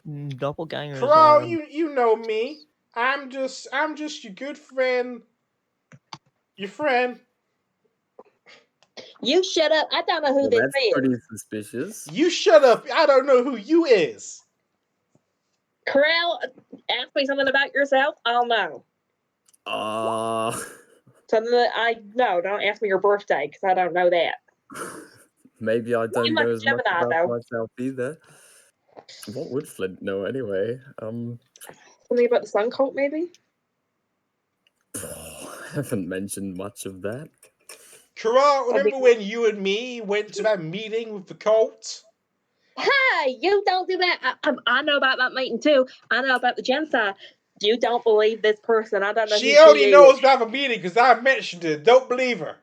Doppelgangers Karaahl, are. you know me. I'm just your good friend. Your friend. You shut up. I don't know who Well, this that's is. pretty suspicious. You shut up. I don't know who you is. Karaahl, ask me something about yourself. I'll know. Something that I know. Don't ask me your birthday because I don't know that. Maybe I don't You know must as much Gemini, about though. myself either. What would Flint know anyway? Something about the Sun Cult, maybe? I haven't mentioned much of that. Karaahl, remember when you and me went to that meeting with the cult? Hey, you don't do that. I know about that meeting too. I know about the genocide. You don't believe this person. I don't know She who only she knows is. about the meeting because I mentioned it. Don't believe her.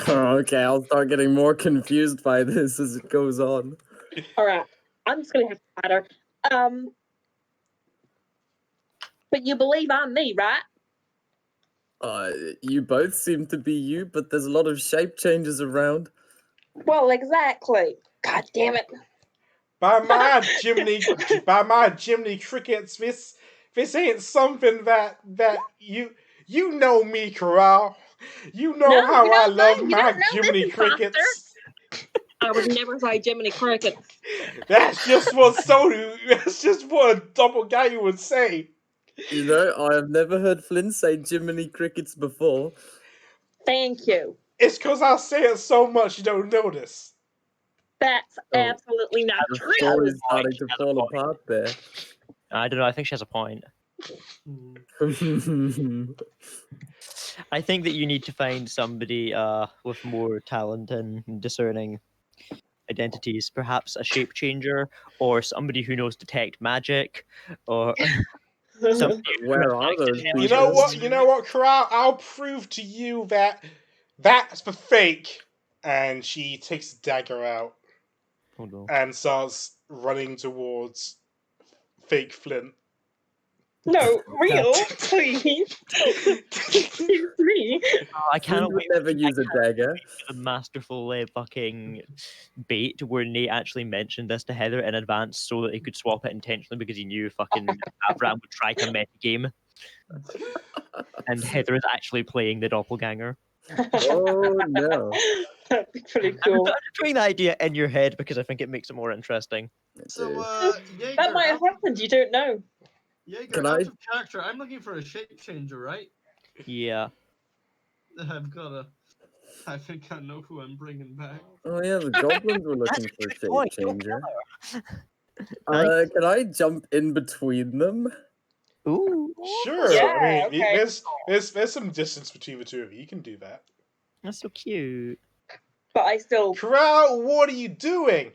Okay, I'll start getting more confused by this as it goes on. All right, I'm just gonna have to fight her. But you believe I'm me, right? You both seem to be you, but there's a lot of shape changes around. Well, exactly. God damn it. By my Jiminy crickets, this ain't something that you know me, Karaahl. You know No, how you I don't love know. You my don't know Jiminy this, imposter. crickets. I would never say Jiminy Crickets. That's just what a doppelganger would say. You know, I have never heard Flynn say Jiminy Crickets before. Thank you. It's because I say it so much you don't notice. That's absolutely not The true. story's starting to fall apart there. I don't know. I think she has a point. I think that you need to find somebody with more talent and discerning identities, perhaps a shapechanger or somebody who knows detect magic, or somebody who Where has are those access to You know people? what? You know what, Karaahl? I'll prove to you that that's the fake. And she takes a dagger out Oh no. and starts running towards fake Flint. No, real, please. Excuse me. I Flynn cannot would wait never use a dagger. for the masterful fucking bait where Nate actually mentioned this to Heather in advance so that he could swap it intentionally because he knew fucking Avram would try to meta game. And Heather is actually playing the doppelganger. Oh no. That'd be pretty I'm cool. putting the idea in your head because I think it makes it more interesting. So, Jaeger, That might have happened, you don't know. Jaeger, Can out I- of character, I'm looking for a shapechanger, right? Yeah. I think I know who I'm bringing back. Oh yeah, the goblins were looking for a Good point, shape changer. Nice. Can I jump in between them? Ooh. Sure. Yeah, I mean, okay. there's some distance between the two of you. You can do that. That's so cute. But I still. Karaahl, what are you doing?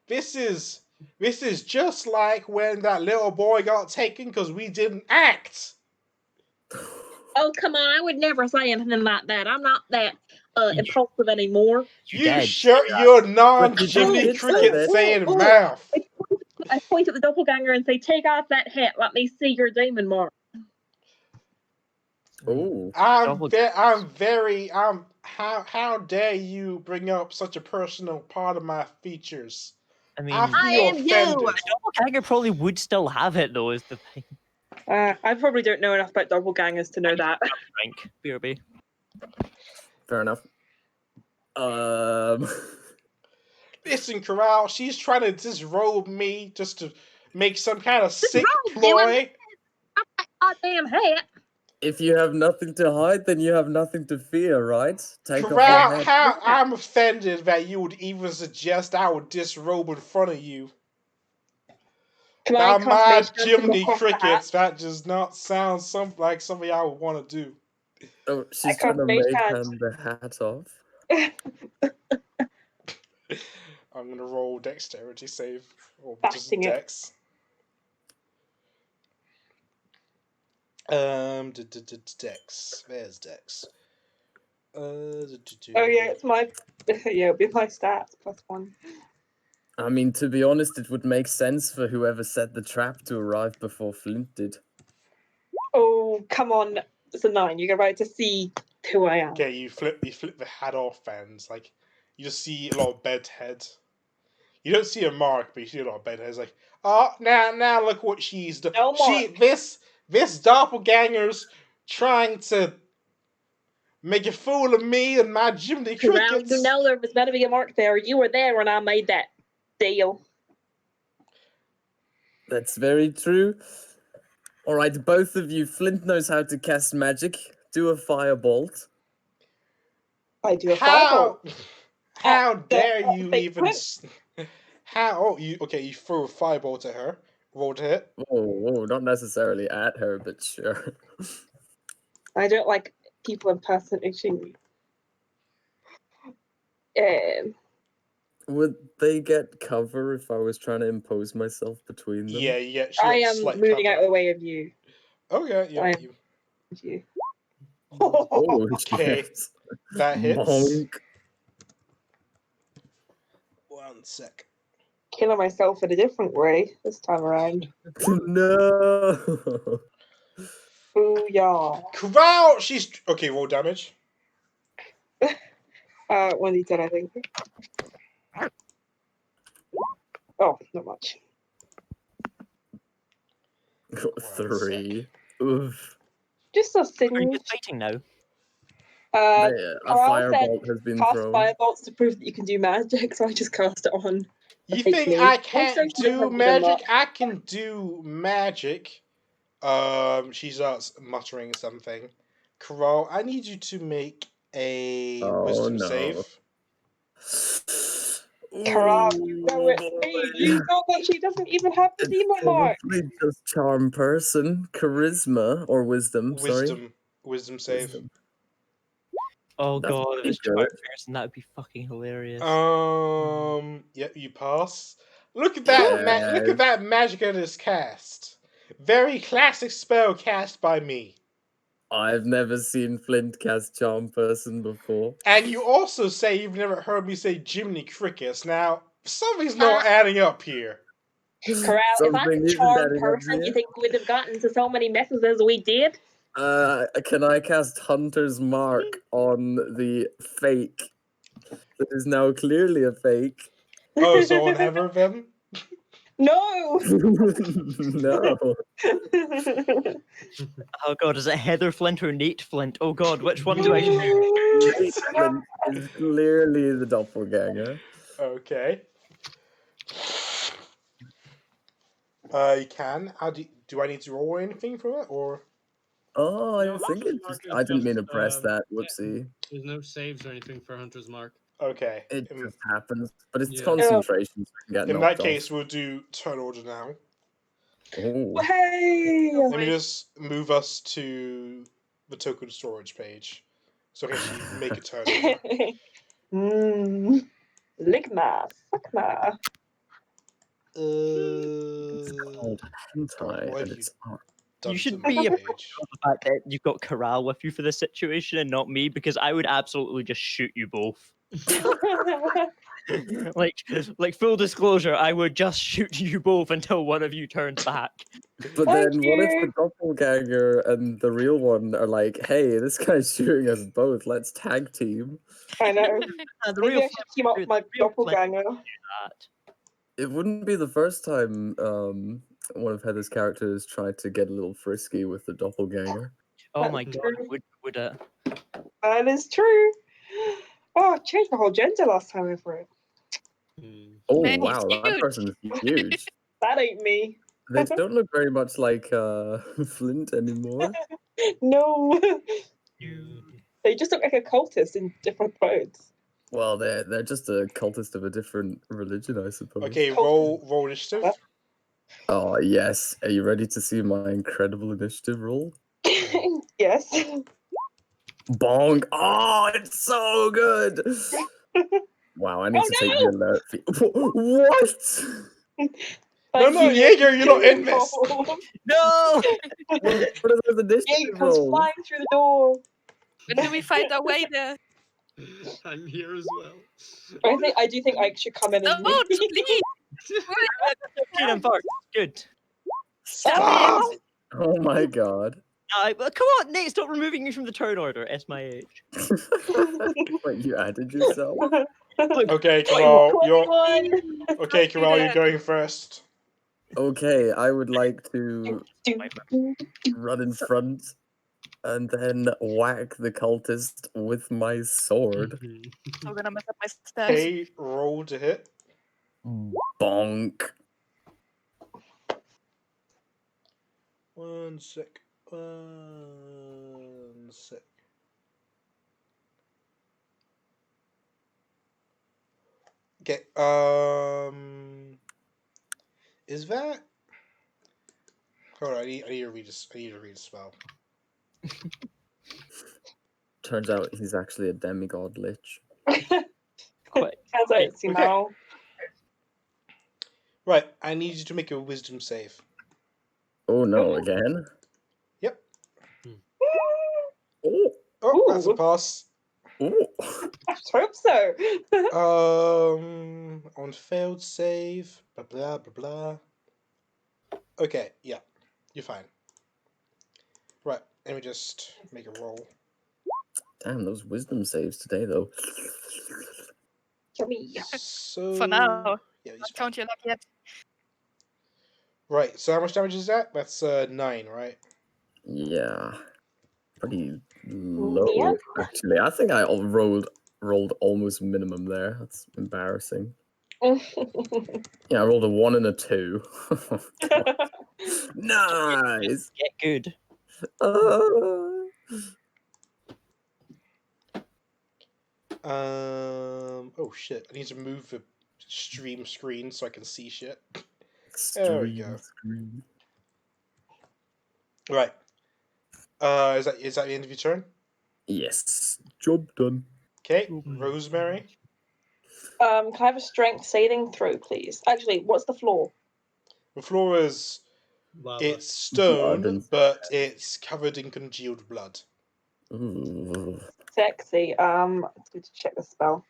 This is just like when that little boy got taken because we didn't act. Oh, come on. I would never say anything like that. I'm not that impulsive anymore. You You did. shut your But you non-Jiminy did say Cricket that. saying Ooh. mouth. I point at the doppelganger and say, take off that hat. Let me see your demon mark. Oh. How dare you bring up such a personal part of my features? I mean, I feel I am you. offended. Doppelganger probably would still have it though. Is the thing. I probably don't know enough about doppelgangers to know that. Drink, BRB. Fair enough. Listen, Karaahl, she's trying to disrobe me just to make some kind of sick Disrobe you? ploy. Oh, damn hat. If you have nothing to hide, then you have nothing to fear, right? Take off your Karaahl, hat. how I'm offended that you would even suggest I would disrobe in front of you. Can By I my consummate Jiminy something Crickets, that does not sound like something I would want to do. Oh, she's I trying to can't make make him the hat off. I'm gonna roll dexterity save, or just Fasting it. dex. Dex. There's dex. Oh yeah, it's my yeah, it'll be my stats +1. I mean, to be honest, it would make sense for whoever set the trap to arrive before Flint did. Oh come on, it's a 9. You go right to see who I am. Okay, you flip the hat off, and it's like you just see a lot of bed heads. You don't see a mark, but you see a lot of bed heads. Like, oh, now look what she's done. No mark. This doppelganger's trying to make a fool of me and my Jiminy Karaahl, Crickets. you know there was meant to be a mark there. You were there when I made that deal. That's very true. All right, both of you. Flint knows how to cast magic. Do a firebolt. I do a fireball. How dare you fake even? How? Oh, you okay? You throw a firebolt at her. Roll to hit. Oh, not necessarily at her, but sure. I don't like people impersonating me. Would they get cover if I was trying to impose myself between them? Yeah. I am moving out of the way of you. Okay, yeah. You. Oh, Okay. yes. That hits. Bonk. 1 sec. Killing myself in a different way this time around. No. Booyah. Karaahl, she's okay. Roll damage. 1d10, I think. Oh, not much. 3. Oof. Just a Are you single. just fighting now? Uh, A Karaahl said firebolt has been cast thrown. firebolts to prove that you can do magic, so I just cast it on. You fake think me. I Also, can't she doesn't do have good magic? luck. I can do magic. She starts muttering something. Karaahl, I need you to make a wisdom save. Karaahl, you know it. Hey, you know that she doesn't even have the It's demon mark. probably just charm person, charisma, or wisdom. Sorry. Wisdom save. Wisdom. Oh That's god, if pretty it's good. charm person, that would be fucking hilarious. Yep, you pass. Look at that! Look at that magic that is cast. Very classic spell cast by me. I've never seen Flint cast charm person before. And you also say you've never heard me say Jiminy Crickets. Now, something's not adding up here. Karaahl, if I'm Something a isn't charmed adding up person, you here. think we'd have gotten into so many messes as we did? Can I cast Hunter's Mark on the fake? That is now clearly a fake. Oh, so on ever of them? No! No. Oh god, is it Heather Flint or Nate Flint? Oh god, which one do I shoot? Nate Flint is clearly the doppelganger. Okay. You can. How do I need to roll anything for it, or? Oh, No, I think Hunter's it Mark just, is I didn't mean to just, press that. Whoopsie. There's no saves or anything for Hunter's Mark. Okay. It just happens. But it's Yeah. concentration, so you can get In knocked that case, we'll do turn order now. off. Oh. Hey! Let me just move us to the token storage page, so I can actually make a turn order. Ligma, Fuckma. It's called hentai, God, what and have it's You should done to be my proud page? of the fact that you've got Karaahl with you for this situation and not me, because I would absolutely just shoot you both. like full disclosure, I would just shoot you both until one of you turns back. But Thank then what if you. the doppelganger and the real one are like, hey, this guy's shooting us both, let's tag team? I know. The Maybe real I should team up Flint- my the real Flint doppelganger. would do that. It wouldn't be the first time one of Heather's characters tried to get a little frisky with the doppelganger. Oh my That's god, true. would it? That is true. Oh, I changed my whole gender last time over it. Oh Man, he's wow, that huge. person's huge. That ain't me. They don't look very much like Flint anymore. No. They just look like a cultist in different clothes. Well, they're just a cultist of a different religion, I suppose. Okay, roll initiative. Oh yes. Are you ready to see my incredible initiative roll? Yes. Bong! Oh, it's so good! Wow, I need to take the alert fee. What? No, Jaeger, you're not in this. No! What are those Jaeger initiative comes rolls? flying through the door. When do we find our way there? I'm here as well. I do think Ike should come in and No, please! Good and first. Good. Stop! Oh my god. Well, come on, Nate, stop removing me from the turn order. SMIH. Wait, you added yourself? Okay, Karaahl, you're 21. okay. Karaahl, you're going first. Okay, I would like to Do. run in front and then whack the cultist with my sword. I'm gonna mess up my stats. Okay, roll to hit. Bonk. One sec. One sec. Okay. Is that? Hold on. I need to read this. I need to read a spell. Turns out he's actually a demigod lich. Quite. As I see Okay. now. Right. I need you to make a wisdom save. Oh no, again? Yep. Oh, Oh, that's a Ooh. pass. oh. Let's hope so. On failed save. Blah blah blah blah. Okay. Yeah. You're fine. Right. Let me just make a roll. Damn, those wisdom saves today, though. Yummy. So For now. yeah, he's Not fine. count your luck yet. Right. So how much damage is that? That's 9, right? Yeah. Pretty low, Yeah. actually. I think I rolled almost minimum there. That's embarrassing. Yeah, I rolled a 1 and a 2. Nice! Get good. Oh shit! I need to move the stream screen so I can see shit. There we go. Screen. Right. Is that the end of your turn? Yes, job done. Okay, Rosemary. Can I have a strength saving throw, please? Actually, what's the floor? The floor is Lava. it's stone, Blood and- but it's covered in congealed blood. Ooh. Sexy. Let's go to check the spell.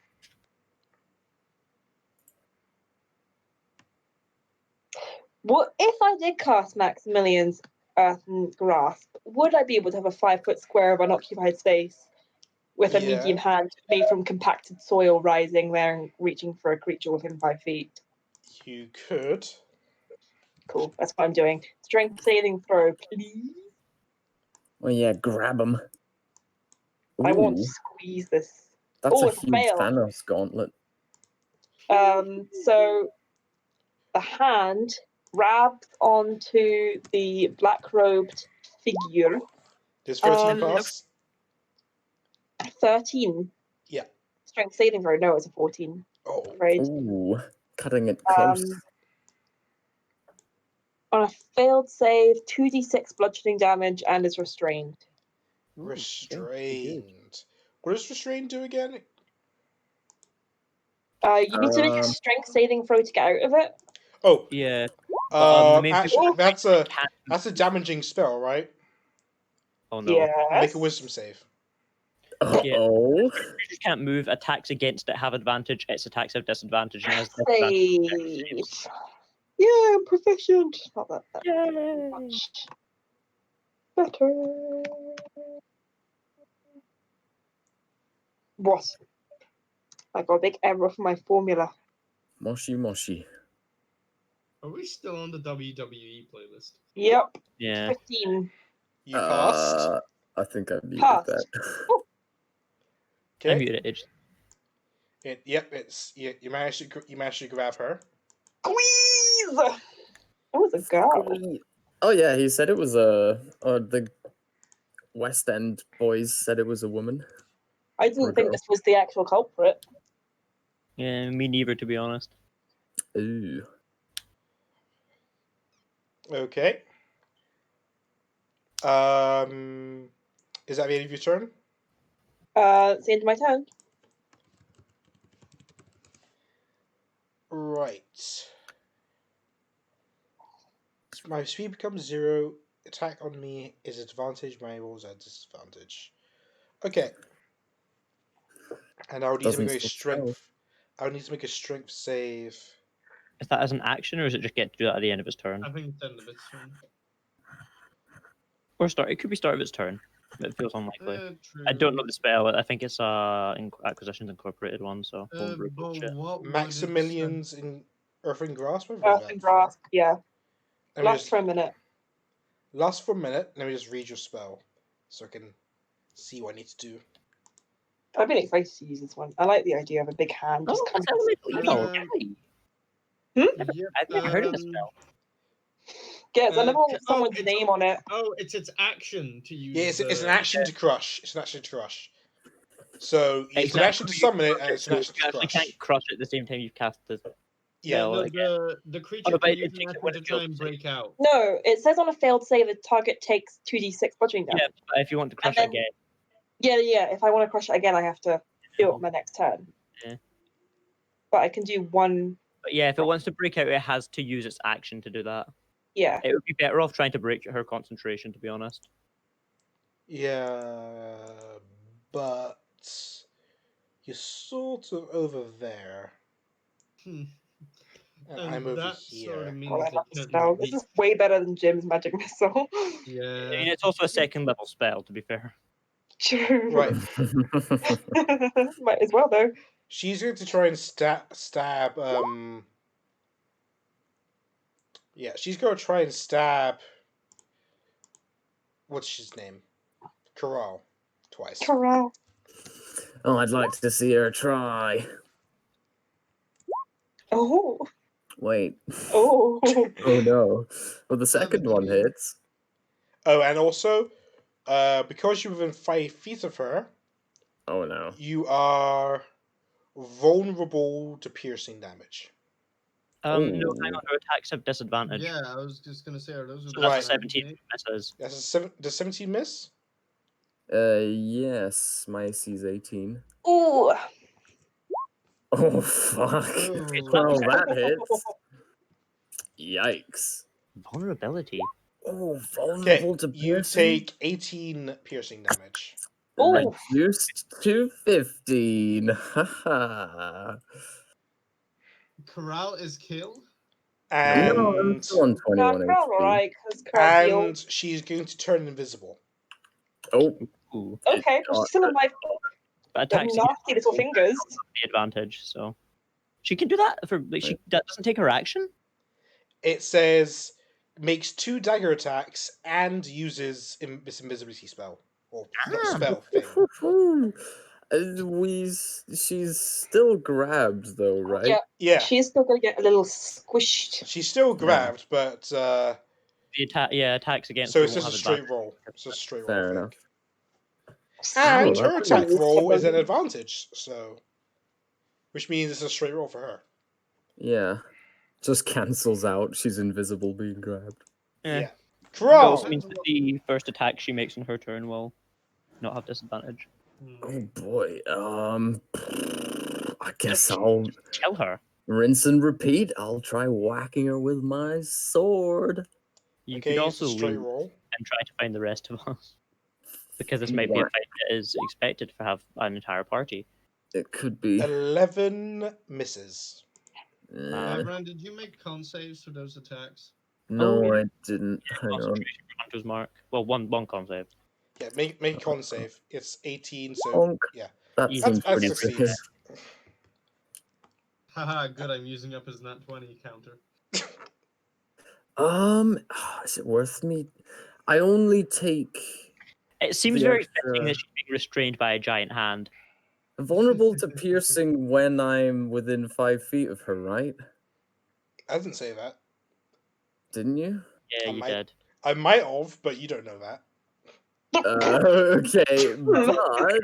What if I did cast Maximilian's Earthen Grasp? Would I be able to have a 5-foot square of unoccupied space with a Yeah. medium hand made from compacted soil rising there and reaching for a creature within 5 feet? You could. Cool. That's what I'm doing. Strength saving throw, please. Oh yeah, grab him. I want to squeeze this. That's Oh, a it's huge failed. Thanos gauntlet. So the hand grabs onto the black-robed figure. Does 13 Um, pass? 13. Yeah. Strength saving throw. No, it's a 14. Oh. Afraid. Ooh, cutting it close. On a failed save, 2d6 bludgeoning damage and is restrained. Restrained. What does restrained do again? You need to make a strength saving throw to get out of it. Oh. Yeah. The main Actually, thing- that's a damaging spell, right? Oh no. Yes. Make a wisdom save. Oh. Creatures can't move. Attacks against it have advantage. Its attacks have disadvantage. And has disadvantage. Save. Yeah, I'm proficient. Not that Yay. much better. What? I got a big error for my formula. Moshi moshi. Are we still on the WWE playlist? Yep. Yeah. 15. You passed. I think I muted Passed. that. Oh, I Okay. muted it. Yep. It's you managed to grab her. squeeze! That was a girl. Oh yeah, he said it was the West End boys said it was a woman. I didn't think this was the actual culprit. Yeah, me neither, to be honest. Ooh. Okay. Is that the end of your turn? It's the end of my turn. Right. My speed becomes 0. Attack on me is advantage. My rolls are disadvantage. Okay. And I would need to Doesn't make a say strength. I would need to make a strength save. Is that as an action, or is it just get to do that at the end of its turn? I think it's end of its turn. Or start. It could be start of its turn. It feels unlikely. True. I don't know the spell. I think it's Acquisitions Incorporated one. So homebrew but bullshit. what would it Maximilian's in Earthing Grasp. I've read Earth that and before. Grasp, yeah. Let me Lasts just for a minute. last for a minute. Let me just read your spell so I can see what I need to do. I've been excited to use this one. I like the idea of a big hand just Oh, coming. it's elemental evil. Um, Really? Yep, I've never heard of this spell. Yes, I never want oh, someone's it's- name on it. Oh, it's its action to use. Yeah, it's an the- action to crush. It's an action to crush. So it's an action to summon it, and it's an action You to actually crush. can't crush it at the same time you've cast the Yeah, spell. No, again. the creature Oh, no, but can it use an takes it action when to it try fails and to break out. No, it says on a failed save the target takes 2d6 bludgeoning Yeah, damage. but if you want to crush then- it again, Yeah. If I want to crush it again, I have to do it on my next turn. Yeah. But I can do one. but yeah, if it wants to break out, it has to use its action to do that. Yeah. It would be better off trying to break her concentration, to be honest. yeah, but you're sort of over there, Hmm. and And I'm over that here. sort of means Oh, I it love the can't spell. This reach. is way better than Jim's magic missile. Yeah. I mean, it's also a second level spell, to be fair. True. Right, Might as well though. she's going to try and stab. Yeah, she's going to try and stab. What's his name? Karaahl, twice. Karaahl. Oh, I'd like to see her try. Oh. Wait. Oh. Oh no. Well, the second one hits. Oh, and also, because you're within 5 feet of her, Oh no. you are vulnerable to piercing damage. No, hang Ooh. on, her attacks have disadvantage. Yeah, I was just gonna say, are those So are that's Right. a 17 misses. That's does 17 miss? Yes, my AC is 18. Ooh. Oh fuck. Oh, that hits. Yikes. Vulnerability. Oh, Okay, vulnerable to you piercing. take 18 piercing damage. Ooh. Reduced to 15. Haha. Karaahl is killed. And, No, I'm still on No, 21 Karaahl HP. alright, because Karaahl healed. and she's going to turn invisible. Oh, Ooh. Okay, but she's still in my But them attacks nasty little fingers. the advantage, so she can do that for like that doesn't take her action. It says makes 2 dagger attacks and uses this invisibility spell. Or not Ah. spell thing. She's still grabbed though, right? Yeah. Yeah, She's still gonna get a little squished. she's still grabbed, but The attacks against so her it's won't just a have straight advantage. roll. It's just a straight roll. Fair I enough. think. And Oh, her that's attack nice. roll is an advantage, so which means it's a straight roll for her. Yeah. Just cancels out. She's invisible being grabbed. Yeah. Yeah. It also Karaahl! means that the first attack she makes in her turn will not have disadvantage. Oh boy. I guess I'll Kill her. rinse and repeat. I'll try whacking her with my sword. You Okay, could it's a also straight leave roll. and try to find the rest of us. Because this might be a Whack. fight that is expected to have an entire party. It could be. 11 misses. Avran, did you make con saves for those attacks? No, Oh, yeah. I didn't. Hang on. Concentration for Hunter's Mark. Well, one con save. Yeah, make a con save. It's 18, so Bonk. yeah. That Easy. seems That pretty succeeds. fair. Haha, good, I'm using up his nat 20 counter. Is it worth me? I only take It seems The very extra- fitting that she's being restrained by a giant hand. vulnerable to piercing when I'm within 5 feet of her, right? I didn't say that. Didn't you? Yeah, I you might- did. I might have, but you don't know that. Okay, but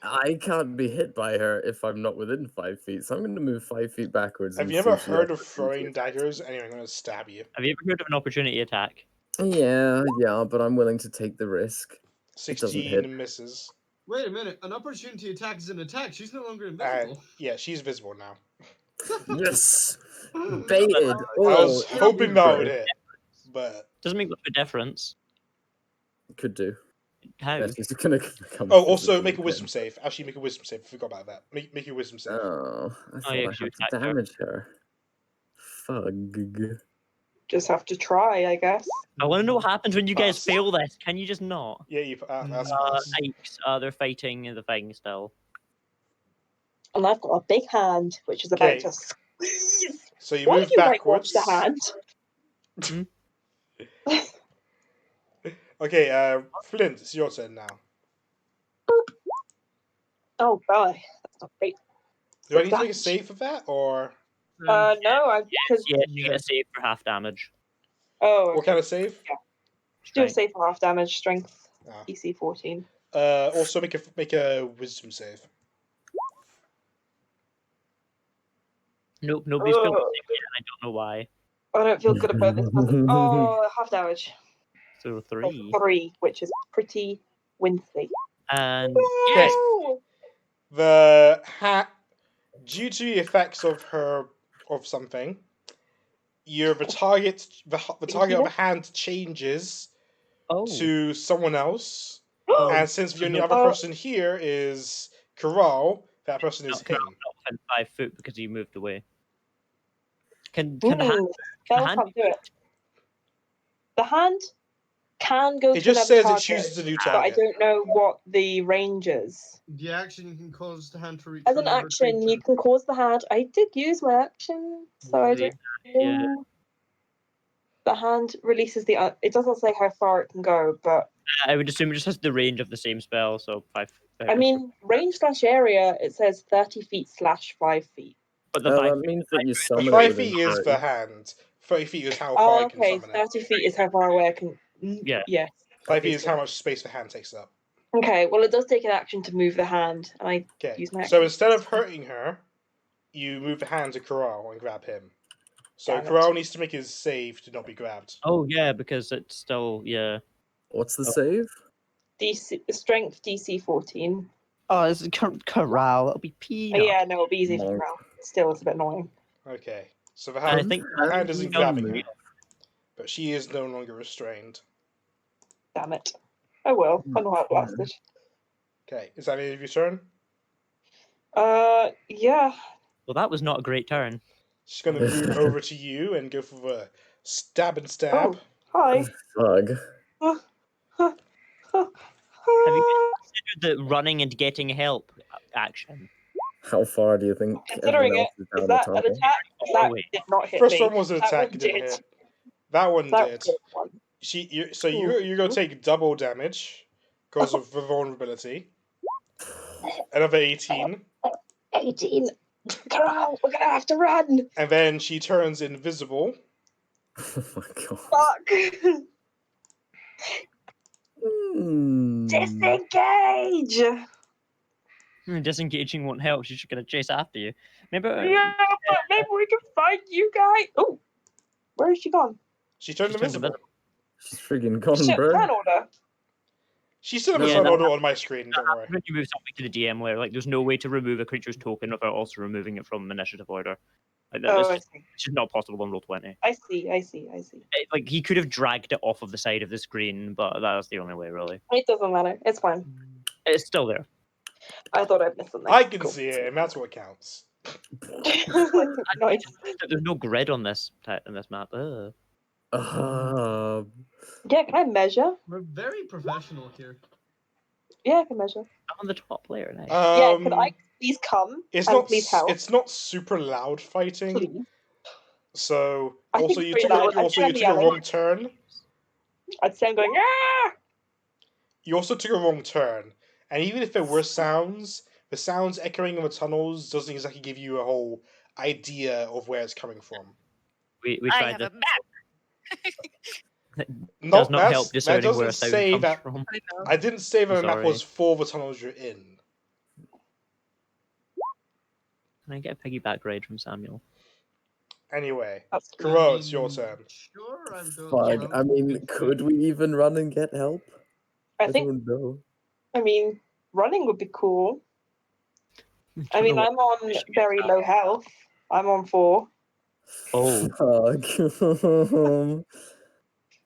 I can't be hit by her if I'm not within 5 feet, so I'm going to move 5 feet backwards. Have and you see ever if she heard of offers throwing anything. daggers? Anyway, I'm going to stab you. Have you ever heard of an opportunity attack? Yeah, but I'm willing to take the risk. doesn't 16 hit. misses. Wait a minute, an opportunity attack is an attack. She's no longer invisible. Yeah, she's visible now. Yes! Baited! I Oh, was hoping that would hit, but Doesn't make much of a difference. Could do. How? That is gonna become. Oh, also physically make a wisdom again. save. Actually, make a wisdom save. I forgot about that. Make your wisdom save. Oh, I thought yeah, I 'cause you had to attacked her. damage her. Fug. Just have to try, I guess. I want to know what happens when you guys Pass. fail this. Can you just not? Yeah, you that's Uh, pass. Yikes! They're fighting the thing still. And I've got a big hand, which is about Okay. to squeeze. So you Why move do you whitewash backwards. the hand? Okay, Flint, it's your turn now. Oh, God. That's not great. Do I need to make a Damage. save for that, or No, I because Yeah, you Yeah. get a save for half damage. oh, what okay. kind of save? Do a Strength. save for half damage, strength, Ah. DC 14. Also make a wisdom save. Nope, nobody's filled the Ugh. save yet, and I don't know why. I don't feel good about this. Oh, half damage. So That's 3. 3, which is pretty wincy. And Okay. No! The due to the effects of something, the target of a hand changes oh, to someone else, Oh, and since the only no. other person here is Karaahl, that person is No, him. not within 5 foot because he moved away. Can the hand? Bell hand can't do it. The hand can go It to just another says it target, chooses a new but I target. don't know what the range is. The action can cause the hand to reach As for an another action, you creature. can cause the hand. I did use my action, so I don't Yeah. know. The hand releases the. It doesn't say how far it can go, but I would assume it just has the range of the same spell, so 5. I mean, range/area. It says 30 feet / 5 feet. but the Oh, 5 that means that you The summon it 5 within feet is 30. the hand. 30 feet is how far Oh, you can okay. summon it. 30 feet is how far away I can. Yeah. Yes. 5 feet is how much space the hand takes up. Okay. Well, it does take an action to move the hand, and I Okay, use my so action. instead of hurting her, you move the hand to Karaahl and grab him. So Damn it. Karaahl needs to make his save to not be grabbed. Oh yeah, because it's still What's the Oh. save? DC strength DC 14. Oh, it's Karaahl. It'll be peanut. Yeah, no, it'll be easy for Monk. Karaahl. Still, it's a bit annoying. Okay, so the And I hand, think the hand Hand isn't you grabbing can her, but she is no longer restrained. Damn it. Oh well, I know how it blasted. Okay, is that the end of your turn? Yeah. well, that was not a great turn. She's going to move over to you and go for the stab and stab. Oh, hi. Fug. Have you considered the running and getting help action? How far do you think Considering everyone it, else is down is the that an tunnel? attack? That wait. did not hit First me. one was an That attack, one it didn't did. hit. That one That did. was one. You're going to take double damage because of the vulnerability. Another 18. 18. Karaahl, we're gonna have to run. And then she turns invisible. Oh my god. Fuck. Disengage. Disengaging won't help. She's just gonna chase after you. Maybe. Yeah, but maybe we can find you guys. Oh, where is she gone? She turned She's turned invisible. She's friggin' gone, Shit, bro. turn order. She's still in No, the Yeah, sun that- order on my screen, don't worry. When you move something to the DM layer, like there's no way to remove a creature's token without also removing it from initiative order. Like, Oh, I that's see. just not possible on Roll20. I see. Like he could have dragged it off of the side of the screen, but that's the only way, really. It doesn't matter. It's fine. It's still there. I thought I'd missed something. I can Cool. see it, and that's what counts. Nice. There's no grid on this map. Ugh. Yeah, can I measure? We're very professional here. Yeah, I can measure. I'm on the top layer now. Yeah, could I please come It's and not. please help? It's not super loud fighting. Please. So I think also it's you pretty took loud. a wrong turn. I'd say I'm going, ah! You also took a wrong turn, and even if there were sounds, the sounds echoing in the tunnels doesn't exactly give you a whole idea of where it's coming from. We I tried have this. a map. Does not help that discerning where a doesn't sound say comes that. from. I know. I didn't say that the map Sorry. was for the tunnels you're in. Can I get a piggyback grade from Samuel? Anyway, That's Karaahl, it's your turn. Sure, I've got. Fuck. I mean, could we even run and get help? I think, don't know. I mean, running would be cool. I Don't mean, know I'm on very low health. I'm on 4. Oh, Fuck.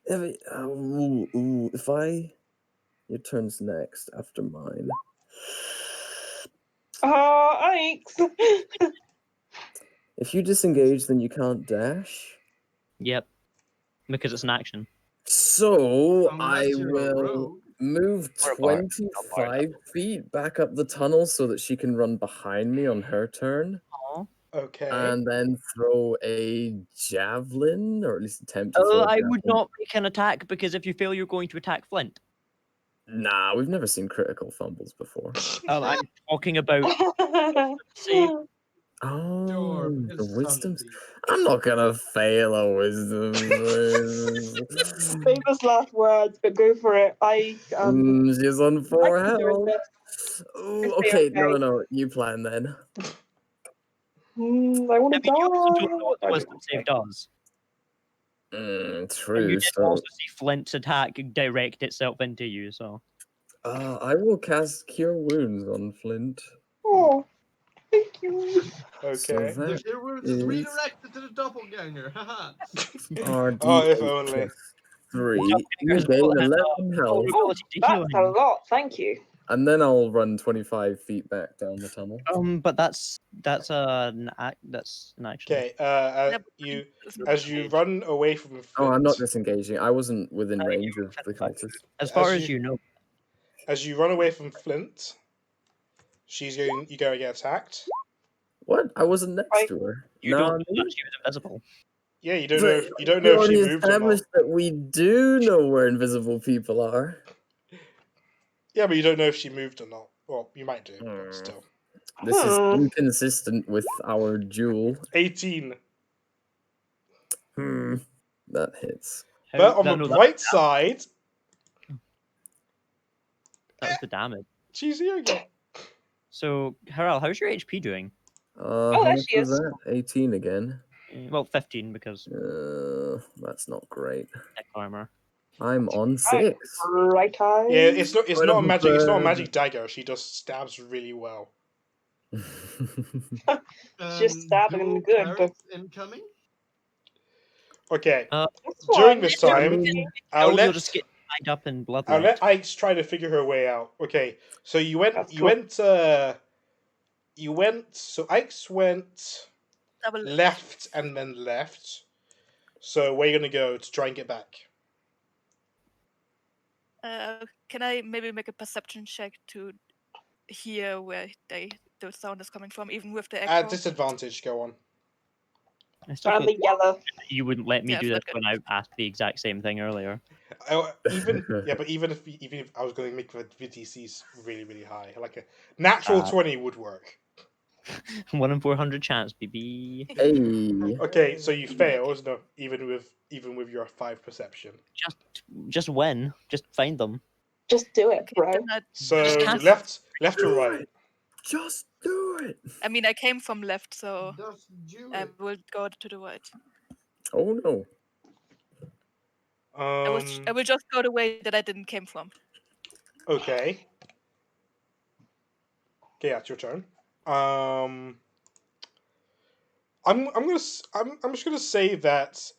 If I... Your turn's next after mine. Yikes. If you disengage, then you can't dash. Yep. Because it's an action. So I Unless you're a will rogue. move Or a bard. 25 feet back up the tunnel so that she can run behind me on her turn. Aw. Okay. And then throw a javelin, or at least attempt to throw a I javelin. would not make an attack because if you fail, you're going to attack Flint. Nah, we've never seen critical fumbles before. I'm talking about save. Oh, Dorm, the his wisdom. son. I'm not gonna fail a wisdom. Famous last words, but go for it. She's on 4 like doing health. this. Ooh, Stay okay, okay. no. You plan then. I want I to mean, you also don't know die. what the wisdom save does. And you True. did So, also see Flint's attack direct itself into you, so. I will cast Cure Wounds on Flint. Oh, thank you. So Okay. The that cure wounds is is redirected to the doppelganger. Haha. RD Oh, if only. 3. You Doppelgangers gain will have 11 health, vulnerability to That's healing. a lot. Thank you. and then I'll run 25 feet back down the tunnel. But that's an action. Okay. Yeah, but You it's not as you engaged. run away from Flint. Oh, I'm not disengaging. I wasn't within No, range you of the can- cultist. As far As as you know. As you run away from Flint, you're going to get attacked. What? I wasn't next to her. You Nah, don't know that she was invisible. Yeah, you don't but know if we she already moved or not. established that we do know where invisible people are. Yeah, but you don't know if she moved or not. Well, you might do, Hmm. but still. This is inconsistent with our duel. 18. That hits. But on the bright side, That was the damage. she's here again. So, Karaahl, how's your HP doing? there How much she was is. that? 18 again. Well, 15 because That's not great. tech armor. I'm on 6. Right eye. Yeah, it's not Would have a preferred- magic dagger. She just stabs really well. Just stabbing dual them good, cleric incoming. Okay. This During one. this I time, mean, I'll You'll just let get tied up in I'll bloodlet. let Ike's try to figure her way out. Okay. So That's cool. so Ike's went Double left and then left. So where are you gonna go to try and get back? Can I maybe make a perception check to hear where the sound is coming from, even with the echo? At disadvantage, go on. I still Found feel the yellow. you wouldn't let me Yeah, do it's this not when I asked the exact same thing earlier. Even if I was going to make the VTCs really really high, like a natural 20 would work. 1 in 400 chance, baby. Hey. Okay, so you failed. No, even with your 5 perception. Just win. Just find them. Just do it, bro. Then So can't- left or right? Just do it. I mean, I came from left, so Just do I it. will go to the right. Oh no. I will just go the way that I didn't came from. Okay. Okay, that's your turn. I'm just gonna say that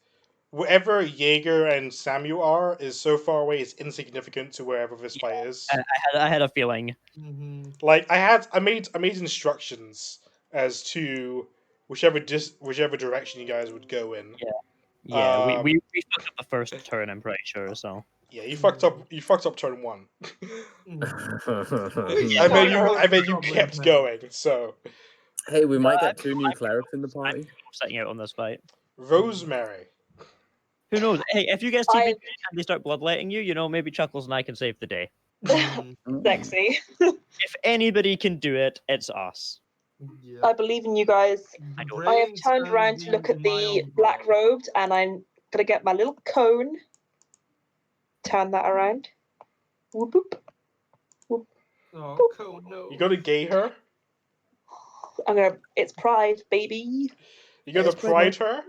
wherever Jaeger and Samuel are is so far away, it's insignificant to wherever this fight is. I had a feeling. Like I made instructions as to whichever direction you guys would go in. Yeah, we fucked up the first turn, I'm pretty sure, so. Yeah, you fucked up turn 1. Yeah, I mean you kept going, so Hey, we might get 2 new clerics in the party. I'm setting out on this fight. Rosemary. Who knows? Hey, if you guys I- TPK and they start bloodletting you, maybe Chuckles and I can save the day. Sexy. If anybody can do it, it's us. I believe in you guys. I have turned around to look at the black robed, and I'm gonna get my little cone. Turn that around. Whoop whoop. Oh, cool, no. You gonna gay her? It's pride, baby. You gonna pride her?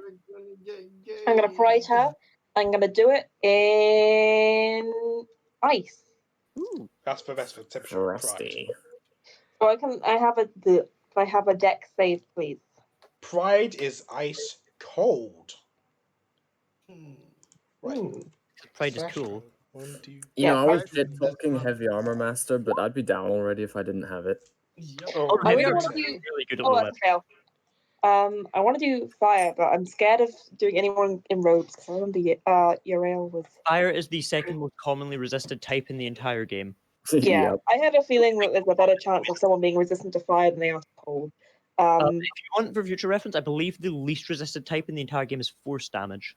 I'm gonna pride her. I'm gonna do it in ice. Ooh. That's for temperature of pride. Frosty. Or I have a deck save, please. Pride is ice cold. Right. Pride is Flash cool. 1, 2. You know, I was Actually, shit this talking one- heavy armor master, but I'd be down already if I didn't have it. Yep. Oh, I heavy really armor's want to do. really good at Oh, low that's a fail. I want to do fire, but I'm scared of doing anyone in robes because I remember Uriel was. Fire is the second most commonly resisted type in the entire game. Yeah, Yep. I have a feeling that there's a better chance of someone being resistant to fire than they are to cold. If you want for future reference, I believe the least resisted type in the entire game is force damage.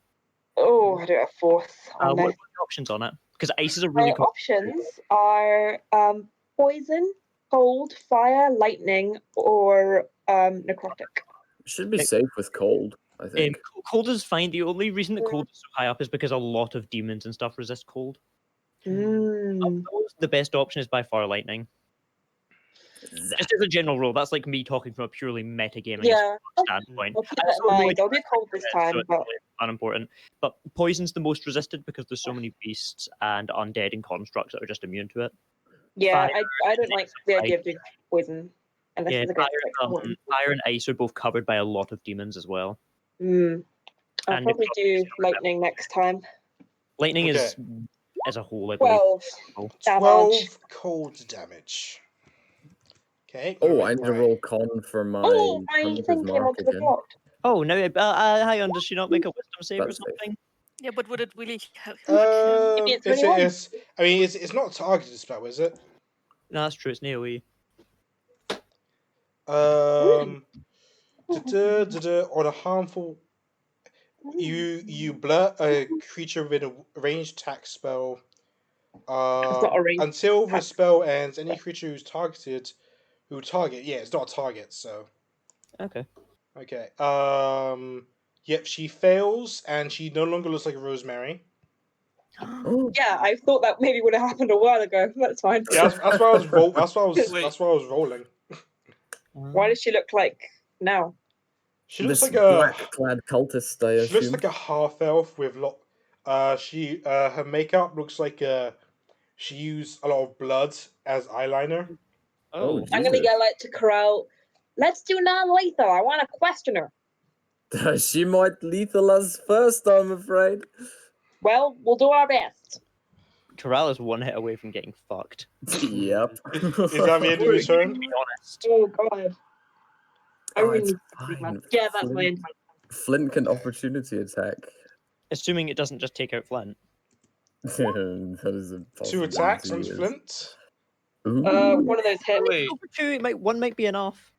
Oh, I do have fourth on What there. are the options on it? Because ice is a My really common. options are poison, cold, fire, lightning, or necrotic. Should be safe with cold, I think. Cold is fine. The only reason that cold is so high up is because a lot of demons and stuff resist cold. Mm. Of those, the best option is by far lightning. Just as a general rule, that's like me talking from a purely metagaming Yeah, standpoint. I'll keep I that also in have no mind. idea I'll do cold this what it is, so time, it's but really unimportant. But poison's the most resisted because there's so many beasts and undead and constructs that are just immune to it. yeah, Fire I don't like the like- idea of doing poison unless Yeah, it's against like fire and ice are both covered by a lot of demons as well. I'll and probably necrotic do is lightning next time. Lightning Okay. is, as a whole, I believe. 12 12 damage. cold damage. Okay. Oh, I need to roll con for my Oh, my hunter's thing came mark onto the again. clock. Oh, no, hang on, does she not make a wisdom save or That's safe. something? Yeah, but would it really hurt him? Maybe it's really long. I mean, it's not a targeted spell, is it? No, that's true, it's an AoE. On a harmful, you blur a creature within a ranged attack spell. It's not a ranged Until the attack. spell ends, any creature who's targeted, yeah, it's not a target, so Okay. okay. Yep, she fails, and she no longer looks like a Rosemary. Oh, Yeah, I thought that maybe would have happened a while ago. That's fine. Yeah, that's why I was that's why I was Wait. that's why I was rolling. Why does she look like now? She looks this like a black-clad cultist, I she looks assume. like a half elf with her makeup looks like she used a lot of blood as eyeliner. Oh, I'm gonna Jesus. yell out to Karaahl, let's do non-lethal. I want to question her. She might lethal us first, I'm afraid. Well, we'll do our best. Karaahl is one hit away from getting fucked. Yep. Is that the end of your turn? To be honest. Oh god. I Oh, really it's need to sleep, man. fine. Yeah, that's my Flint, end. Flint can opportunity attack. Assuming it doesn't just take out Flint. That is a 2 attacks on possibility, yes. Flint. Ooh. One of those hits. Wait, Over two, one might be enough.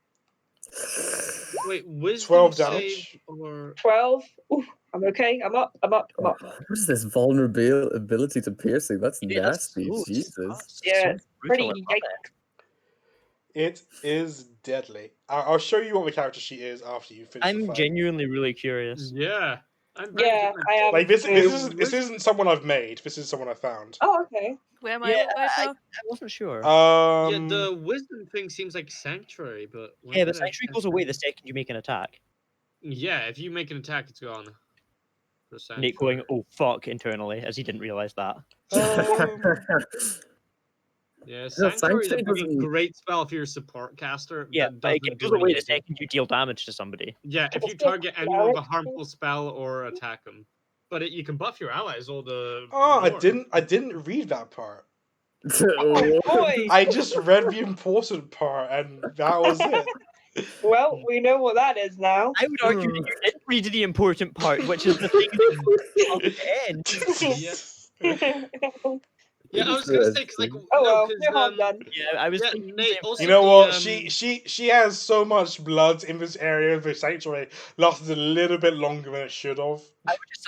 wait, wisdom 12 save damage. or 12. Ooh, I'm okay. I'm up. I'm up. I'm up. What is this vulnerability to piercing? That's Yeah, that's nasty. so- Jesus. that's Yeah, so it's pretty brutal, I love it. It is deadly. I'll show you what the character sheet is after you finish the I'm fight. genuinely really curious. yeah. I'm very Yeah, good. I am. Like this too. isn't someone I've made. This is someone I found. Oh, okay. Where am Yeah, I right now? I wasn't sure. Um, Yeah, the wisdom thing seems like sanctuary, but Yeah, but Sanctuary goes away the second you make an attack. Yeah, if you make an attack, it's gone. For Nate sanctuary. going, oh fuck, internally, as he didn't realize that. Yeah, sanctuary is a Sanctuary pretty doesn't- great spell if you're a support caster. Yeah, that but it doesn't goes do away the anything. second you deal damage to somebody. Yeah, if you target anyone with a harmful spell or attack them, but you can buff your allies all the. Oh, more. I didn't read that part. Oh, boy. I just read the important part, and that was it. Well, we know what that is now. I would argue that you didn't read the important part, which is the thing that at the end. Yeah, I was gonna say because Oh well, because no harm done. Yeah, I was yeah, thinking the Nate. same Also, You know the, what? She has so much blood in this area of the sanctuary. Lasted a little bit longer than it should have.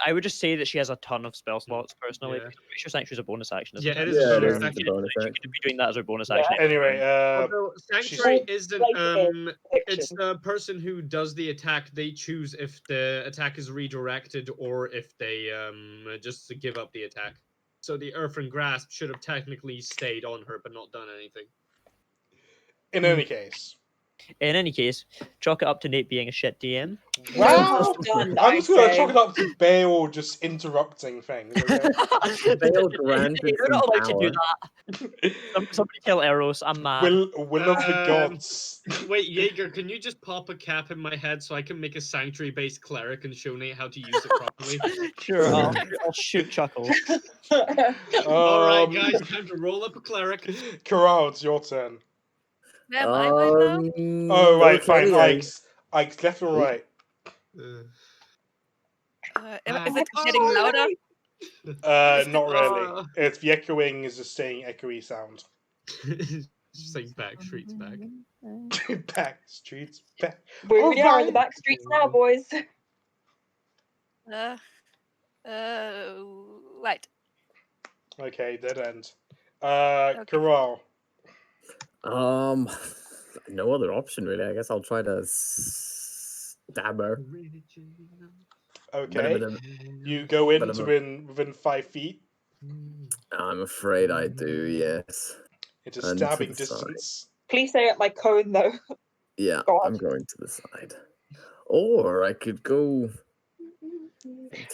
I would just say that she has a ton of spell slots personally. Yeah. Because I'm pretty sure Sanctuary is a bonus action. Yeah, Isn't it it? is a Yeah, it bonus is. action. It's a bonus She action. could be doing that as her bonus Yeah. action. Anyway, Although sanctuary isn't like it. it's the person who does the attack. They choose if the attack is redirected or if they just to give up the attack. So the Earthen Grasp should have technically stayed on her, but not done anything. in any case, In any case, chalk it up to Nate being a shit DM. Wow! done, I'm I just gonna say. chalk it up to Bale just interrupting things. Okay? Bale granted You're some not allowed to do power. that. Somebody kill Erros. I'm mad. Will of the gods. Wait, Jaeger, can you just pop a cap in my head so I can make a sanctuary-based cleric and show Nate how to use it properly? Sure, I'll shoot Chuckles. All right, guys, time to roll up a cleric. Karaahl, it's your turn. Where am I right now? Oh, right, okay, fine. then. Ike's left or right? Is it getting louder? Not really. It's the echoing is just saying echoey sound. Just saying back streets back. Back streets back. We really are in the Alright. back streets now, boys. Right. Okay, dead end. Karaahl. No other option really. I guess I'll try to stab her. Okay. You go in to within 5 feet. I'm afraid I do, yes. Into And to stabbing the side. distance. Please say at my cone though. Yeah, God. I'm going to the side. Or I could go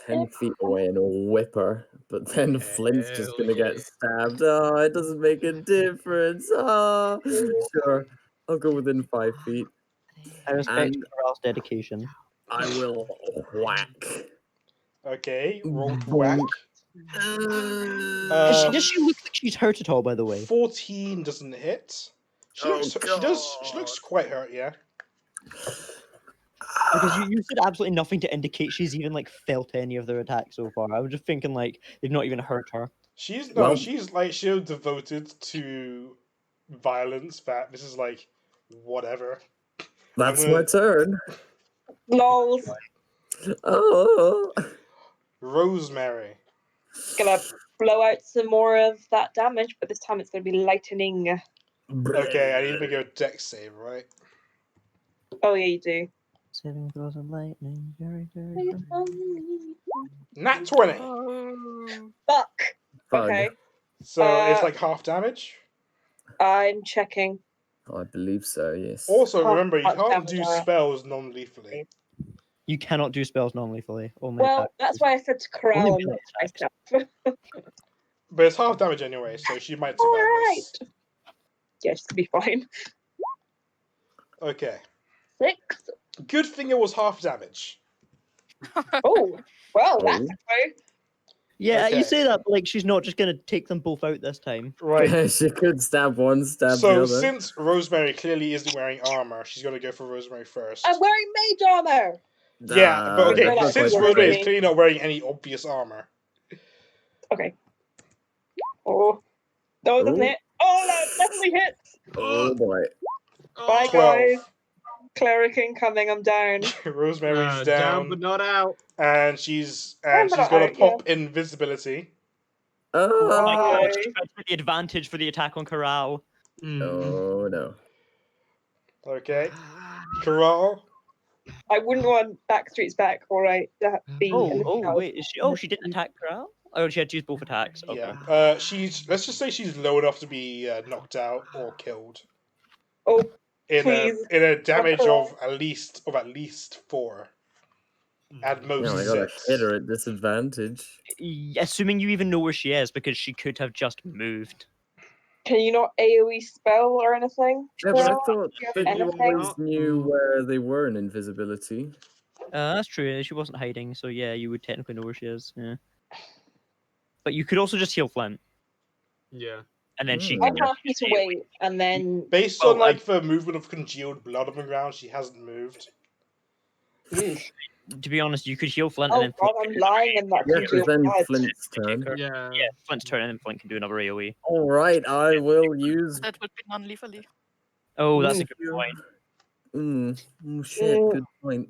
10 feet away and whip her, but then Flint's just Hell gonna get stabbed. Oh, it doesn't make a difference. Oh, sure. I'll go within 5 feet. I respect And Karaal's dedication. I will whack. Okay, roll to whack. Does she look like she's hurt at all, by the way? 14 doesn't hit. She looks quite hurt, yeah. Because you said absolutely nothing to indicate she's even like felt any of their attacks so far. I was just thinking like they've not even hurt her. She's Well- she's devoted to violence that this is like whatever. That's I'm my gonna- turn. Lols. Oh. Rosemary. Gonna blow out some more of that damage, but this time it's gonna be lightning. Okay, I need to make a dex save, right? Oh yeah, you do. 7 throws of lightning, very, very. Nat 20. Fuck. Fug. Okay. So it's like half damage. I'm checking. I believe so, yes. Also, Half remember, you much can't damage, do alright. spells non-lethally. You cannot do spells non-lethally. Only Well, attack. that's why I said to Karaahl Only and melee not to myself. But it's half damage anyway, so she might survive this. Alright. Yeah, she's gonna be fine. Okay. 6. Good thing it was half damage. Oh, well, Oh. that's a clue. Yeah, Okay. you say that, but like she's not just gonna take them both out this time. Right. She could stab one, stab the So other. since Rosemary clearly isn't wearing armor, she's gonna go for Rosemary first. I'm wearing mage armor. Yeah, but okay, That's since quite Rosemary is funny. clearly not wearing any obvious armor. Okay. Oh. No, it doesn't Ooh. hit. Oh, no, it definitely hits. Oh boy. Bye, 12. guys. Cleric incoming, I'm down. Rosemary's Down but not out. and she's but gonna out, pop invisibility. Oh my god, Why? she's trying to get the advantage for the attack on Karaahl. Oh no. Okay. Karaahl. I wouldn't want Backstreet's back, alright. That be Oh, wait, is she? Oh, she didn't attack Karaahl? Oh, she had to use both attacks. Okay. Yeah. Let's just say she's low enough to be knocked out or killed. Oh, In please. a damage Karaahl. of at least 4. At most No, I gotta 6. hit her at disadvantage. Assuming you even know where she is, because she could have just moved. Can you not AoE spell or anything? Yeah, but I Karaahl? thought Do you have that you anything? always knew where they were in invisibility. That's true. She wasn't hiding, so yeah, you would technically know where she is. Yeah. But you could also just heal Flint, Yeah. and then she. Hmm. I'm happy to wait, and then... Based Well, on like the movement of congealed blood on the ground, she hasn't moved. To be honest, you could heal Flint, Oh and then god, Flint I'm lying in that Yeah, because congealed then blood. Flint's turn. Yeah. yeah, Flint's turn, and then Flint can do another AOE. Alright, I will use. That would be non-lethally. Oh, that's a Ooh, good point. Oh shit, Mm. good point.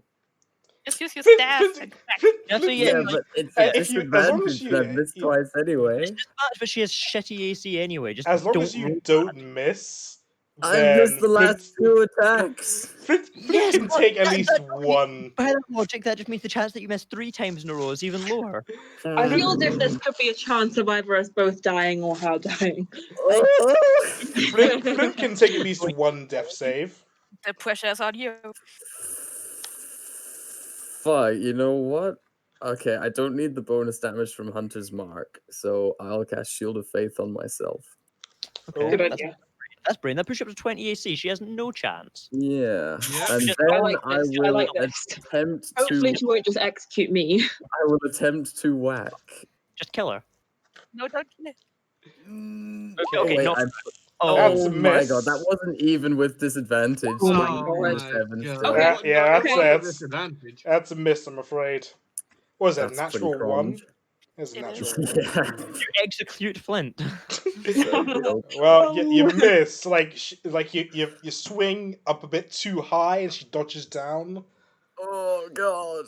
Just use your Flint, staff Flint, and Flint, Yeah, so Flint, yeah, Yeah, Flint. but it's if a you- as long as disadvantage you- that missed you- twice anyway. It's just bad, but she has shitty AC anyway. Just As long don't as you roll don't bad. miss, I then missed the last 2 attacks. Flint Yes, can but take at that- least that- one. By that logic, that just means the chance that you miss 3 times in a row is even lower. I feel as if this could be a chance of either us both dying or her dying. Oh, Flint can take at least one death save. The pressure is on you. Fuck, you know what? Okay, I don't need the bonus damage from Hunter's Mark, so I'll cast Shield of Faith on myself. Okay, Good Oh. idea. that's brain. That push up to 20 AC. She has no chance. Yeah, Yeah. and Just- then I like I this. will I like this. attempt Hopefully to. she won't just execute me. I will attempt to whack. Just kill her. No, don't kill it. Okay, Okay, wait, no. I'm- That's Oh a my miss. god, that wasn't even with disadvantage. Oh my so God. minus my 7 God. still. Okay. Yeah, It that's- was a that's- disadvantage. That's a miss, I'm afraid. What is that? That's pretty Natural one? cringe. It's a It natural is. one. Yeah. You execute Flint. So dope. Well, you miss. Like, you swing up a bit too high, and she dodges down. Oh god.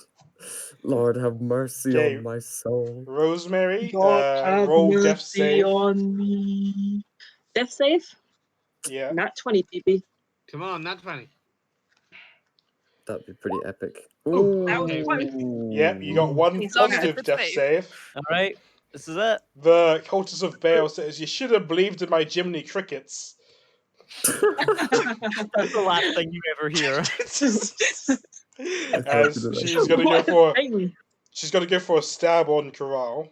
Lord have mercy Okay. on my soul. Rosemary, God have roll death mercy save. on me. Death save? Yeah. Nat 20, baby. Come on, not 20. That'd be pretty epic. Ooh, that was okay, fun. Yep, you got one He's not positive good. death save. All right, this is it. The cultist of Baal says, "You should have believed in my Jiminy crickets." That's the last thing you ever hear. As she's gonna go What a for thing. a stab on Karaahl.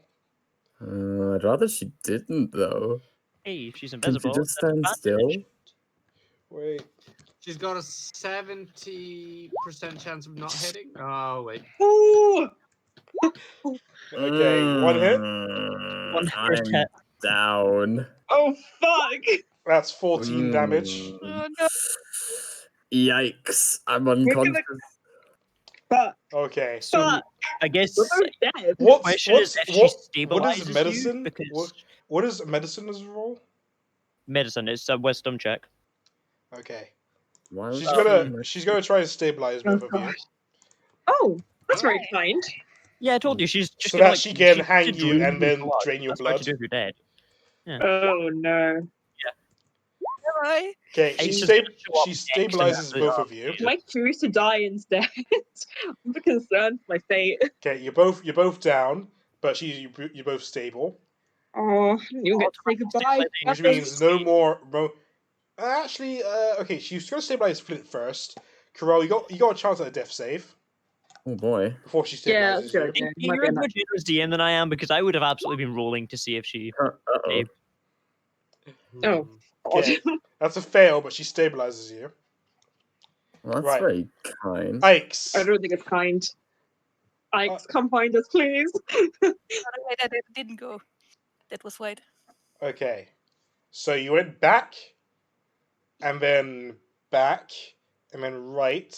I'd rather she didn't though. Hey, she's Can she invisible. just that's stand advantage. still? Wait. She's got a 70% chance of not hitting. Oh, wait. Ooh. Okay, one hit. One first I'm hit. down. Oh, fuck. That's 14 damage. Oh, no. Yikes! I'm gonna- unconscious. Fuck. Okay, so Fuck. I guess We're both dead. what's question is if she what stabilizes is you, medicine? because What is medicine as a roll? medicine is a wisdom check. Okay, Why was she's that? gonna try to stabilize Oh, both of you, gosh. Oh, that's very Alright. kind. Yeah, I told you she's just so gonna, that like, she can hang should you drain and your then blood. drain your That's what blood. you do if you're dead. Oh, no. Bye. Okay, Hey, she she's gonna show up she next and stabilizes have both to- of you. Am I choose to die instead? I'm concerned for my fate. Okay, you're both down, but you're both stable, Oh, you get to say goodbye. which means no more. Actually, okay, she's gonna stabilize Flint first. Karaahl, you got a chance at a death save Oh boy. before she Yeah, stabilizes that's good. you. Yeah, You're a more generous DM than I am, because I would have absolutely been rolling to see if she. Uh-oh. Oh. Okay, that's a fail, but she stabilizes you. Well, that's Right. very kind. Ikes. I don't think it's kind. Ike, come find us, please. Oh, wait, I didn't go. That was right. Okay, so you went back, and then back, and then right.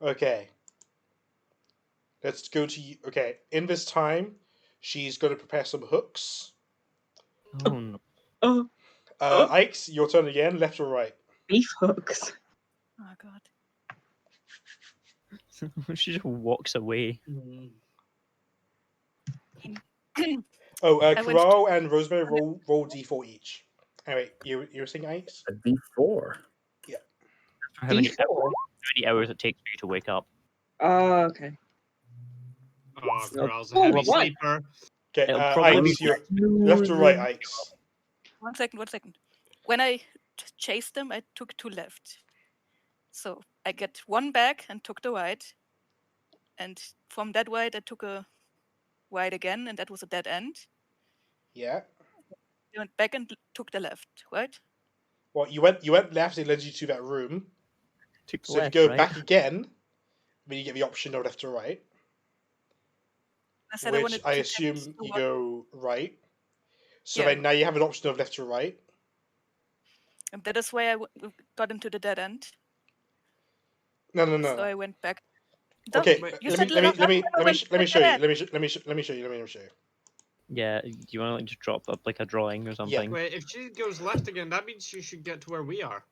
Okay. Let's go to you. Okay, in this time, she's going to prepare some hooks. Oh no. Oh, Oh. Ikes, your turn again, left or right? beef hooks. Oh, God. She just walks away. Oh, I went- Karaahl and Rosemary roll d4 each. Anyway, you were saying Ikes? A D4. For how many, D4. how many hours it takes for you to wake up. Oh, okay. Oh, Karahl's a Oh, heavy what? sleeper. Okay, It'll probably Ikes, be you're left or right, Ikes? 1 second, 1 second. When I chased them, I took 2 left. So I get 1 back and took the right. And from that right, I took a right again, and that was a dead end. Yeah. I went back and took the left, right? Well, you went left, it led you to that room. Took So left, if you go right? back again, then you get the option of left or right. I said I Which wanted I to assume test the you one- go right. So Yeah. then now you have an option of left or right. And that is why I got into the dead end. No. So I went back. Okay, Wait, you let said me left, show you. I went to the Let dead me show you. Yeah, do you want to like just drop up like a drawing or something? Wait, if she goes left again, that means she should get to where we are.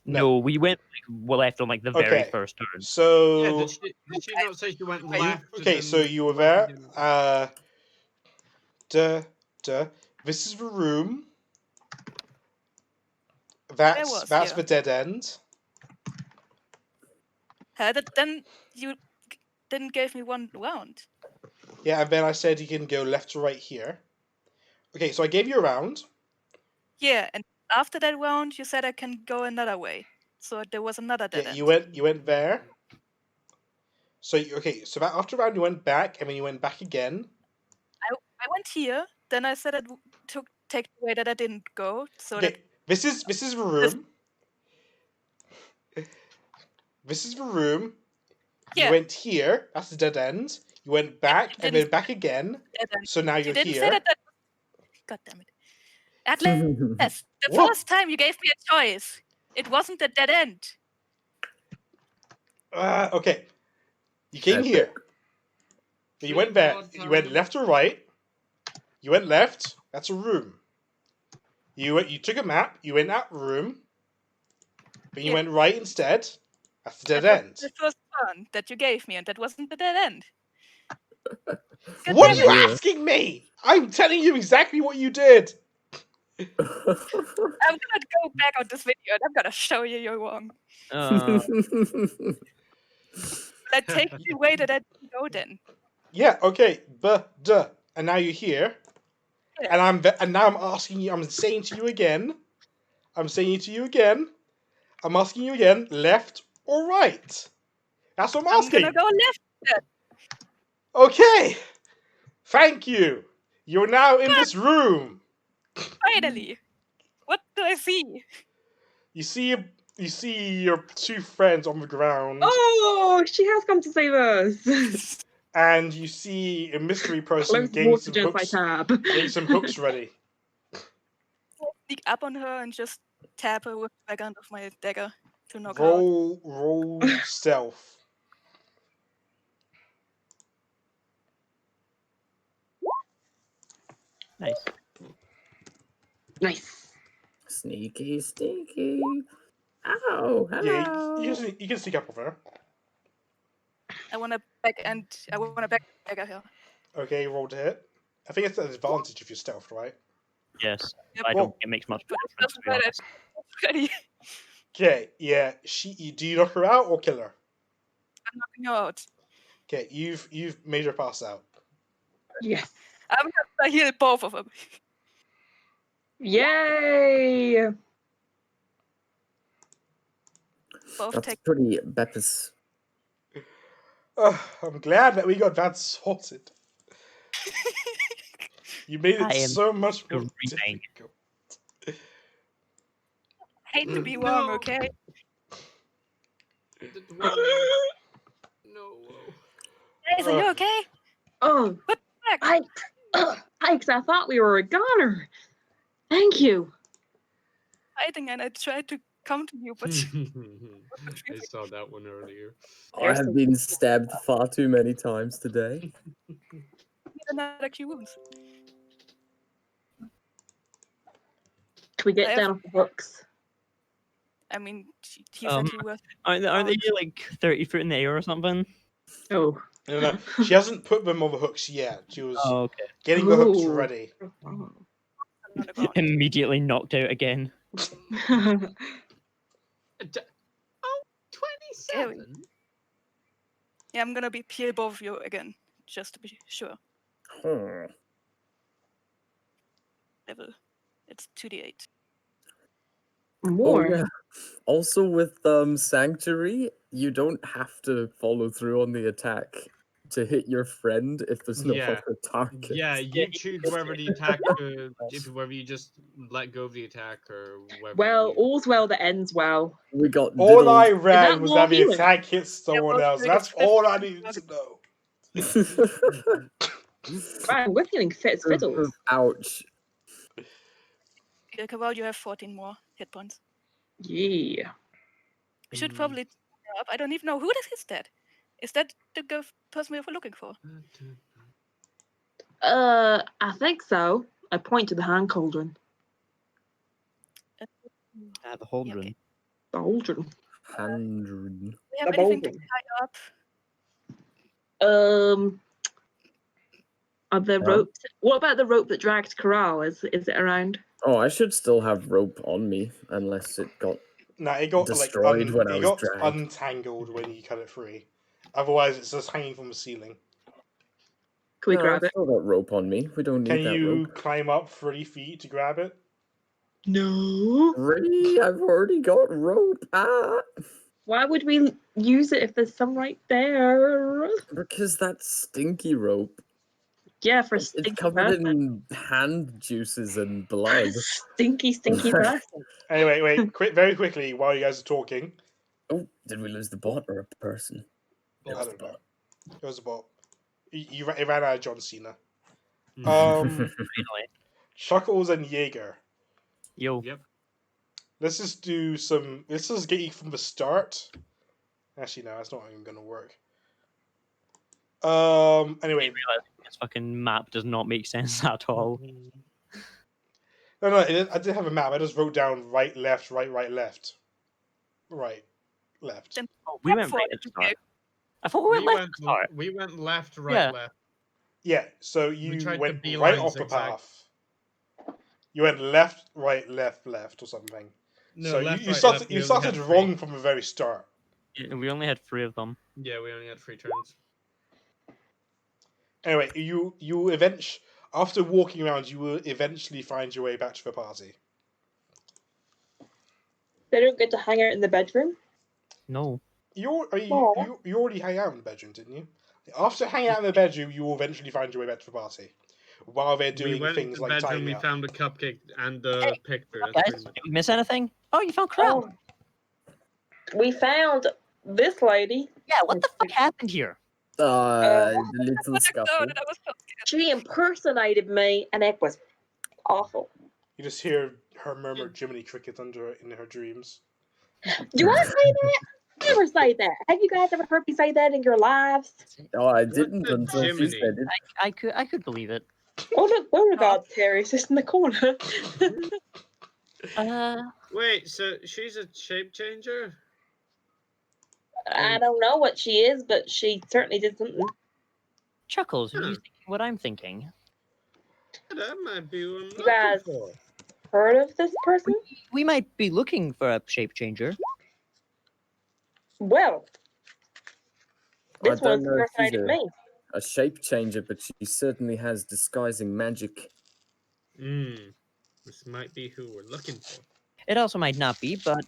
No, we went like left on like the very Okay. first turn. So Yeah, did she not say she went left? and okay, then so you were left there. again? This is the room. I was, That's yeah. the dead end. Then you didn't give me 1 round. Yeah, and then I said you can go left to right here. Okay, so I gave you a round. Yeah, and after that round, you said I can go another way. So there was another dead Yeah, end. you went there. So so after round you went back, and then you went back again. I went here. Then I said take the way that I didn't go. So Okay, this is the room. This is the room. You Yeah. went here. That's the dead end. You went back and then back again. dead end. So now You you're didn't here. say that. God damn it, Atlas! The What? first time you gave me a choice, it wasn't a dead end. Okay. You came here. You went back. You went left or right. You went left. That's a room. You took a map. You went that room. But you Yeah. went right instead. That's the dead That end. was the first one that you gave me, and that wasn't the dead end. God What are damn you it. asking me? I'm telling you exactly what you did. I'm gonna go back on this video and I'm gonna show you you're wrong. Like, take the way that I didn't go then. Yeah. Okay. Duh. And now you're here. Yeah. And now I'm asking you. I'm saying to you again. I'm asking you again. Left or right? That's what I'm I'm asking. gonna go left then. Okay. Thank you. You're now in this room. Finally. What do I see? You see your two friends on the ground. Oh, she has come to save us. And you see a mystery person Close getting water some genocide hooks, tab. getting some hooks ready. Sneak up on her and just tap her with the back end of my dagger to knock her out. Roll stealth. Nice. Nice. Sneaky. Ow, hello. Yeah, you can sneak up with her. I wanna back dagger her. Okay, roll to hit. I think it's an advantage if you're stealth, right? Yes. Yep. I don't. It makes much But it difference. doesn't To be matter. honest. Ready. Okay, yeah. Do you knock her out or kill her? I'm knocking her out. Okay, you've made her pass out. Yes. I'm gonna heal both of them. Yay! Both That's take. pretty Beppis. I'm glad that we got that sorted. You made it I am so much more screaming. difficult. Hate to be wrong, No. okay? The dwelling. No. Guys, are you okay? Oh, What the heck? Ike's, I thought we were a goner. Thank you. Hiding, and I tried to come to you, but I saw that one earlier. I have been stabbed far too many times today. need another Q wounds. Can we get down off the hooks? I mean, he said he was. Aren't they like 30 foot in the air or something? Oh. No. She hasn't put them on the hooks yet. She was Oh, okay. getting the hooks Ooh. ready. Oh. On the ground. Immediately knocked out again. 27? Yeah, I'm gonna heal both of you again, just to be sure. Level. It's 2d8. More. Oh, yeah. Also with Sanctuary, you don't have to follow through on the attack to hit your friend if there's no Yeah. other target. Yeah, you choose whether the attack, whether you just let go of the attack or whether. Well, all's well that ends well. We got All diddled. I read that was more that the healing? attack hits someone both else. doing That's it all I 50. needed to know. Right, we're feeling fit as fiddles. Ouch. Karaahl, you have 14 more hit points. Yeah. We should probably up. I don't even know who this is. Is that the person we were looking for? I think so. I point to the hand cauldron. The Yeah, Holdren. okay. The cauldron. 100. Do we have The anything to boulding. tie up? Are the ropes? What about the rope that dragged Karaahl? Is it around? Oh, I should still have rope on me, unless it got Nah, it got destroyed when I was dragged. untangled when you cut it free. Otherwise, it's just hanging from the ceiling. Can we No, grab I it? still got rope on me. We don't Can need that you rope. climb up 30 feet to grab it? No. I've already got rope. Why would we use it if there's some right there? Because that's stinky rope. Yeah, for It's stinky covered person. in hand juices and blood. Stinky person. Anyway, wait, very quickly while you guys are talking. Oh, did we lose the bot or a person? It I was the don't know. bot. It was about it ran out of John Cena. Finally. Chuckles and Jaeger. Yo. Yep. Let's just do some. Let's just get you from the start. Actually, no, that's not even gonna work. Anyway, This fucking map does not make sense at all. no, I didn't have a map. I just wrote down right, left, right, right, left, right, left. Then We went right at the start. I thought we went left at the start. We went left, right, Yeah. left. Yeah, so you tried to went beeline right off the zigzag. path. You went left, right, left, left, or something. No, So left, you right, started. left, we You only started had wrong from the very start. Yeah, we only had 3 of them. Yeah, we only had 3 turns. Anyway, you eventually, after walking around, you will eventually find your way back to the party. They don't get to hang out in the bedroom. No. You Aw. already hang out in the bedroom, didn't you? After hanging out in the bedroom, you will eventually find your way back to the party. While they're We doing went things to the like bedroom, tying we up. found a cupcake and the picture. That's Guys, pretty much did we miss anything? Oh, you found Karaahl. We found this lady. Yeah, what the fuck happened here? The little No, scuffle. that was so scared. She impersonated me, and it was awful. You just hear her murmur Jiminy Cricket in her dreams. Do I say that? Never say that. Have you guys ever heard me say that in your lives? Oh, I didn't the until she Jiminy? said it. I could believe it. Oh look, Beauregard's Terry's just in the corner. Wait, so she's a shape changer? I don't know what she is, but she certainly did something. Chuckles, are you Hmm. thinking what I'm thinking? That might be what I'm You guys looking for. heard of this person? We might be looking for a shape changer. Well, I this don't one's know if she's impersonated me. a shape changer, but she certainly has disguising magic. This might be who we're looking for. It also might not be, but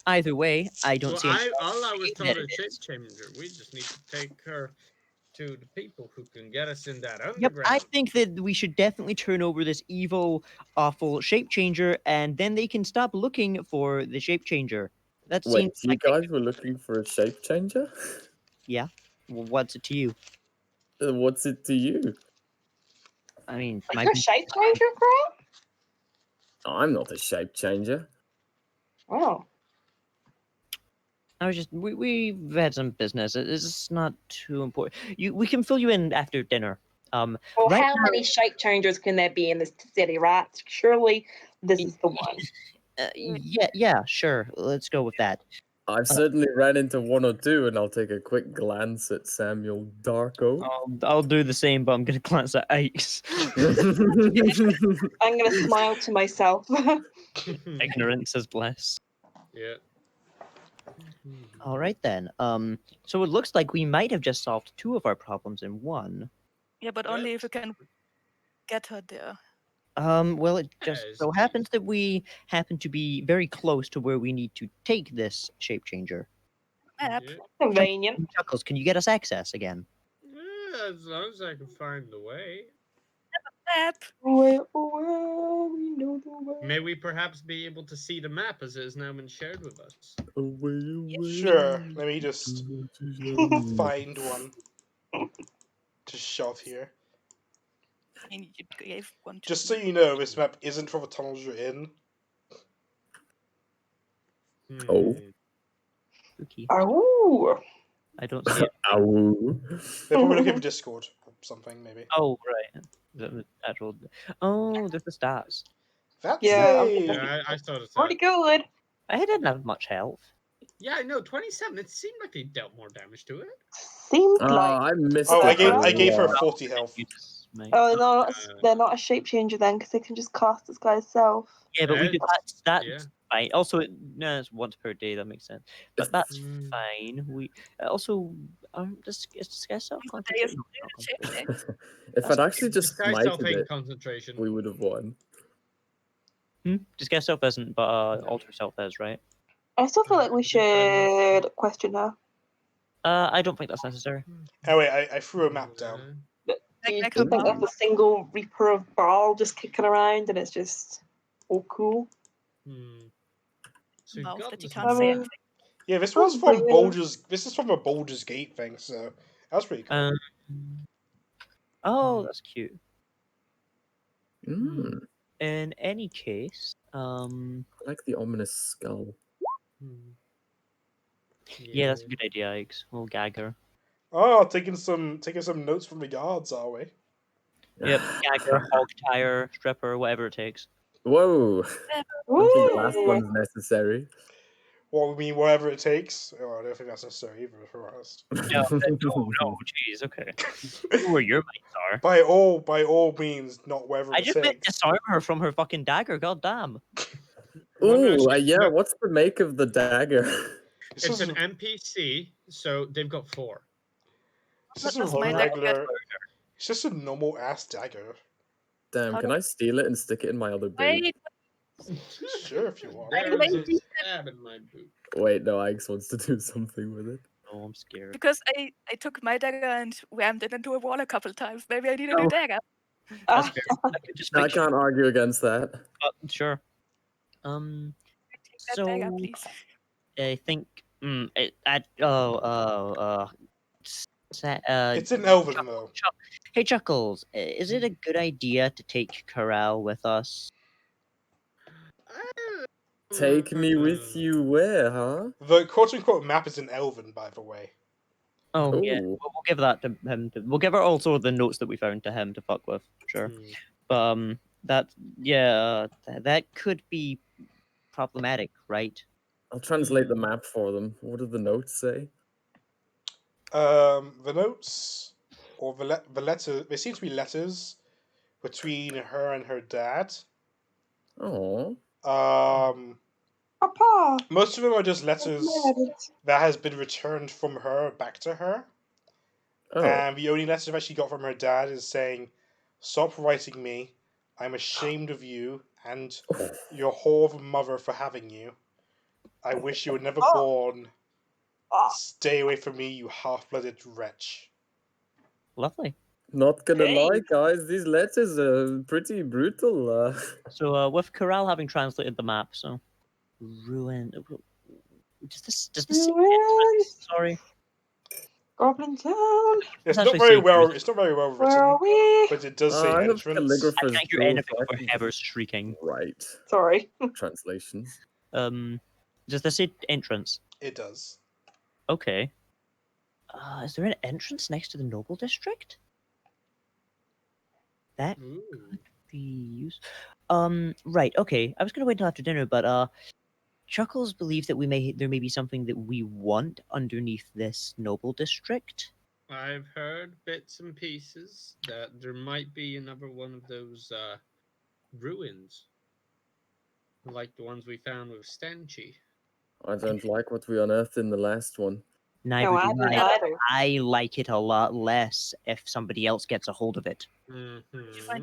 either way, I don't Well, see. all I was that told it is shape is. changer. We just need to take her to the people who can get us in that Yep, underground. I think that we should definitely turn over this evil, awful shape changer, and then they can stop looking for the shape changer. That Wait, seems you like guys were looking for a shape changer? yeah. Well, what's it to you? What's it to you? I mean, Like my your shape changer, Karaahl? I'm not a shape changer. Oh. I was just we've had some business. It's not too important. We can fill you in after dinner. Well, right how now- many shape changers can there be in this city, right? Surely this is the one. Yeah, sure. Let's go with that. I've certainly ran into 1 or 2, and I'll take a quick glance at Samuel Darko. I'll do the same, but I'm gonna glance at Ace. I'm gonna smile to myself. Ignorance is bliss. Yeah. All right then. So it looks like we might have just solved 2 of our problems in one. Yeah, but only if we can get her there. Well, it just Yes. so happens that we happen to be very close to where we need to take this shape changer. Map. Yeah. Convenient. Chuckles, can you get us access again? Yeah, as long as I can find the way. Map. Where, we know the way. May we perhaps be able to see the map as it has now been shared with us? Sure, let me just find one to shove here. I mean, you gave one to Just me. so you know, this map isn't for the tunnels you're in. Oh. Spooky. Oh. I don't see it. Ow. They're probably looking for Discord or something, maybe. Oh, right. The actual. Oh, there's the stars. That's Yeah, I'm a... Yeah, I saw the Pretty good. I didn't have much health. Yeah, I know. 27. It seemed like they dealt more damage to it. Seems like. I missed Oh, it. I gave her Yeah. 40 health. Oh, no, they're not a shape changer then, because they can just cast disguise self. Yeah, but we could. That's Yeah. fine. Also, no, it's once per day. That makes sense. But that's Mm. fine. We also it's disguise self Day is concentration. shape day. If I'd actually just Disguise self smited hate it, concentration. we would have won. Just guess self isn't, but alter self is, right? I still feel like we should question her. I don't think that's necessary. Anyway, I threw a map down. Do you Like just think a that's a single Reaper of Baal just kicking around and it's just all cool? So you've mouth got that you this can't I say mean- anything. Yeah, this Oh, was from brilliant. Baldur's. This is from a Baldur's Gate thing, so that was pretty cool. Oh, that's cute. Mm, In any case, I like the ominous skull. yeah, that's a good idea, Eggs. We'll gag her. Oh, taking some notes from the guards, are we? Yep, gag her, hog tie her, strip her, whatever it takes. Whoa! I don't think the last Ooh. one's necessary. Well, we mean whatever it takes. Oh, I don't think that's necessary either, if we're honest. No, jeez, okay. I know where your minds are. By all means, not whatever I it just meant takes. disarm her from her fucking dagger, goddamn. Well, no, Ooh, she- yeah. no, What's the make of the dagger? This it's is an NPC, so they've got 4. it's What just a does my dagger regular. It's just a normal ass dagger. Damn, How can I steal it and stick it in my other boot? Wait, Sure, if you want. There's a lazy. stab in my boot. Wait, no, Ike's wants to do something with it. Oh, I'm scared. because I took my dagger and whammed it into a wall a couple times. Maybe I need a new No. dagger. That's fair. I could just I fight you, can't argue against that. but sure. Take that So dagger, please. I think It's an elven though. Hey Chuckles, is it a good idea to take Karaahl with us? Take me with you where, huh? The quote-unquote map is in elven, by the way. Oh yeah, Ooh. we'll give that to him. We'll give her also the notes that we found to him to fuck with. Sure, but that could be problematic, right? I'll translate the map for them. What do the notes say? The notes or the letter. There seem to be letters between her and her dad. Oh, Papa. Most of them are just letters Mad. that has been returned from her back to her. oh, And the only letter that she got from her dad is saying, "Stop writing me. I'm ashamed of you and your whore of a mother for having you. I wish you were never born. Oh, Stay away from me, you half-blooded wretch." Lovely. not gonna Hey. lie, guys. These letters are pretty brutal. So with Karaahl having translated the map, so ruin. Does this say Ruin. Sorry. Goblin Town. It's actually not very say well. truth. It's not very well Where written, are we? but it does say I have entrance. I calligrapher's can't hear proof. anything I over can Heather's shrieking. write Sorry. translations. Does this say entrance? It does. Okay. Is there an entrance next to the noble district? That could be used. Right. Okay. I was gonna wait until after dinner, but Chuckles believes that there may be something that we want underneath this noble district. I've heard bits and pieces that there might be another one of those ruins, like the ones we found with Stenchy. I don't like what we unearthed in the last one. Neither No, I do didn't I. either. I like it a lot less if somebody else gets a hold of it. find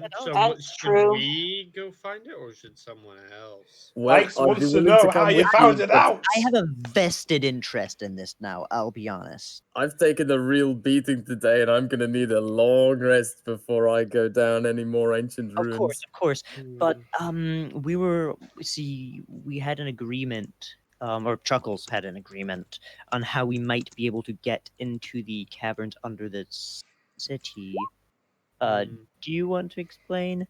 that out? So That's should true. we go find it, or should someone else? Well, Ike's I'd be wants to willing know to how come you with found it but out. I have a vested interest in this now, I'll be honest. I've taken a real beating today, and I'm gonna need a long rest before I go down any more ancient Of ruins. course. But we had an agreement, or Chuckles had an agreement on how we might be able to get into the caverns under the city. Do you want to explain?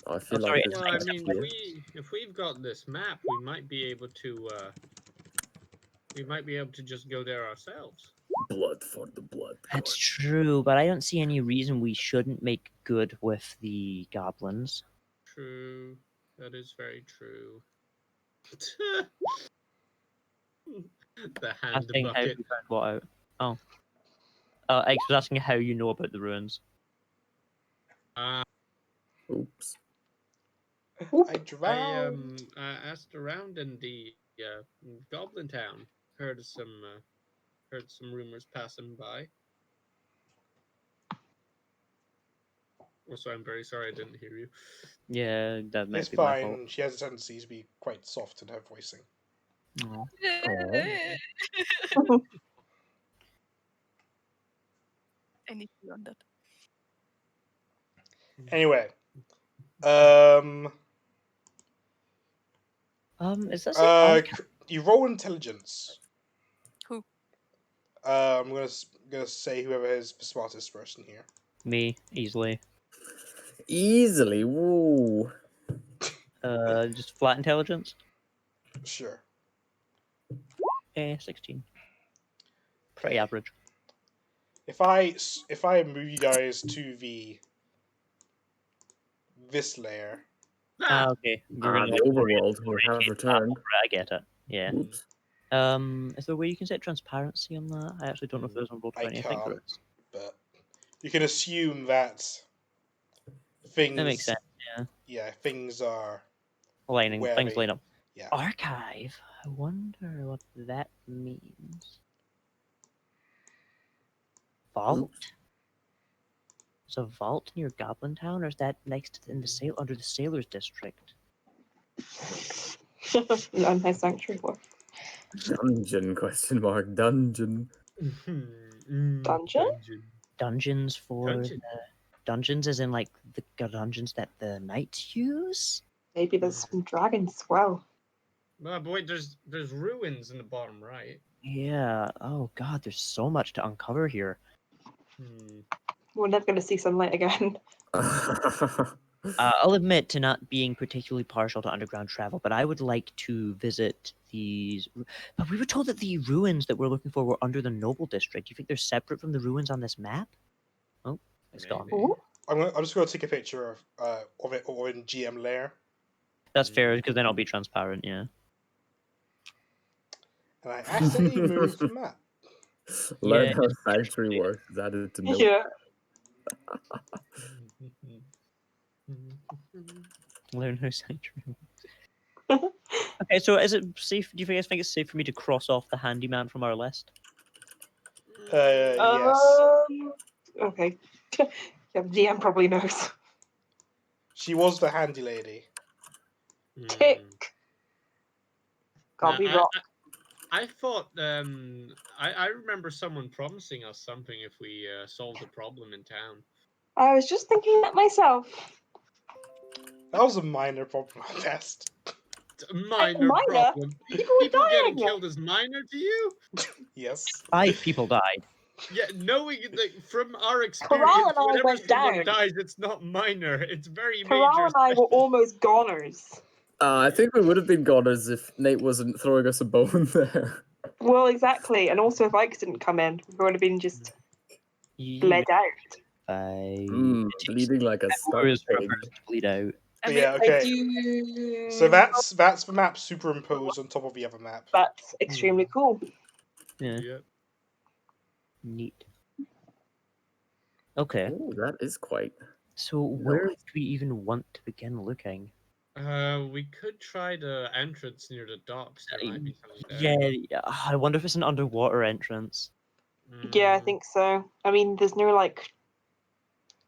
I feel sorry, like this it's Well, I is mean, here. if we've got this map, we might be able to just go there ourselves. Blood for the blood. That's God. true, but I don't see any reason we shouldn't make good with the goblins. True, that is very true. The hand Asking how bucket. we found what out. Oh. X was asking how you know about the ruins. Oops. I drowned. I asked around in the Goblin Town. Heard some rumors passing by. Also, I'm very sorry I didn't hear you. Yeah, that might It's be my fault. fine. She has a tendency to be quite soft in her voicing. Aw. I need to learn that. Anyway, Is this an you roll intelligence. Who? I'm gonna say whoever is the smartest person here. Me, easily. Easily, woo. Just flat intelligence? Sure. 16. Pretty Okay. average. If I move you guys to this layer, Okay. We're gonna The overworld will have returned. I get it. Yeah. Oops. Is there a way you can set transparency on that? I actually don't know if there's on Roll20. I think there can't. is. But you can assume that things. That makes sense. Yeah, things are Things wary. line up. Yeah. Archive. I wonder what that means. Vault. Is a vault near Goblin Town, or is that next in the under the Sailors District? My sanctuary war. Dungeon, question mark, dungeon. Dungeon? Dungeons for Dungeon. dungeons, as in like the dungeons that the knights use. Maybe there's some dragons as well. But wait, there's ruins in the bottom right. Yeah. Oh God, there's so much to uncover here. We're never going to see sunlight again. I'll admit to not being particularly partial to underground travel, but I would like to visit these. But we were told that the ruins that we're looking for were under the Noble District. Do you think they're separate from the ruins on this map? Oh, it's gone. Maybe. Ooh. I'm just gonna take a picture of it or in GM layer. That's fair, because then I'll be transparent. Yeah. And I accidentally moved the map. Learn Yeah, how sanctuary works. Is added to note. Yeah. Learn how sanctuary. Okay, so is it safe? Do you guys think it's safe for me to cross off the handyman from our list? Yes. Okay. Yeah, the DM probably knows. She was the handy lady. Tick. Can't be wrong. I thought I remember someone promising us something if we solved the problem in town. I was just thinking that myself. That was a minor problem at best. Minor minor? problem. People were getting dying. killed is minor to you? Yes. 5 people died. Yeah, knowing that from our Karaahl experience, and I whenever went someone down. dies, it's not minor. It's very Karaahl major. and I were almost goners. I think we would have been goners if Nate wasn't throwing us a bone there. Well, exactly. And also, if Ike didn't come in, we would have been just bled out. Bleeding like a stuck Hours for pig. first to bleed out. I mean, Yeah, I okay. do... So that's the map superimposed on top of the other map. That's extremely cool. Yeah. Yep. Neat. Okay. Ooh, that is quite. So where do we even want to begin looking? We could try the entrance near the docks. There might be something there. Yeah, I wonder if it's an underwater entrance. Yeah, I think so. I mean, there's no, like,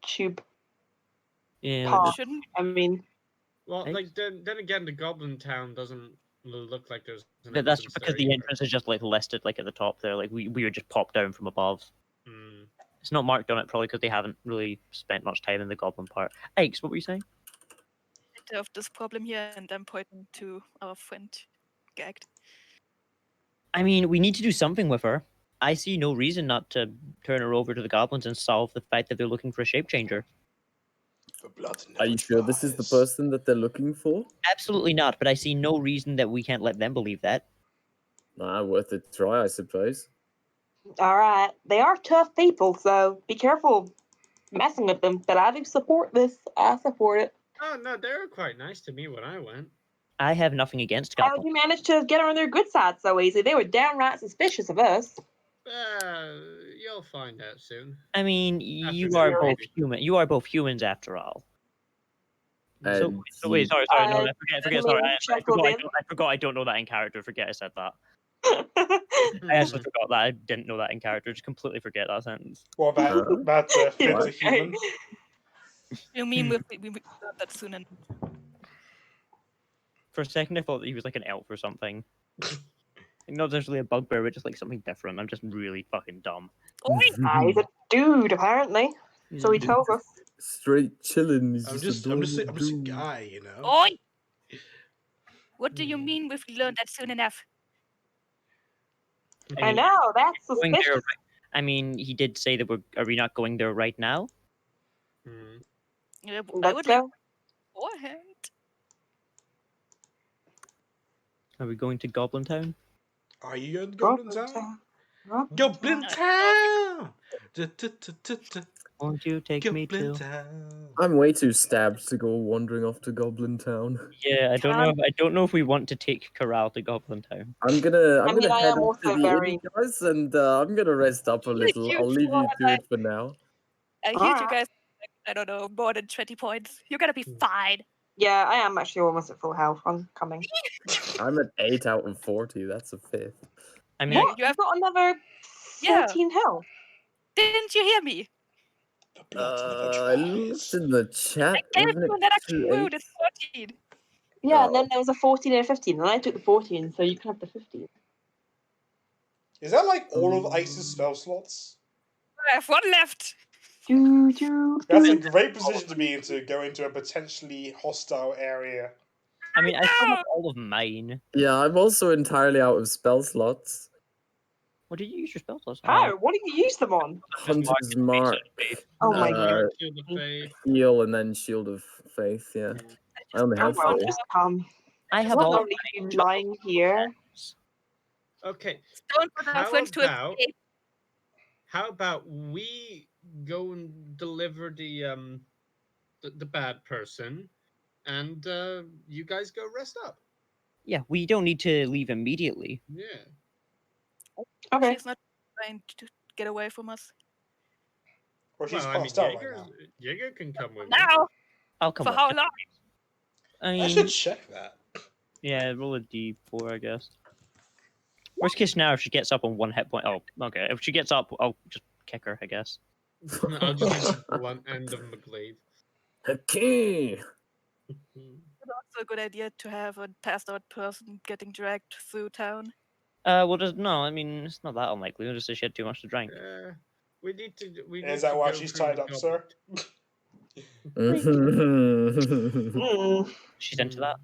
tube Yeah, path. shouldn't I mean... Well, Right. like then again, the Goblin Town doesn't look like there's. An but that's entrance because there the either. entrance is just like listed like at the top there. Like we would just pop down from above. Hmm. It's not marked on it probably because they haven't really spent much time in the goblin part. Ikes, what were you saying? of this problem here, and I'm pointing to our friend gagged. I mean, we need to do something with her. I see no reason not to turn her over to the goblins and solve the fact that they're looking for a shapechanger. The blood Are you sure this is the person that they're looking for? Absolutely not, but I see no reason that we can't let them believe that. Worth a try, I suppose. Alright, they are tough people, so be careful messing with them. But I do support this. I support it. Oh no, they were quite nice to me when I went. I have nothing against How did goblins. you manage to get on their good side so easy? They were downright suspicious of us. You'll find out soon. I mean, After you the are movie. both human. You are both humans after all. So And wait, sorry, no, Uh, forget. Sorry, Chuckles in. I forgot. I don't know that in character. Forget I said that. I actually forgot that. I didn't know that in character. Just completely forget that sentence. Well, that Finn's a Okay. human. You mean we learned that soon enough? For a second, I thought that he was like an elf or something. Not necessarily a bugbear, but just like something different. I'm just really fucking dumb. He's a dude, apparently. So he tells us. Straight chilling. He's I'm just just a dude. guy, you know. Oi! What do you mean we've learned that soon enough? I know, that's Going there, suspicious. I mean, he did say that are we not going there right now? Yeah, I Let's would like go. beforehand. Are we going to Goblin Town? Are you going to Goblin Town? Goblin Goblin Town. Town! Won't you take me Goblin to? Town. I'm way too stabbed to go wandering off to Goblin Town. Yeah, I don't know if we want to take Karaahl to Goblin Town. I'm gonna I mean, I head am up to also the very- inn, guys, and I'm gonna rest up a little. I'll leave you to it for now. I healed you guys, like, I don't know, more than 20 points. You're gonna be fine. Yeah, I am actually almost at full health. I'm coming. I'm at 8 out of 40. That's a fifth. I mean, What? You have- You've got another Yeah. 14 health. Didn't you hear me? The blood never I looked dries. in the chat. I gave Wasn't you it that extra 2-8? wound. It's 14. Yeah, and Oh. then there was a 14 and a 15, and I took the 14, so you can have the 15. Is that like all of Ice's spell slots? I have one left. That's a great position to be in to go into a potentially hostile area. I mean, I still have all of mine. Yeah, I'm also entirely out of spell slots. What did you use your spell slots on? How? What did you use them on? Hunter's Mark, Oh my god. Shield of Faith. heal, and then Shield of Faith. Yeah, I only Oh have well, 3. just come. I have What all. lovely you lying here. Okay. Don't put our How friends to about escape. how about we go and deliver the bad person, and you guys go rest up. Yeah, we don't need to leave immediately. Yeah. Okay. She's not trying to get away from us. Or she's Well, I mean, passed out right now. Jaeger can come with me. Now! I'll come. For with how you. long? I I mean, should check that. yeah, roll a d4, I guess. Worst case scenario, if she gets up on 1 hit point. Oh, okay. If she gets up, I'll just kick her, I guess. I'll just use the blunt end of my glaive. Okay. It's also a good idea to have a passed out person getting dragged through town. Well, no, I mean, it's not that unlikely. We'll just say she had too much to drink. We need to. We need Is that to why go she's through the tied up, goblin. sir? She's into that.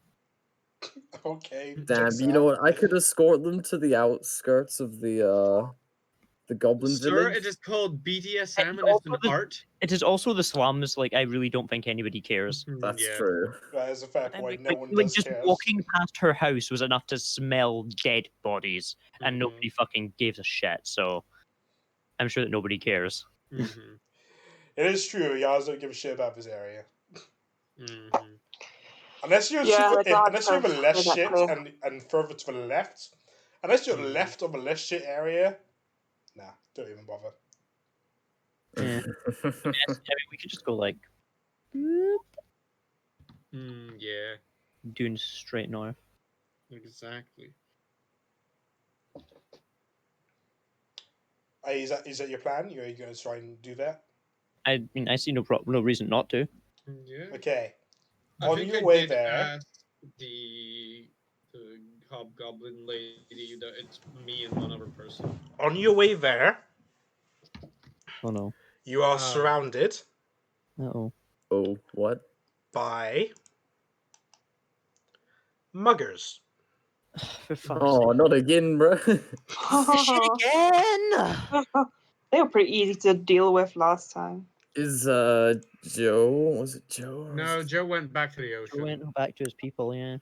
Okay. Damn, checks you know out. what? I could escort them to the outskirts of the Goblin Sir, village. it is called BDSM and it's also an the- art. It is also the slums. Like, I really don't think anybody cares. That's Yeah. true. That is a fair And point. we- No one Like, does just care. walking past her house was enough to smell dead bodies, and Mhm. nobody fucking gave a shit. So, I'm sure that nobody cares. Mhm. It is true. Yars don't give a shit about this area. Mhm. Unless you're Yeah, super, the guards unless you're have the less made that shit clear. and further to the left. Unless you're Mhm. left of a less shit area. Nah, don't even bother. Yeah. I mean, we could just go like boop, Yeah. doing straight north. Exactly. Is that your plan? You're going to try and do that? I mean, I see no reason not to. Yeah. Okay. I On think your I way did there. ask the hobgoblin lady that it's me and one other person. On your way there, Oh no. you are Oh. surrounded Oh. Oh, what? by muggers. For fuck's Oh, sake. not again, bro. Shit again. They were pretty easy to deal with last time. Is Joe? Was it Joe? Or No, was Joe went back to the He ocean. went back to his people. Yeah.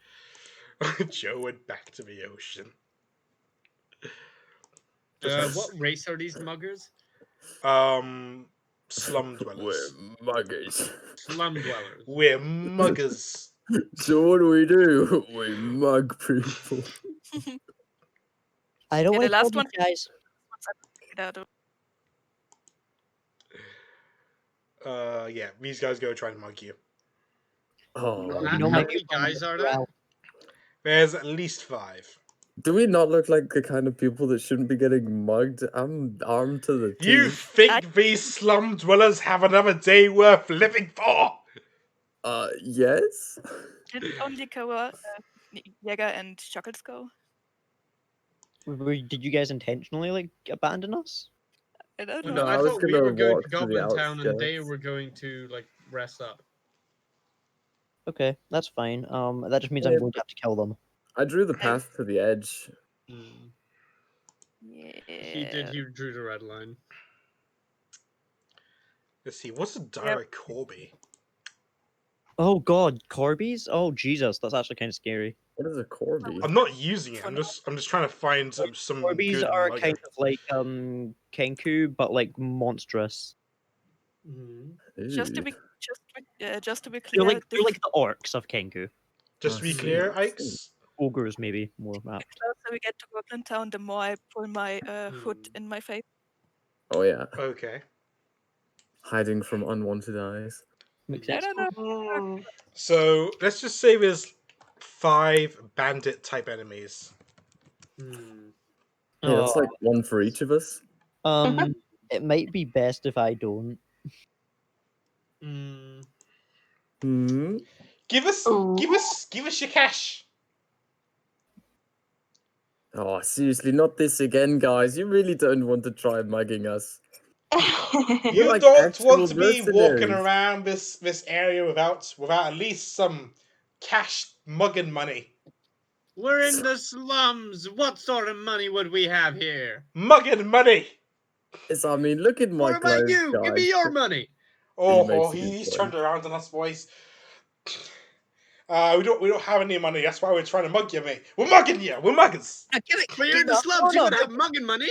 Joe went back to the ocean. What race are these muggers? Slum it dwellers. We're muggers. Slum dwellers. We're muggers. So what do? We mug people. I don't Yeah, the like all last these one- guys. Yeah, these guys go try and mug you. Oh, You How know, many maybe guys are there? Well, There's at least 5. Do we not look like the kind of people that shouldn't be getting mugged? I'm armed to the You teeth. think these slum dwellers have another day worth living for? Yes? Didn't only Jäger and Chuckles go? Did you guys intentionally like abandon us? I don't Well, know. no, I I was thought we gonna were going walk to to the Goblin Town and they outskirts. were going to like rest up. Okay, that's fine. That just means I'm Yeah, going to have to kill them. I drew the path to the edge. Hmm. Yeah. He drew the red line. Let's see, what's a direct Corby? Oh God, Corbies? Oh Jesus, that's actually kind of scary. What is a Corby? I'm not using it. I'm just trying to find some Corbies good are mugger. kind of like Kenku, but like monstrous. Just to Ooh. be just to be They're clear, like the orcs of Kenku. Just to be clear, I see. Ikes. Ogres maybe more the apt. closer we get to Goblin Town, the more I pull my hood in my face. Oh yeah, Okay. hiding from unwanted eyes. Makes I sense. don't know. Mm. So let's just say there's 5 bandit type enemies. Yeah, that's Oh, like one for each of us. it might be best if I don't. Hmm. Give us your cash. Oh, seriously, not this again, guys. You really don't want to try mugging us. We're You like don't want actual to be walking mercenaries. around this area without at least some cash mugging money. We're in the slums. What sort of money would we have here? Mugging money. Yes, I mean, look at my What about clothes, you? Give me guys. your money. He's turned around on us, boys. We don't have any money. That's why we're trying to mug you, mate. We're mugging you. We're muggers. But you're in the slums. You would have mugging money.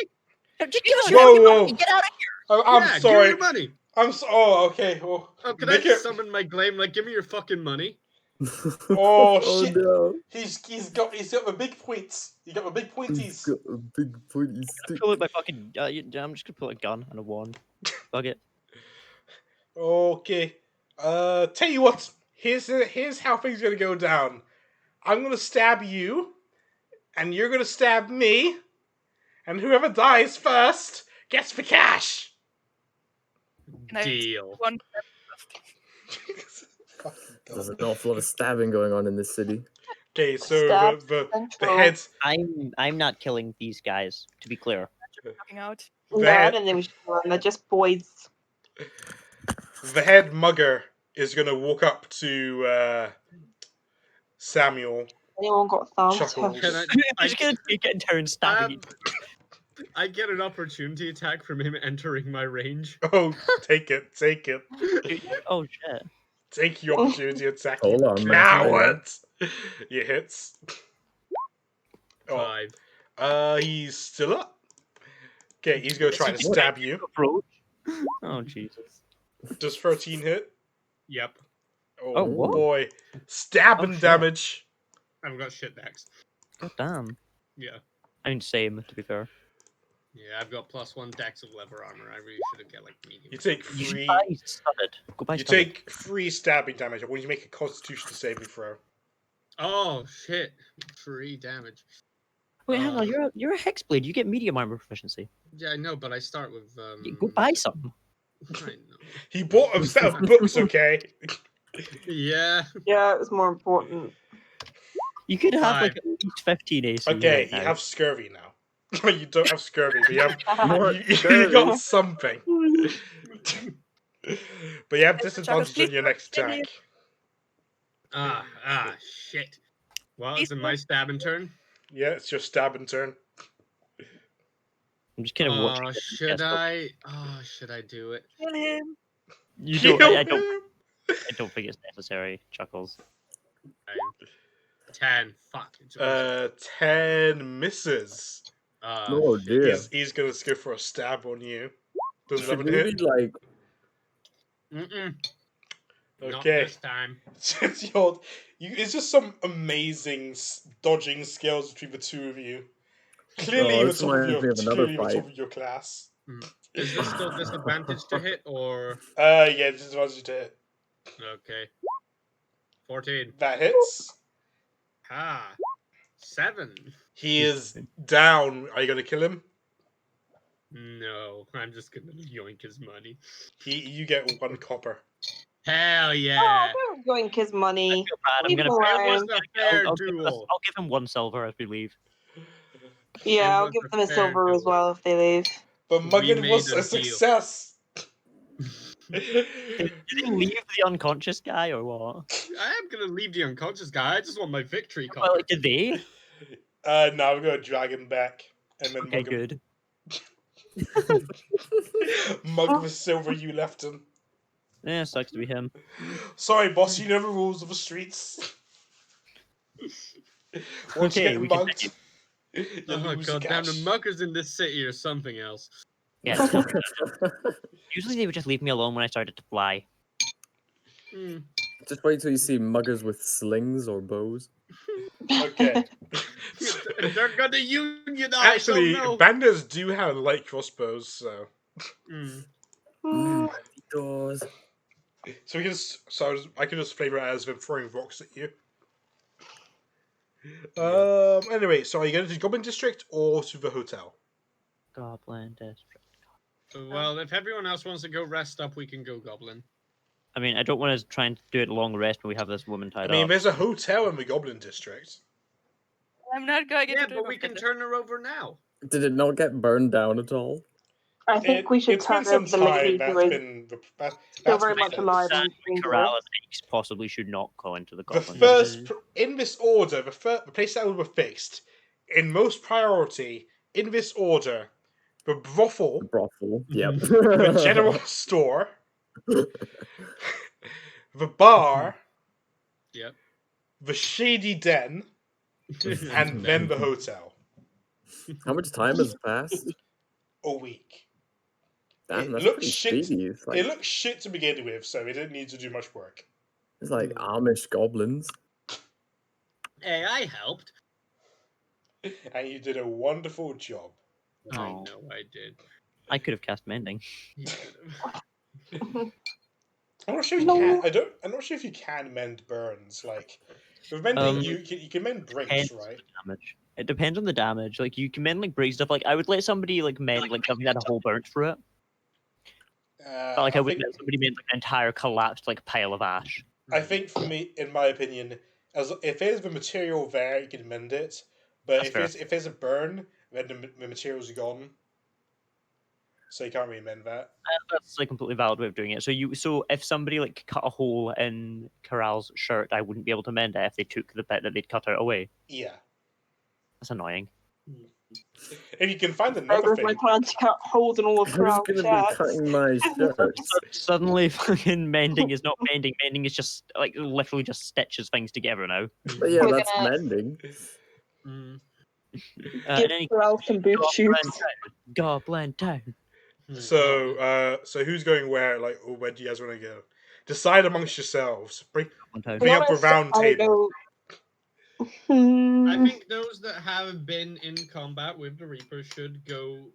Just give us Whoa, your whoa. money. Get out of here. I'm Yeah, sorry. give me your money. Oh, okay. Well, Oh, can make I it. summon my Glaive? Like, give me your fucking money. Oh shit! No. He's got the big points. He got the big He's pointies. got a big pointy stick. Pull out my fucking. I'm just gonna pull a gun and a wand. Bug it. Okay. Tell you what. Here's how things are gonna go down. I'm gonna stab you, and you're gonna stab me, and whoever dies first gets the cash. And I Deal. one Fucking There's dumb. an awful lot of stabbing going on in this city. Okay, so Stab the central. head I'm not killing these guys. To be clear. talking out. the No, I head, don't think we should kill them. They're just boys. the head mugger is gonna walk up to Samuel. Anyone got thumbs? Chuckles. Can I? I'm just gonna take it and turn stabbing. I get an opportunity attack from him entering my range. Oh, take it. Oh shit. Take your opportunity attack, you Hold on, man. coward. You hits. Oh, 5. he's still up. Okay, he's gonna try to What? stab you. Approach. Oh Jesus. Does 13 hit? Yep. Oh, what? boy. Stabbing shit. damage. I've got shit dex. God damn. Yeah. I mean, same to be fair. Yeah, I've got +1 dex of leather armor. I really should have get like medium. You take You should 3. buy studded. Go buy You studded. take 3 stabbing damage. I want you to make a Constitution saving throw. Oh shit! 3 damage. Wait, hang on. You're a hexblade. You get medium armor proficiency. Yeah, I know, but I start with Go buy some. I know. He bought a set of books. Okay. Yeah. Yeah, it was more important. You could have 5. like at least 15 AC. Okay, right you now. have scurvy now. You don't have scurvy, but you have More you scurvy. got something. But you have disadvantage Chuckles, on your next please. attack. Shit. Well, is it my stabbing turn? Yeah, it's your stabbing turn. I'm just kind of watching. Oh, it. should I? Oh, should I do it? Kill him. You don't. I don't. Kill him. I don't think it's necessary. Chuckles. 10. Fuck. It's 10 misses. Oh dear. He's gonna go for a stab on you. Does Should 11 we hit? be like, Mm-mm. Not Okay. this time. It's just some amazing dodging skills between the two of you. Clearly, Oh, you're this top of reminds me of another clearly you're fight. top of your class. Is this still disadvantage to hit or? Yeah, disadvantage to hit. Okay. 14. That hits. Ah. 7. He is down. Are you gonna kill him? No, I'm just gonna yoink his money. You get 1 copper. Hell Oh, yeah! don't yoink his money. feel bad. I'm Leave gonna. him It was alone. a fair I'll duel. give him 1 silver as we leave. Yeah, I'll was give a them a fair silver as duel. well if they leave. But We Muggin made was a a deal. success. Did he leave the unconscious guy or what? I am gonna leave the unconscious guy. I just want my victory Well, card. like, did they? Now I'm gonna drag him back and then Okay, mug him. good. Mug the silver you left him. Yeah, sucks to be him. Sorry, boss. You know the rules of the streets. Once Okay, you we get can mugged, you Oh lose your god damn, the cash. muckers in this city or something else. Yeah. It's not good. Usually they would just leave me alone when I started to fly. Hmm. Just wait till you see muggers with slings or bows. Okay. They're gonna unionize. Actually, oh no. bandits do have light crossbows, so Doors. so we can I can just flavor it as them throwing rocks at you. Anyway, so are you going to the Goblin District or to the hotel? Goblin District. Well, if everyone else wants to go rest up, we can go Goblin. I mean, I don't want to try and do it long rest when we have this woman I tied mean, up. there's a hotel in the Goblin District. I'm not going Yeah, into but we can turn her over now. Did it not get burned down at all? I think we should It's been turn some over the lady time. who is That's still very been much fixed. alive and Sadly, dangerous. Karaahl and Ix possibly should not go into the The Goblin first, District. in this order, the place that were fixed, in most priority, in this order, the brothel, The brothel. Yep. the general store, the bar, Yep. the shady den, and then the hotel. How much time has passed? A week. Damn, It that's looks pretty shit. speedy. It's like, It looks shit to begin with, so we didn't need to do much work. it's like Amish goblins. Hey, I helped. And you did a wonderful job. I Oh. know I did. I could have cast Mending. He could've. I'm not sure if you can. I'm not sure if you can mend burns. Like with mending, you can mend breaks, Depends right? on the damage. It depends on the damage. Like you can mend like break stuff. Like I would let somebody like mend like something that had a whole burnt through it. But like I would think, let somebody mend like an entire collapsed like pile of ash. I think for me, in my opinion, as if there's the material there, you can mend it. But That's if there's a burn, then the material's gone, so you can't really mend that. That's like a completely valid way of doing it. So if somebody like cut a hole in Karahl's shirt, I wouldn't be able to mend it if they took the bit that they'd cut out away. Yeah. That's annoying. If you can find There another goes my thing, plan to cut holes in all of Who's Karaal's gonna be shirts. cutting my shirt? Suddenly, fucking mending is not mending. Mending is just like literally just stitches things together now. But yeah, We're that's gonna- mending. Mm. Give In any Karaahl some boot shoes. Goblin Town. so who's going where? Like, or where do you guys want to go? Decide amongst yourselves. Bring Goblin Town. Bring up a honest, round I table. I think those that have been in combat with the Reaper should go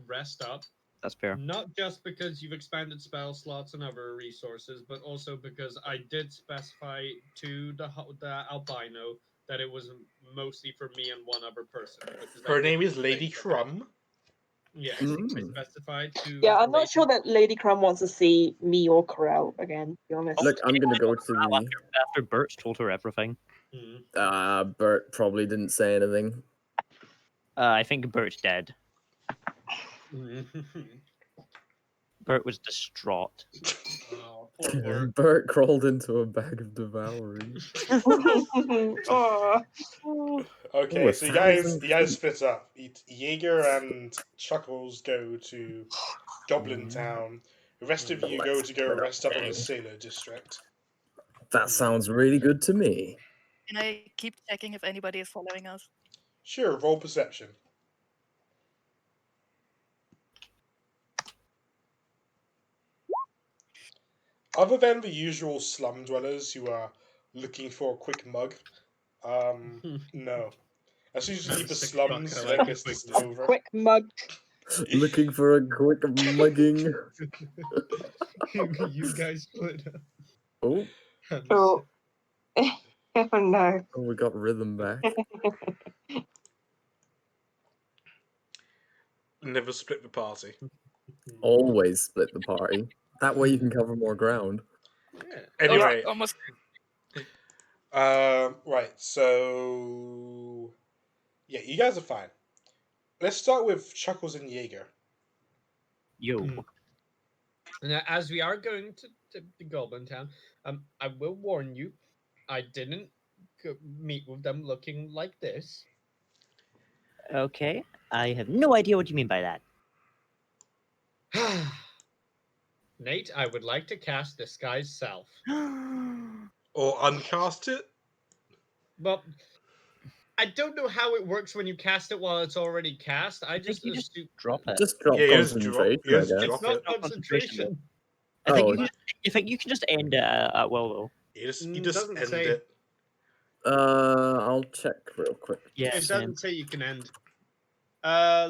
rest up. That's fair. Not just because you've expanded spell slots and other resources, but also because I did specify to the albino that it was mostly for me and one other person. because I Her did name is think Lady that- Crumb. Yes, I Mm. specified to. Yeah, I'm not Lady- sure that Lady Crumb wants to see me or Karaahl again, to be honest. Look, I'm gonna go to the. After Bert told her everything. Mhm. Bert probably didn't say anything. I think Bert's dead. Mm-hmm. Bert was distraught. Oh, poor Bert. Bert crawled into a bag of devouring. Aw. Okay, Ooh, so you guys 1,000 split up. Jaeger and Chuckles go to Goblin Town. The rest of you go Let's to go split up rest up in the then. Sailor District. That sounds really good to me. Can I keep checking if anybody is following us? Sure, roll perception. Other than the usual slum dwellers who are looking for a quick mug, no. As soon as you leave the Sick slums, fuck, I their like quest quick is mug. over. Quick mug. Looking for a quick mugging. You guys split up. Oh, Oh. Oh no. we got rhythm back. Never split the party. Always split the party. That way you can cover more ground. Yeah. Anyway, Almost. right. So yeah, you guys are fine. Let's start with Chuckles and Jaeger. Yo. Hmm. Now, as we are going to the Goblin Town, I will warn you, I didn't meet with them looking like this. Okay. I have no idea what you mean by that. Nate, I would like to cast Disguise Self. Or uncast it. Well, I don't know how it works when you cast it while it's already cast. I think just you just assume drop it. Just drop Yeah, you just concentration, drop- you I just guess. drop it's not it. Not concentration, concentration. I think Oh, you can just, I think you can just end it at will, though. You just Doesn't end say. it. I'll check real quick. Yeah, It same. doesn't say you can end.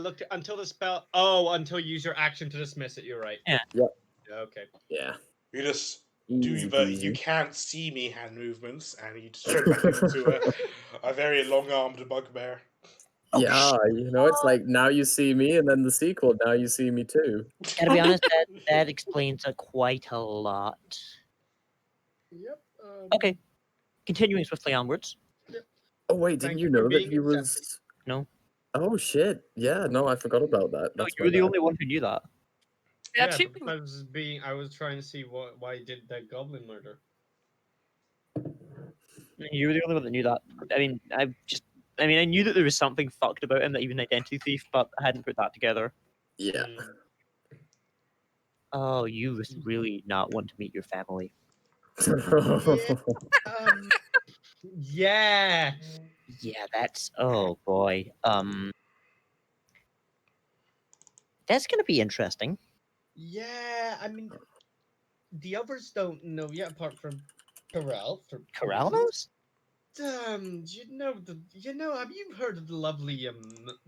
Look until the spell. Until you use your action to dismiss it. You're right. Yeah. Yep. Okay. Yeah. You just Easy do the you peasy. can't see me hand movements, and you just turn back into a very long-armed bugbear. Yeah, it's like now you see me, and then the sequel, now you see me too. Gotta be honest, that explains quite a lot. Yep. Okay. Continuing swiftly onwards. Oh wait, didn't Thank you you for know that being he was? accepted. No. Oh shit! Yeah, no, I forgot about that. No, That's you my were the bad. only one who knew that. Yeah, Yeah, cheap. because I was trying to see why he did that goblin murder. You were the only one that knew that. I mean, I knew that there was something fucked about him, that he was an identity thief, but I hadn't put that together. Yeah. Mm. Oh, you just really not want to meet your family. Yeah. Yeah, that's oh boy. That's gonna be interesting. Yeah. I mean, the others don't know yet, apart from Karaahl. For Karaahl reasons. knows? Have you heard of the lovely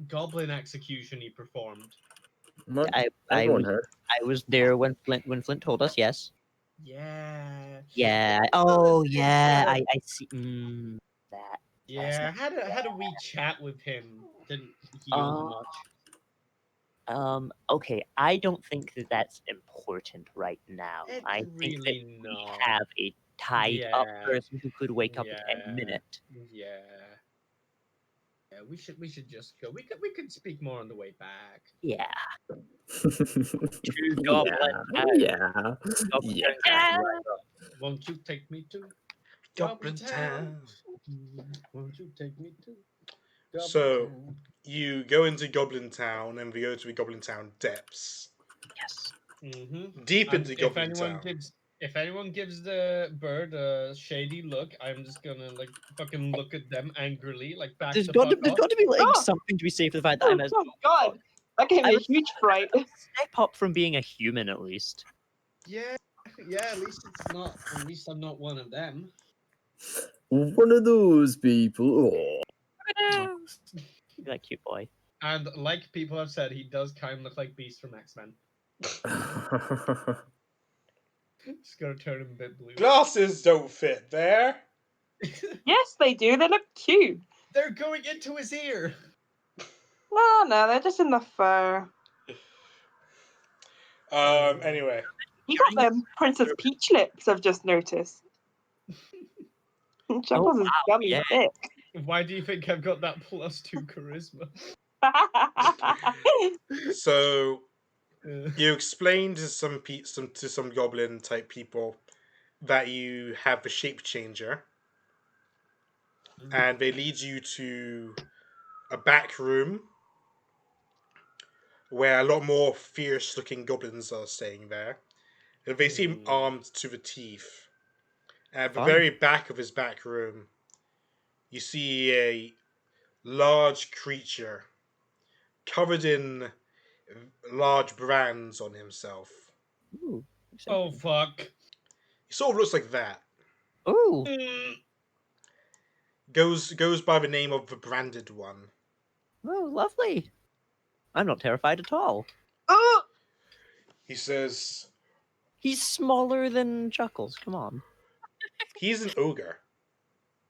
goblin execution he performed? Well, I everyone was heard. I was there when Flint told us. Yes. Yeah. Yeah. Oh yeah. Yeah. I see. That. Yeah, I had a wee chat with him. Didn't yield much. Okay. I don't think that that's important right now. It's I think that really we not. have a tied up Yeah. person who could wake up at Yeah. any minute. Yeah. Yeah, we should just go. We could speak more on the way back. Yeah. yeah. Goblin Yeah. Goblin Yeah. Yeah. Won't you take me to Goblin Town. Won't you take me to Goblin So Town? you go into Goblin Town, and we go to the Goblin Town depths, Yes. Mm-hmm. deep And into Goblin Town. if anyone gives the bird a shady look, I'm just gonna like fucking look at them angrily, like back There's the got fuck to off. be like Oh. something to be safe for the fact that I'm as Oh god, that gave me I a would- huge fright. step up from being a human at least. Yeah, at least it's not. At least I'm not one of them. One of those people. Oh. That cute boy. And like people have said, he does kind of look like Beast from X-Men. Just gonna turn him a bit blue. Glasses don't fit there. Yes, they do. They look cute. They're going into his ear. No, they're just in the fur. Anyway, He got them Princess Peach lips, I've just noticed. Chuckles is gummy yeah. thick. Why do you think I've got that +2 charisma? so you explain to some goblin type people that you have the shapechanger, and they lead you to a back room where a lot more fierce looking goblins are staying there. And they seem armed to the teeth. At the Fun. very back of his back room, you see a large creature covered in large brands on himself. Ooh. Oh fuck. He sort of looks like that. Ooh. Goes by the name of the Branded One. Oh, lovely. I'm not terrified at all. Oh, He says He's smaller than Chuckles. Come on. he's an ogre.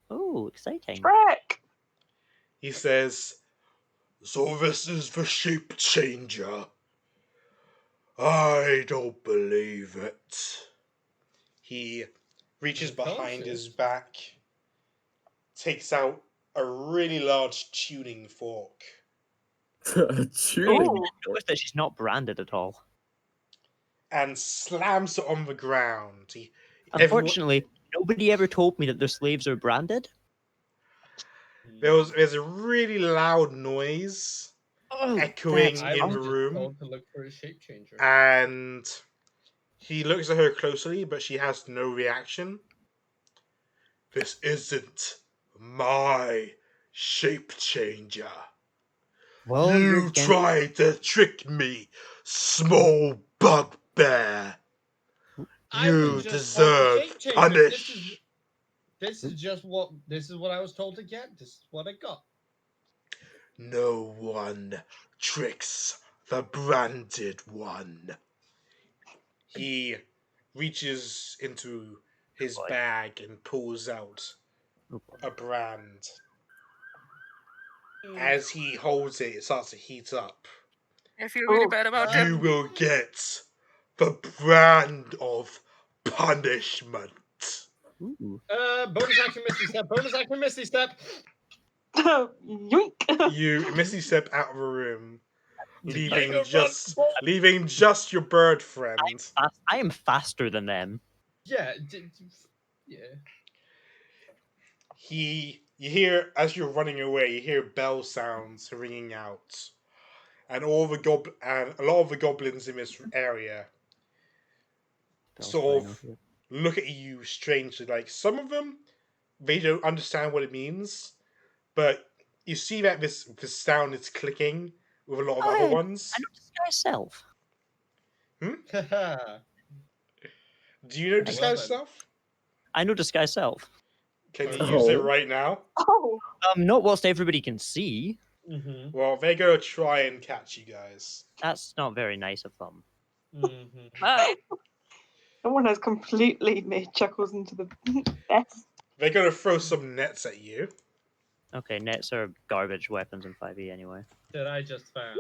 Oh, exciting. Shrek. He says, So this is the shapechanger. I don't believe it. He reaches behind his back, takes out a really large tuning fork, Tuning. Ooh. Notice that she's not branded at all. and slams it on the ground. Unfortunately, nobody ever told me that their slaves are branded. There's a really loud noise Oh, echoing that's I in was the just room, told to look for a shapechanger. and he looks at her closely, but she has no reaction. This isn't my shapechanger. Well, You tried to trick me, small bugbear. I was You just told to deserve shapechanger. punish. This is what I was told to get. This is what I got. No one tricks the branded one. He reaches into his boy. bag and pulls out Oh, boy. a brand. As he holds it, it starts to heat up. I feel really Oh, bad about You him. will get the brand of punishment. Ooh. Bonus action misty step. Bonus action misty step. Yoink! You misty step out of the room, leaving Mega just run. leaving just your bird friend. I am faster than them. Yeah. Yeah. You hear as you're running away, you hear bell sounds ringing out, and a lot of the goblins in this area sort of look at you strangely. Like some of them, they don't understand what it means, but you see that this sound is clicking with a lot of other Hey, ones. I know disguise self. Do you know Well disguise then. self? I know disguise self. Can you Oh. use it right now? Oh, Not whilst everybody can see. Mm-hmm. Well, they're gonna try and catch you guys. That's not very nice of them. Mm-hmm. Ah, someone has completely made Chuckles into the best. They're gonna throw some nets at you. Okay, nets are garbage weapons in 5e anyway. That I just found.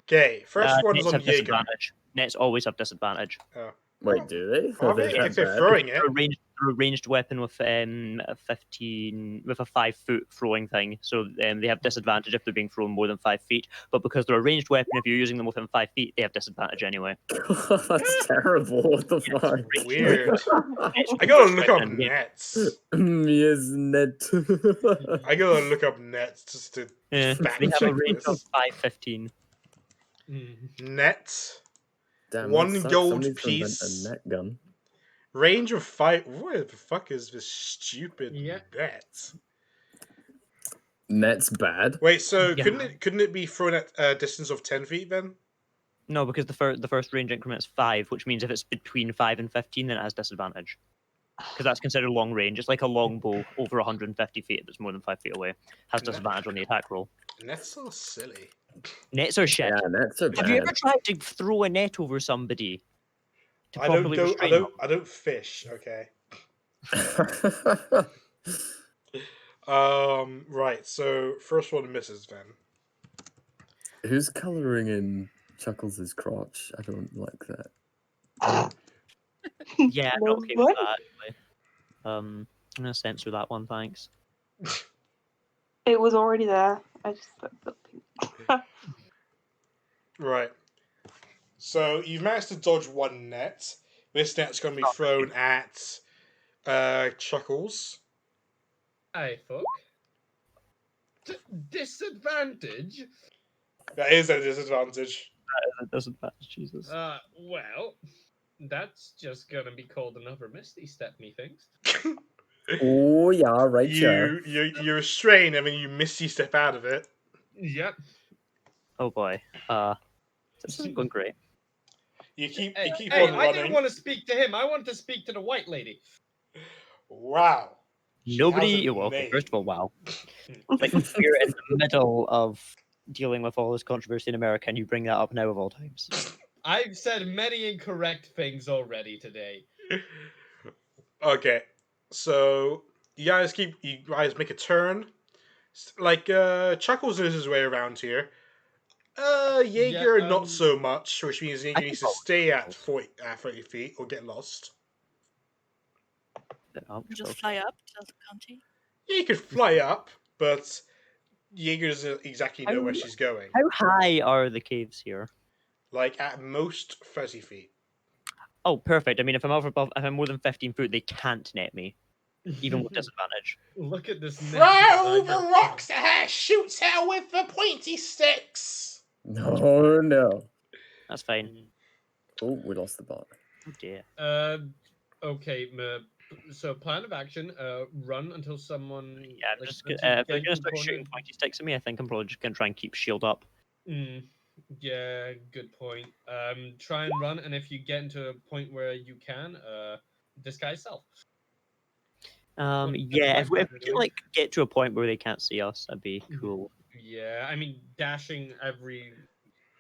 Okay, first one's Nets on have Jaeger. disadvantage. Nets always have disadvantage. Oh. Wait, do they? Are Are they they? that If they're bad? throwing it. They're a ranged weapon with a 15 with a 5-foot throwing thing, so they have disadvantage if they're being thrown more than 5 feet. But because they're a ranged weapon, if you're using them within 5 feet, they have disadvantage anyway. That's terrible. What the Yeah, fuck? it's Weird. Nets I gotta ranged look up weapon, yeah. nets. Yes, net. I gotta look up nets just to Yeah, fact they have check a range of this. 5-15. Net. Damn, One that sucks. gold Somebody needs to invent piece. a net gun. Range of 5. What the fuck is this stupid Yeah. net? Net's bad. Wait, so Yeah. couldn't it be thrown at a distance of 10 feet then? No, because the first range increment is 5, which means if it's between 5 and 15, then it has disadvantage. Because that's considered long range. It's like a longbow over 150 feet if it's more than 5 feet away. Has disadvantage on the attack roll. Nets are silly. Nets are shit. Yeah, nets are Have you bad. ever tried to throw a net over somebody to I don't properly do, restrain them? I don't fish, okay. Right, so first one misses then. Who's coloring in Chuckles' crotch? I don't like that. Yeah, I'm No, not okay with what? that actually. I'm gonna censor that one, thanks. It was already there. I just put the pink. Right. So you've managed to dodge one net. This net's going to be thrown at Chuckles. Aye, fuck. Disadvantage? That is a disadvantage. That doesn't matter, Jesus. Well, that's just gonna be called another Misty Step, methinks. Oh yeah, right You restrain and then you misty step out of it. Yep. Oh boy. This isn't going great. You keep Hey, on I didn't running. want to speak to him. I want to speak to the white lady. Wow. She Nobody. has a Well, okay, name. first of all, wow. Like we're in the middle of dealing with all this controversy in America, and you bring that up now of all times. I've said many incorrect things already today. Okay, so you guys make a turn. Like Chuckles knows his way around here. Jaeger, Yeah, not so much, which means Jaeger can needs to follow stay at Chuckles. 30 feet or get lost. Just fly up. Doesn't count. Yeah, you could fly up, but Jaeger doesn't exactly know where How- she's going. How high are the caves here? Like, at most 30 feet. Oh, perfect. I mean, if I'm more than 15 foot, they can't net me, even with disadvantage. Look at this net. Throw the rocks at her! Shoots her with the pointy sticks! No, no. That's fine. Oh, we lost the bot. Oh dear. Okay. So plan of action. Run until someone. Yeah, I'm like, just until you if they're get gonna to the start corner. shooting pointy sticks at me, I think I'm probably just gonna try and keep shield up. Yeah, good point. Try and run, and if you get into a point where you can, disguise self. Yeah, if we can like get to a point where they can't see us, that'd be cool. Yeah, I mean, dashing every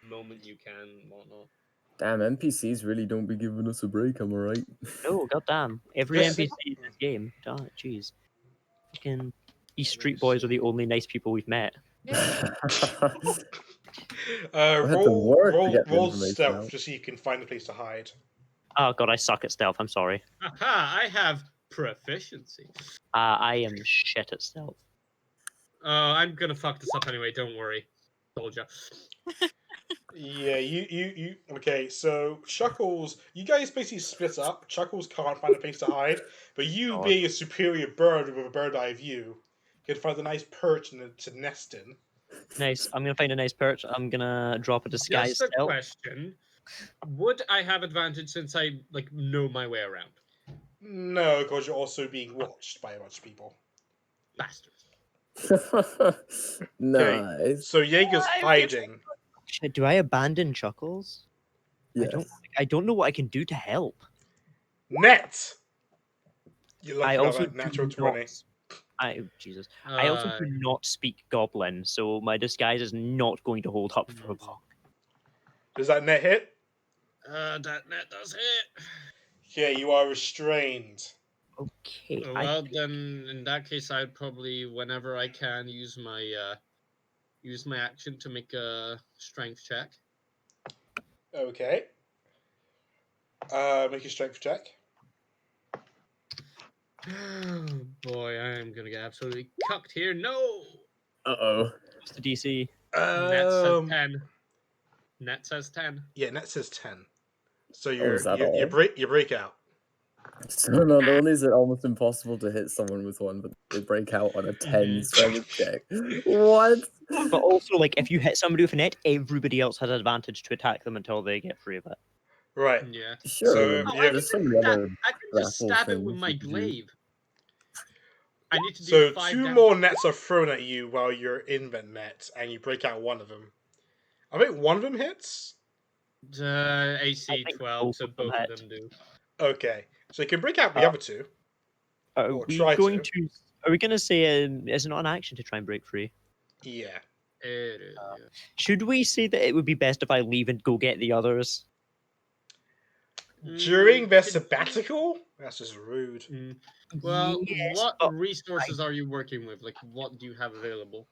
moment you can, whatnot. Damn, NPCs really don't be giving us a break, am I right? No, goddamn. Every Yes. NPC in this game. Jeez. Fucking these street boys are the only nice people we've met. had to work to get the roll information stealth out. just so you can find a place to hide. Oh god, I suck at stealth. I'm sorry. Aha! I have proficiency. I am shit at stealth. I'm gonna fuck this up anyway. Don't worry, told ya. Yeah, you. Okay, so Chuckles, you guys basically split up. Chuckles can't find a place to hide, but you, God. being a superior bird with a bird eye view, can find a nice perch to nest in. Nice. I'm gonna find a nice perch. I'm gonna drop a disguise Just a stealth. question: would I have advantage since I know my way around? No, because you're also being watched by a bunch of people. Bastards. Nice. So Jaeger's hiding. Shit, do I abandon Chuckles? Yes. I don't know what I can do to help. Net. You're lucky I about also that natural do 20. not. I also do not speak Goblin, so my disguise is not going to hold up for long. Does that net hit? That net does hit. Yeah, you are restrained. Okay. Well, then in that case, I'd probably, whenever I can, use my action to make a strength check. Okay. Make a strength check. Oh boy, I am gonna get absolutely cucked here. No. Uh-oh. What's the DC? Net says 10. Net says 10. Yeah, net says 10. So is that you all? break out. So not only is it almost impossible to hit someone with one, but they break out on a 10 strength check. What? But also, like, if you hit somebody with a net, everybody else has advantage to attack them until they get free of it. Right. Yeah. Sure, So, but yeah. there's so many other I can just grapple stab it with things my you can do. glaive. I need to do So 5 two damage. more nets are thrown at you while you're in the net, and you break out one of them. I think one of them hits. AC think 12, both so of them both of hit. them do. Okay, so you can break out the other two. Are Or we try going to. to? Are we going to say? Is it not an action to try and break free? Yeah. It is, yeah. Should we say that it would be best if I leave and go get the others? During their could- sabbatical? That's just rude. Well, Yes, what but resources are you working with? Like, what do you have available?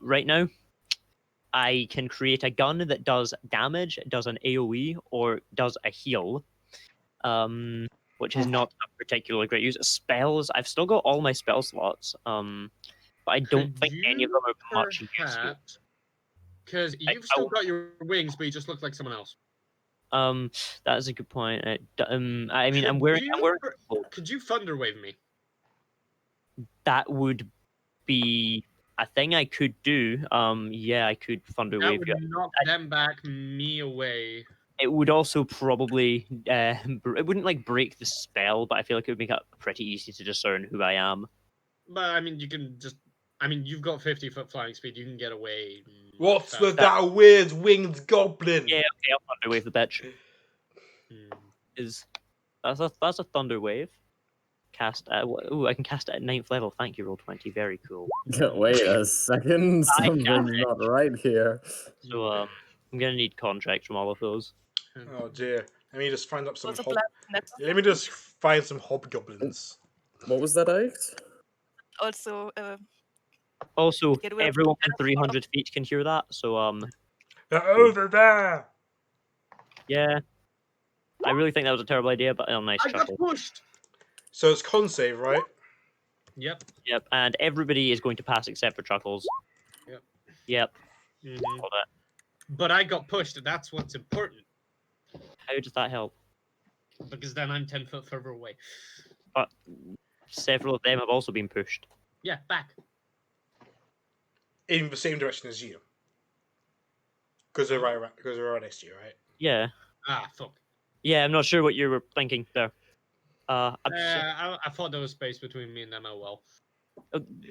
right now, I can create a gun that does damage, does an AOE, or does a heal. Which is not a particularly great use. Spells, I've still got all my spell slots. But I don't think any of them are much useful. Because you've still got your wings, but you just look like someone else. That is a good point. I mean, I'm wearing. Could you thunder wave me? That would be a thing I could do. Yeah, I could thunder That wave would you. knock them back, me away. It would also probably it wouldn't like break the spell, but I feel like it would make it pretty easy to discern who I am. But I mean, you can just. I mean, you've got 50-foot flying speed. You can get away. What's with that weird winged goblin? Yeah, okay, I'll thunder wave the bitch. That's a thunder wave. Cast. I can cast it at 9th level. Thank you, Roll20. Very cool. Wait a second, something's not right here. So I'm gonna need contracts from all of those. Oh dear. Let me just find up some. Also black net. Let me just find some hobgoblins. What was that, Alex? Also, Also, get rid of everyone the in 300 feet can hear that. So They're over there. Yeah. I really think that was a terrible idea, but nice I got Chuckles. pushed. So it's con save, right? Yep. Yep, and everybody is going to pass except for Chuckles. Yep. Yep. Mhm. All that. But I got pushed, and that's what's important. How does that help? Because then I'm 10 foot further away. But several of them have also been pushed. Yeah, back. In the same direction as you. Because they're right next to you, right? Yeah. Ah, fuck. Yeah, I'm not sure what you were thinking there. I thought there was space between me and them. Oh well.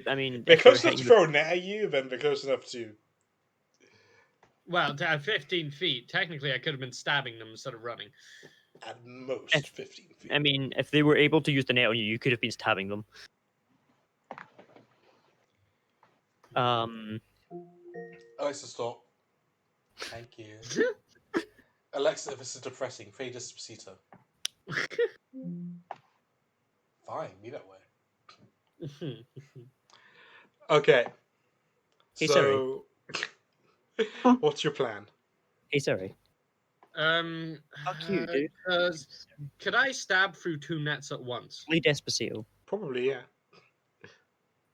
I mean, They're if you're close enough to hitting throw a net at you, then they're close enough to. Well, at 15 feet, technically I could have been stabbing them instead of running. At most 15 feet. I mean, if they were able to use the net on you, you could have been stabbing them. Alexa, stop. Thank you. Alexa, this is depressing. Fade Despacito. Fine, be that way. Okay. Hey, So, what's your plan? Hey, sorry. Fuck you, dude. Could I stab through 2 nets at once? Play Despacito. Probably, yeah.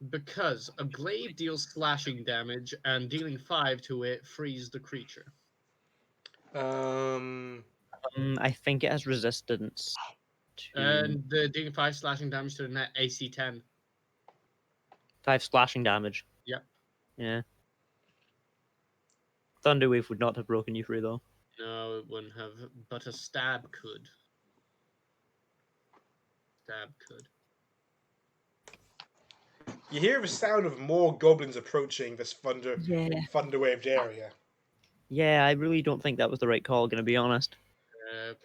Because a glaive deals slashing damage, and dealing 5 to it frees the creature. I think it has resistance. And the dealing 5 slashing damage to the net AC 10. 5 slashing damage. Yep. Yeah. Thunderwave would not have broken you through, though. No, it wouldn't have, but a stab could. Stab could. You hear the sound of more goblins approaching this thunder-waved area. Yeah, I really don't think that was the right call, gonna be honest.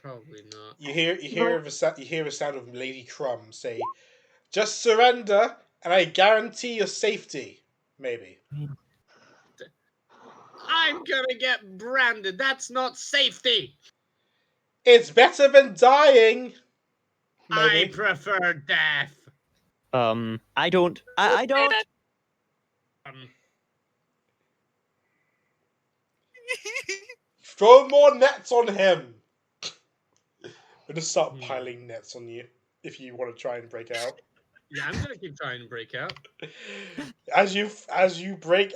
Probably not. You hear the sound of Lady Crumb say, "Just surrender, and I guarantee your safety." Maybe. I'm gonna get branded. That's not safety. It's better than dying. Maybe. I prefer death. I don't. I don't. Throw more nets on him. I'm gonna start piling nets on you if you want to try and break out. Yeah, I'm gonna keep trying to break out. As you break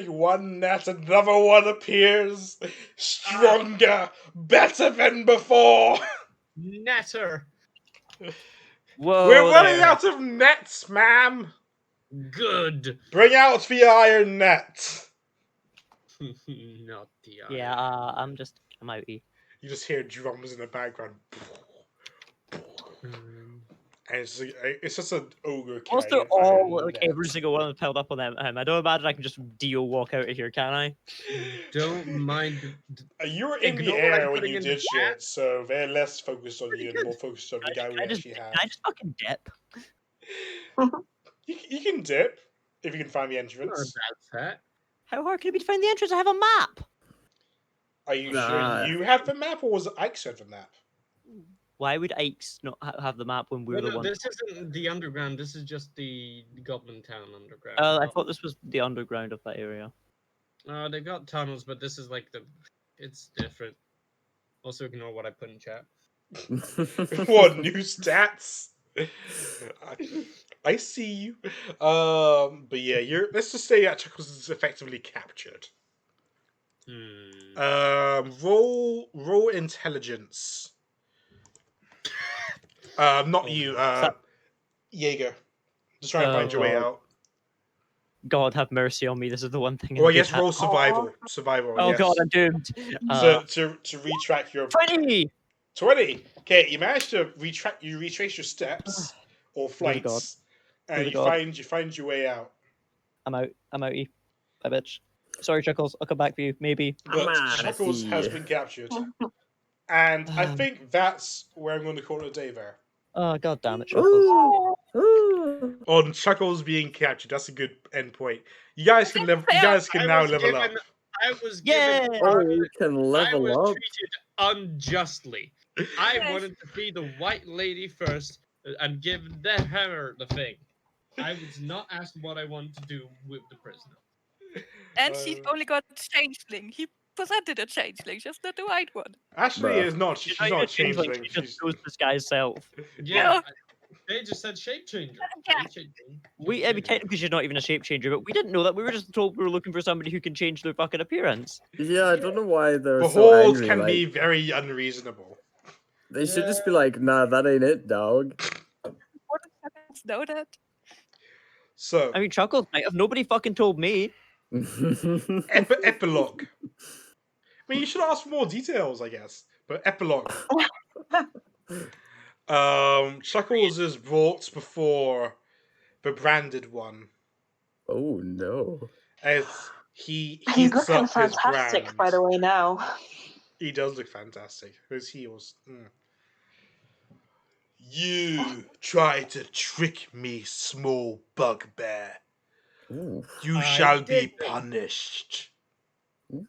one net, another one appears, stronger, better than before. Netter. Whoa! We're running out of nets, ma'am. Good. Bring out the iron net. Not the iron. Yeah, I'm outie. You just hear drums in the background. And it's just an ogre. Once they're all like every single one is piled up on them, I don't imagine I can just walk out of here, can I? Don't mind. You were in the air when you did shit, so they're less focused on you and more focused on the guy we actually have. Can I just fucking dip? You can dip if you can find the entrance. How hard can it be to find the entrance? I have a map. Are you sure you have the map, or was Ike said the map? Why would Ike's not have the map when we're the one? This isn't the underground. This is just the Goblin Town underground. I thought this was the underground of that area. They got tunnels, but this is like it's different. Also, ignore what I put in chat. What new stats? I see you. But yeah, let's just say that Chuckles is effectively captured. Roll intelligence. Not you. Jaeger. Just try and find your way out. God have mercy on me. This is the one thing. Well, I guess roll survival. Survival. Oh yes. God, I'm doomed. To retrack your 20. 20. Okay, you managed to retrace your steps or flights, and you find your way out. I'm outie. Bye, bitch. Sorry, Chuckles. I'll come back for you. Maybe. But Chuckles has been captured, and I think that's where I'm going to call it a day there. Oh God damn it, Chuckles. On Chuckles being captured, that's a good end point. You guys can now level up. I was given. You can level I was up. treated unjustly. I wanted to be the white lady first and give her the thing. I was not asked what I wanted to do with the prisoner. And he only got changeling. He presented a changeling, just not the right one. Actually, Bruh. it's not. She's not a changeling. She just She's knows this guy's self. Yeah, they just said shape changer. I mean, technically she's not even a shape changer, but we didn't know that. We were just told we were looking for somebody who can change their fucking appearance. Yeah, I don't know why they're the so Horde angry. can Like, be very unreasonable. they should just be like, nah, that ain't it, dog. What the fuck know that? So, I mean, Chuckles might have. Nobody fucking told me. epilogue. I mean, you should ask for more details, I guess. But epilogue. Chuckles is brought before the branded one. Oh no. As he He's heats looking up his fantastic, brand. by the way, now. He does look fantastic. His heels. You try to trick me, small bugbear. Ooh. You I shall be didn't. punished.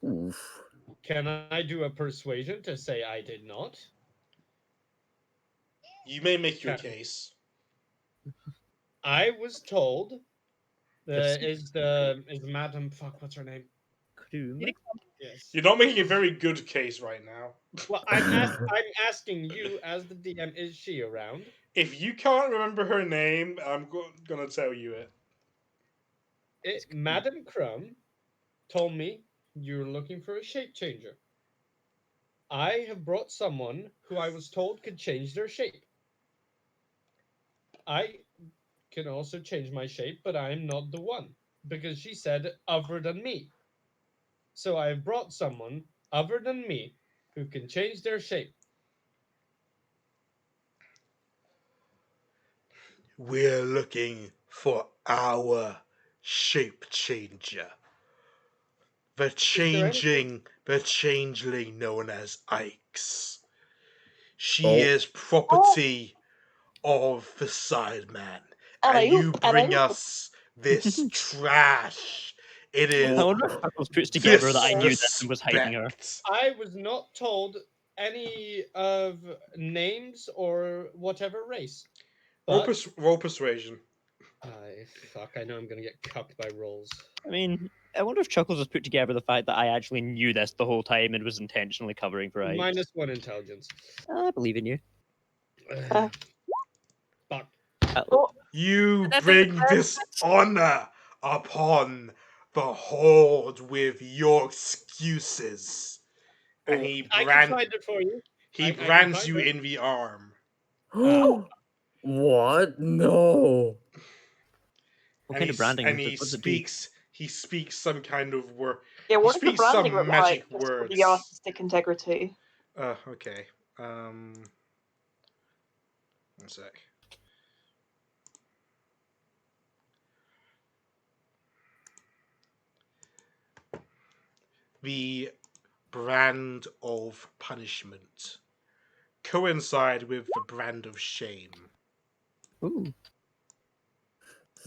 Ooh. Can I do a persuasion to say I did not? You may make your Can- case. I was told Yes. is Madam what's her name? Kroom. Yes. You're not making a very good case right now. Well, I'm asking you as the DM, is she around? If you can't remember her name, I'm gonna tell you it. Madam Crumb told me you're looking for a shape changer. I have brought someone who I was told could change their shape. I can also change my shape, but I'm not the one, because she said other than me. So I have brought someone other than me who can change their shape. We're looking for our shape changer. The changeling known as Ike's. She is property of the Sideman. And you bring us this trash. It is I wonder if Chuckles puts together that I knew this and was hiding her. disrespect. I was not told any of names or whatever race. But Roll persuasion. I know I'm gonna get cucked by rolls. I mean, I wonder if Chuckles has put together the fact that I actually knew this the whole time and was intentionally covering for Ike. -1 intelligence. I believe in you. Fuck. You That bring doesn't- dishonor upon the Horde with your excuses. And he I can find it for you. he I can brands find you it. in the arm. What? No. What kind of branding And is it? he speaks some kind of word. Yeah, what does the speaks some branding look magic like? Just for words. the artistic integrity. Okay. One sec. The brand of punishment coincide with the brand of shame. Ooh.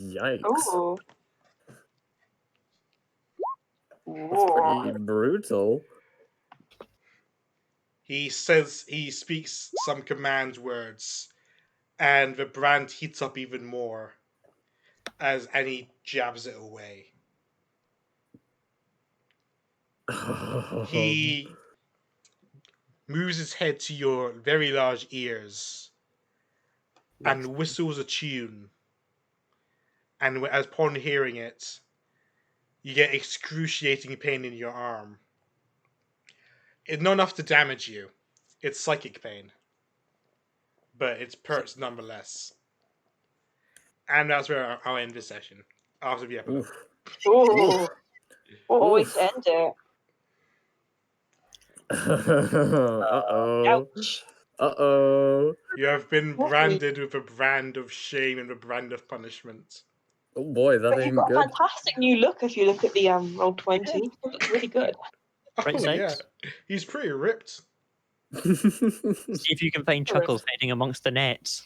Yikes. Ooh. That's pretty brutal. He speaks some command words, and the brand heats up even more and he jabs it away. He moves his head to your very large ears and whistles a tune. And as upon hearing it, you get excruciating pain in your arm. It's not enough to damage you. It's psychic pain. But it's perks nonetheless. And that's where I'll end this session. After the epilogue. Ooh. What a way to end it. Uh-oh. Ouch. Uh-oh. You have been branded with a brand of shame and a brand of punishment. Oh boy, that But you've ain't got a good. fantastic new look if you look at the Roll20. It looks really good. Right Oh, yeah. sides. He's pretty ripped. See if you can find Chuckles hiding amongst the nets.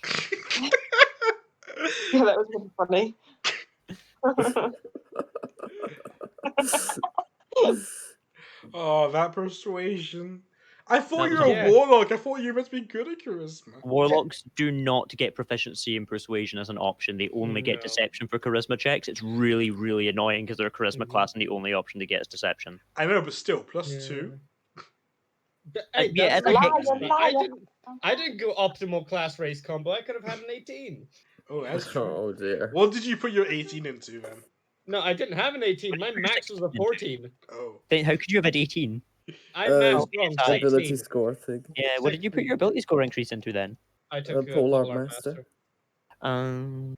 Yeah, that was really funny. Oh, that persuasion. I thought That you was- were Yeah. a warlock. I thought you were meant to be good at charisma. Warlocks do not get proficiency in persuasion as an option. They only get No. deception for charisma checks. It's really, really annoying because they're a charisma Mhm. class and the only option they get is deception. I know, but still, plus Yeah. 2. Hey, yeah, that's as a not Liar, against me. liar. I didn't go optimal class race combo. I could have had an 18. Oh, that's true. Oh dear. What did you put your 18 into then? No, I didn't have an 18. My max was a 14. Oh. Then how could you have had 18? I Uh, maxed wrong. sorry. Ability 16. score thing. Yeah, what did you put your 16. ability score increase into then? I took Polar Polar Master. Master.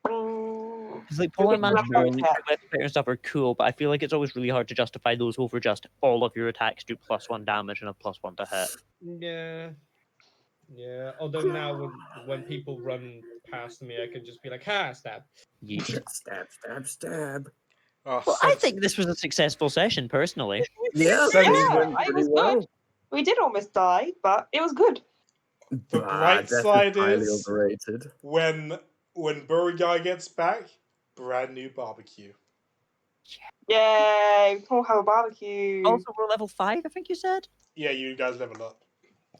Because like It Polar was Master left out and check. and stuff are cool, but I feel like it's always really hard to justify those over just all of your attacks do +1 damage and a +1 to hit. Yeah. Yeah. Although now when people run past me, I can just be like, ha, stab. Yeesh. Stab, stab, stab. Oh, Well, I think this was a successful session, personally. Yeah, Yeah, it went it pretty was well. good. We did almost die, but it was good. The Bah, bright death side highly is overrated. when Beauregard gets back, brand new barbecue. Yay! We'll have a barbecue. Also, we're level 5, I think you said? Yeah, you guys level up.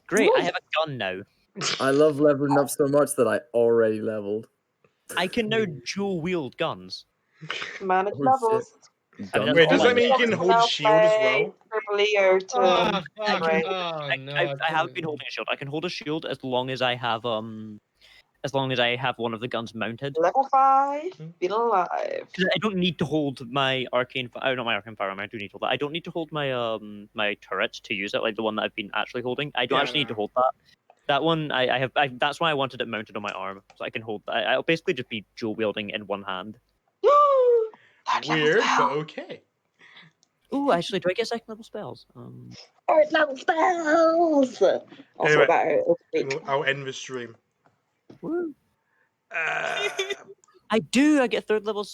Great, I Woo. have a gun now. I love leveling up so much that I already leveled. I can now dual wield guns. Manage Oh, levels. that's Wait, does all that I mean you can hold a shield as well? Leo to Ah, fuck. Right. Oh, no. I have couldn't. been holding a shield. I can hold a shield as long as I have one of the guns mounted. level 5. Been alive. Because I don't need to hold my arcane. Not my arcane firearm. I do need to hold that. I don't need to hold my my turret to use it, like the one that I've been actually holding. I don't actually need to hold that. That one, I have. That's why I wanted it mounted on my arm, so I can hold that. I'll basically just be dual wielding in one hand. Third level Weird, spell. but okay. Ooh, actually, do I get second level spells? Third level spells. Also Anyway, about it this week. I'll end the stream. Woo. Uh, I do. I get third level